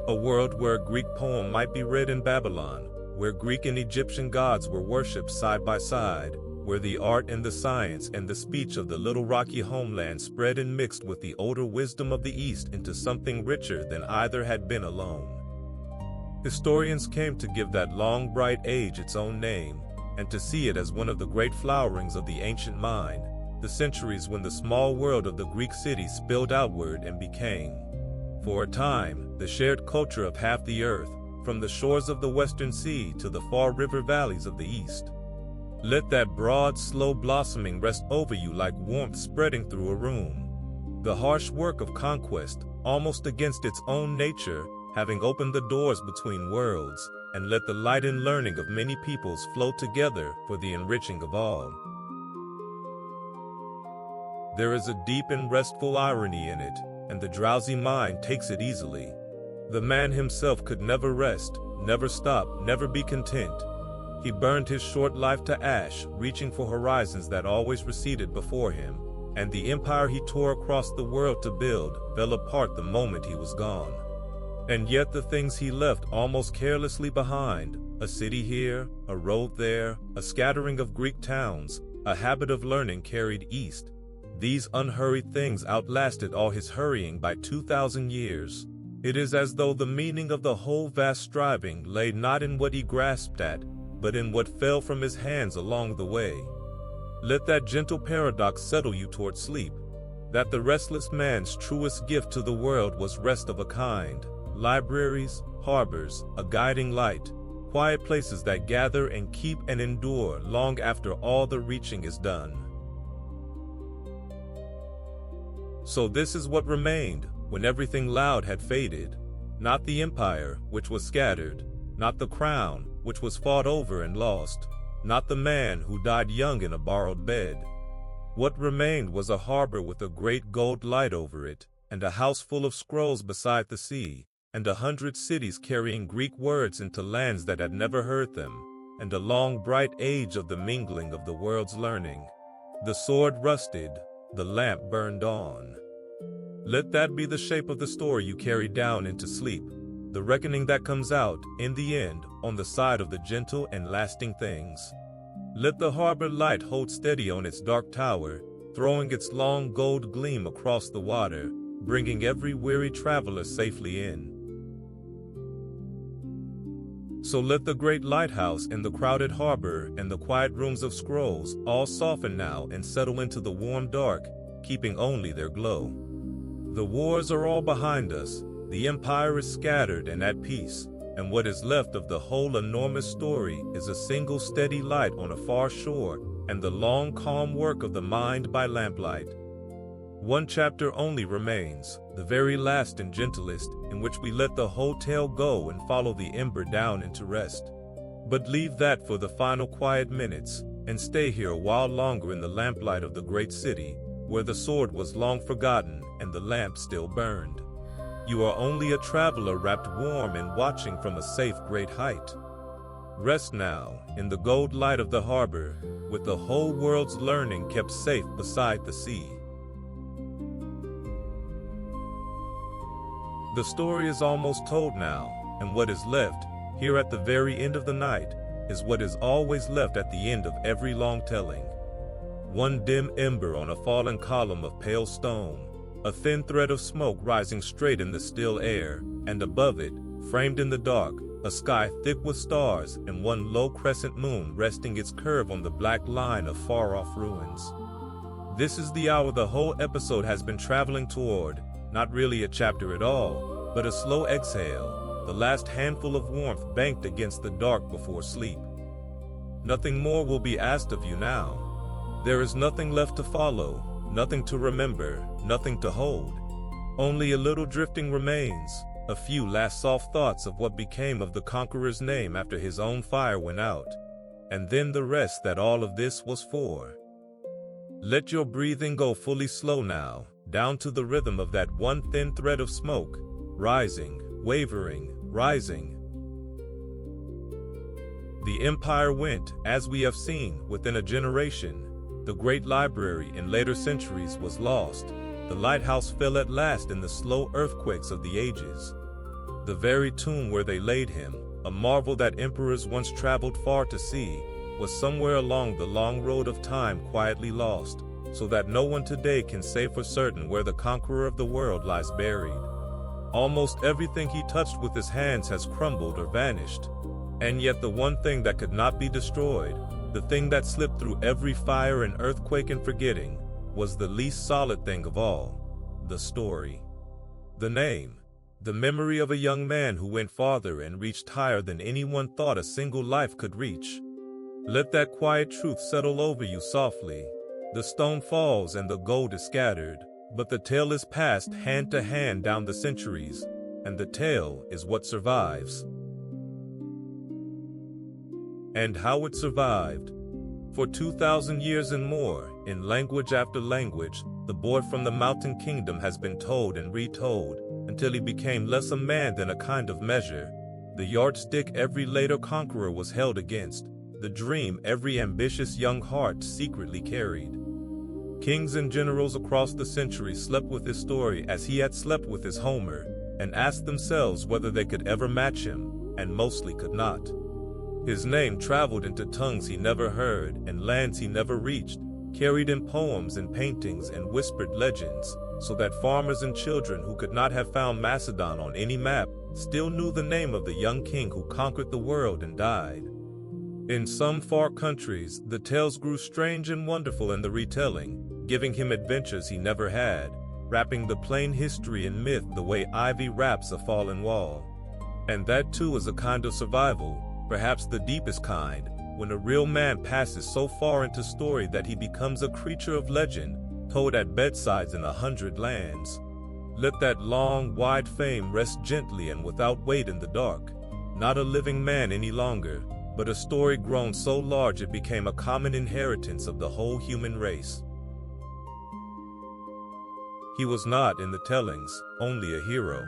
A world where a Greek poem might be read in Babylon, where Greek and Egyptian gods were worshipped side by side, where the art and the science and the speech of the little rocky homeland spread and mixed with the older wisdom of the East into something richer than either had been alone. Historians came to give that long bright age its own name, and to see it as one of the great flowerings of the ancient mind, the centuries when the small world of the Greek city spilled outward and became, for a time, the shared culture of half the earth, from the shores of the western sea to the far river valleys of the east. Let that broad, slow blossoming rest over you like warmth spreading through a room. The harsh work of conquest, almost against its own nature, having opened the doors between worlds, and let the light and learning of many peoples flow together for the enriching of all. There is a deep and restful irony in it, and the drowsy mind takes it easily. The man himself could never rest, never stop, never be content. He burned his short life to ash, reaching for horizons that always receded before him, and the empire he tore across the world to build fell apart the moment he was gone. And yet the things he left almost carelessly behind, a city here, a road there, a scattering of Greek towns, a habit of learning carried east, these unhurried things outlasted all his hurrying by 2,000 years. It is as though the meaning of the whole vast striving lay not in what he grasped at, but in what fell from his hands along the way. Let that gentle paradox settle you toward sleep. that the restless man's truest gift to the world was rest of a kind, libraries, harbors, a guiding light, quiet places that gather and keep and endure long after all the reaching is done. So this is what remained when everything loud had faded, not the empire, which was scattered, not the crown, which was fought over and lost, not the man who died young in a borrowed bed. What remained was a harbor with a great gold light over it, and a house full of scrolls beside the sea, and 100 cities carrying Greek words into lands that had never heard them, and a long bright age of the mingling of the world's learning. The sword rusted, the lamp burned on. Let that be the shape of the story you carry down into sleep, the reckoning that comes out, in the end, on the side of the gentle and lasting things. Let the harbor light hold steady on its dark tower, throwing its long gold gleam across the water, bringing every weary traveler safely in. So let the great lighthouse and the crowded harbor and the quiet rooms of scrolls all soften now and settle into the warm dark, keeping only their glow. The wars are all behind us, the empire is scattered and at peace, and what is left of the whole enormous story is a single steady light on a far shore and the long calm work of the mind by lamplight. One chapter only remains, the very last and gentlest, in which we let the whole tale go and follow the Ember down into rest. But leave that for the final quiet minutes, and stay here a while longer in the lamplight of the great city, where the sword was long forgotten and the lamp still burned. You are only a traveler wrapped warm and watching from a safe great height. Rest now, in the gold light of the harbor, with the whole world's learning kept safe beside the sea. The story is almost told now, and what is left, here at the very end of the night, is what is always left at the end of every long telling. One dim ember on a fallen column of pale stone, a thin thread of smoke rising straight in the still air, and above it, framed in the dark, a sky thick with stars and one low crescent moon resting its curve on the black line of far-off ruins. This is the hour the whole episode has been traveling toward, not really a chapter at all, but a slow exhale, the last handful of warmth banked against the dark before sleep. Nothing more will be asked of you now. There is nothing left to follow, nothing to remember, nothing to hold. Only a little drifting remains, a few last soft thoughts of what became of the conqueror's name after his own fire went out, and then the rest that all of this was for. Let your breathing go fully slow now, down to the rhythm of that one thin thread of smoke, rising, wavering, rising. The empire went, as we have seen, within a generation. The great library in later centuries was lost. The lighthouse fell at last in the slow earthquakes of the ages. The very tomb where they laid him, a marvel that emperors once traveled far to see, was somewhere along the long road of time quietly lost, so that no one today can say for certain where the conqueror of the world lies buried. Almost everything he touched with his hands has crumbled or vanished. And yet the one thing that could not be destroyed, the thing that slipped through every fire and earthquake and forgetting, was the least solid thing of all, the story. The name, the memory of a young man who went farther and reached higher than anyone thought a single life could reach. Let that quiet truth settle over you softly. The stone falls and the gold is scattered, but the tale is passed hand to hand down the centuries, and the tale is what survives. And how it survived. For 2,000 years and more, in language after language, the boy from the mountain kingdom has been told and retold, until he became less a man than a kind of measure, the yardstick every later conqueror was held against, the dream every ambitious young heart secretly carried. Kings and generals across the centuries slept with his story as he had slept with his Homer, and asked themselves whether they could ever match him, and mostly could not. His name traveled into tongues he never heard and lands he never reached, carried in poems and paintings and whispered legends, so that farmers and children who could not have found Macedon on any map still knew the name of the young king who conquered the world and died. In some far countries, the tales grew strange and wonderful in the retelling, giving him adventures he never had, wrapping the plain history in myth the way ivy wraps a fallen wall. And that too is a kind of survival, perhaps the deepest kind, when a real man passes so far into story that he becomes a creature of legend, told at bedsides in 100 lands. Let that long, wide fame rest gently and without weight in the dark. Not a living man any longer, but a story grown so large it became a common inheritance of the whole human race. He was not, in the tellings, only a hero.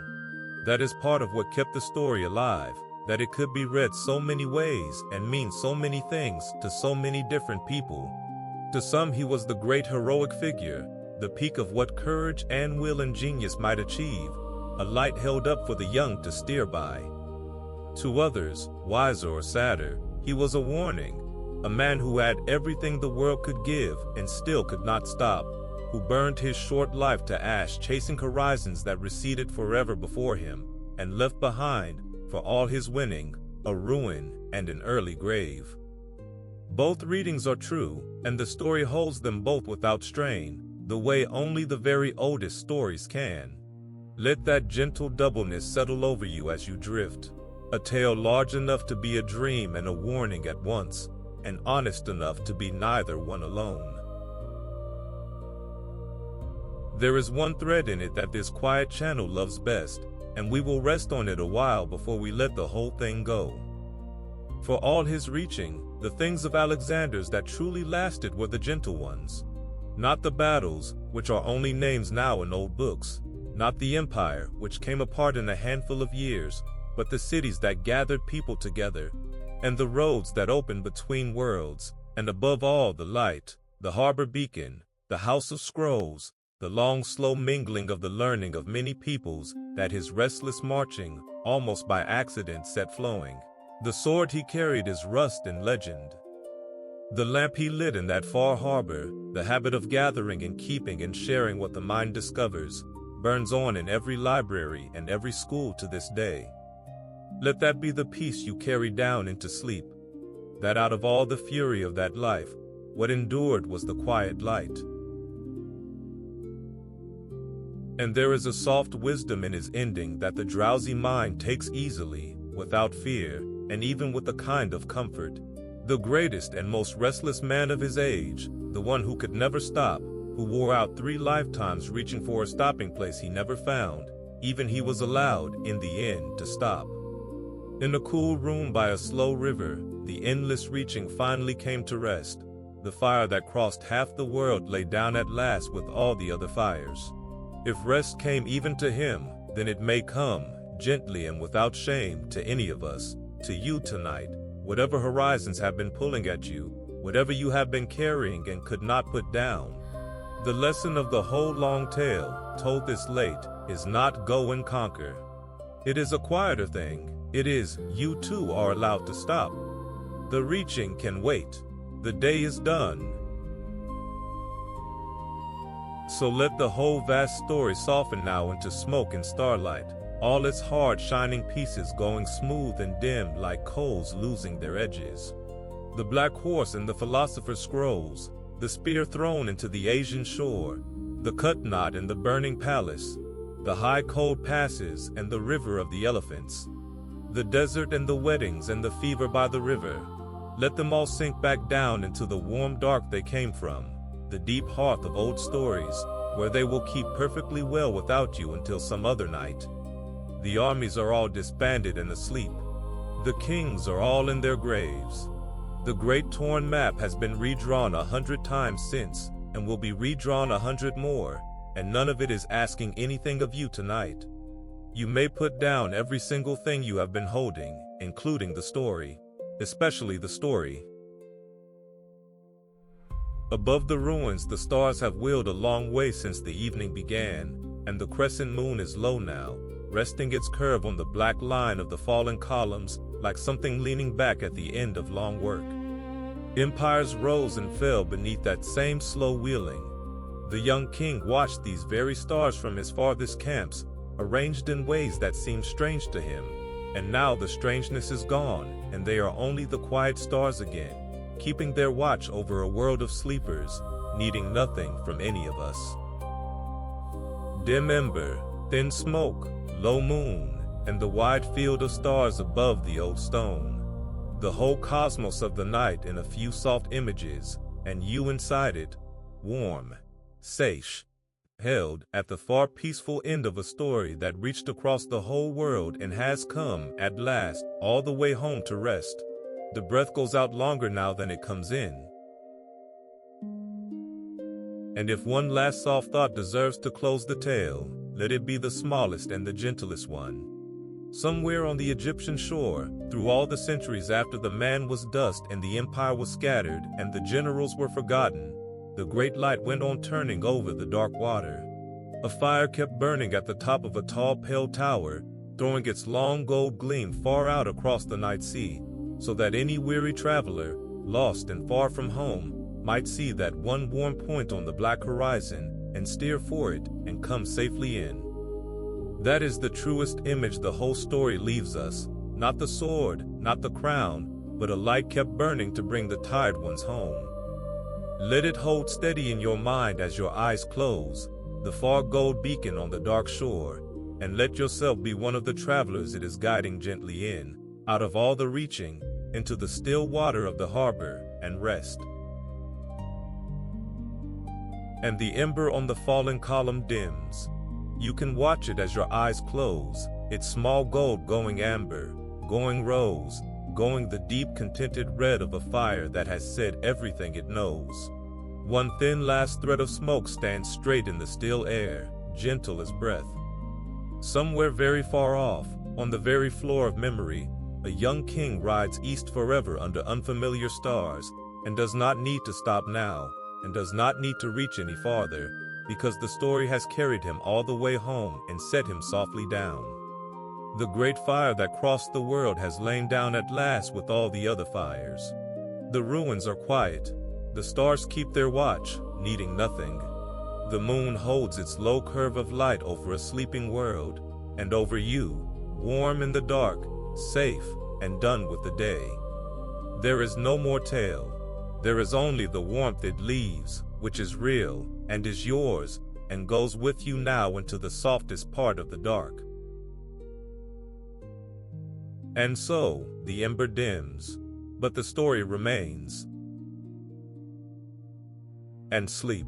That is part of what kept the story alive, that it could be read so many ways and mean so many things to so many different people. To some he was the great heroic figure, the peak of what courage and will and genius might achieve, a light held up for the young to steer by. To others, wiser or sadder, he was a warning, a man who had everything the world could give and still could not stop, who burned his short life to ash chasing horizons that receded forever before him, and left behind, for all his winning, a ruin and an early grave. Both readings are true, and the story holds them both without strain, the way only the very oldest stories can. Let that gentle doubleness settle over you as you drift, a tale large enough to be a dream and a warning at once, and honest enough to be neither one alone. There is one thread in it that this quiet channel loves best, and we will rest on it a while before we let the whole thing go. For all his reaching, the things of Alexander's that truly lasted were the gentle ones. Not the battles, which are only names now in old books, not the empire, which came apart in a handful of years, but the cities that gathered people together, and the roads that opened between worlds, and above all the light, the harbor beacon, the house of scrolls, the long slow mingling of the learning of many peoples that his restless marching, almost by accident, set flowing. The sword he carried is rust and legend. The lamp he lit in that far harbor, the habit of gathering and keeping and sharing what the mind discovers, burns on in every library and every school to this day. Let that be the peace you carry down into sleep, that out of all the fury of that life, what endured was the quiet light. And there is a soft wisdom in his ending that the drowsy mind takes easily, without fear, and even with a kind of comfort. The greatest and most restless man of his age, the one who could never stop, who wore out 3 lifetimes reaching for a stopping place he never found, even he was allowed, in the end, to stop. In a cool room by a slow river, the endless reaching finally came to rest. The fire that crossed half the world lay down at last with all the other fires. If rest came even to him, then it may come, gently and without shame, to any of us, to you tonight, whatever horizons have been pulling at you, whatever you have been carrying and could not put down. The lesson of the whole long tale, told this late, is not go and conquer. It is a quieter thing. It is, you too are allowed to stop. The reaching can wait. The day is done. So let the whole vast story soften now into smoke and starlight, all its hard shining pieces going smooth and dim like coals losing their edges. The black horse and the philosopher's scrolls, the spear thrown into the Asian shore, the cut knot in the burning palace, the high cold passes and the river of the elephants, the desert and the weddings and the fever by the river, let them all sink back down into the warm dark they came from, the deep hearth of old stories, where they will keep perfectly well without you until some other night. The armies are all disbanded and asleep. The kings are all in their graves. The great torn map has been redrawn 100 times since, and will be redrawn 100 more, and none of it is asking anything of you tonight. You may put down every single thing you have been holding, including the story, especially the story. Above the ruins, the stars have wheeled a long way since the evening began, and the crescent moon is low now, resting its curve on the black line of the fallen columns like something leaning back at the end of long work. Empires rose and fell beneath that same slow wheeling. The young king watched these very stars from his farthest camps, arranged in ways that seemed strange to him, and now the strangeness is gone, and they are only the quiet stars again, keeping their watch over a world of sleepers, needing nothing from any of us. Dim ember, thin smoke, low moon, and the wide field of stars above the old stone. The whole cosmos of the night in a few soft images, and you inside it, warm, safe, held at the far peaceful end of a story that reached across the whole world and has come, at last, all the way home to rest. The breath goes out longer now than it comes in. And if one last soft thought deserves to close the tale, let it be the smallest and the gentlest one. Somewhere on the Egyptian shore, through all the centuries after the man was dust and the empire was scattered and the generals were forgotten, the great light went on turning over the dark water. A fire kept burning at the top of a tall pale tower, throwing its long gold gleam far out across the night sea, so that any weary traveler, lost and far from home, might see that one warm point on the black horizon and steer for it and come safely in. That is the truest image the whole story leaves us, not the sword, not the crown, but a light kept burning to bring the tired ones home. Let it hold steady in your mind as your eyes close, the far gold beacon on the dark shore, and let yourself be one of the travelers it is guiding gently in, out of all the reaching, into the still water of the harbor, and rest. And the ember on the fallen column dims. You can watch it as your eyes close, its small gold going amber, going rose, going the deep contented red of a fire that has said everything it knows. One thin last thread of smoke stands straight in the still air, gentle as breath. Somewhere very far off, on the very floor of memory, a young king rides east forever under unfamiliar stars, and does not need to stop now, and does not need to reach any farther, because the story has carried him all the way home and set him softly down. The great fire that crossed the world has lain down at last with all the other fires. The ruins are quiet. The stars keep their watch, needing nothing. The moon holds its low curve of light over a sleeping world, and over you, warm in the dark, safe, and done with the day. There is no more tale. There is only the warmth it leaves, which is real, and is yours, and goes with you now into the softest part of the dark. And so, the ember dims, but the story remains. And sleep.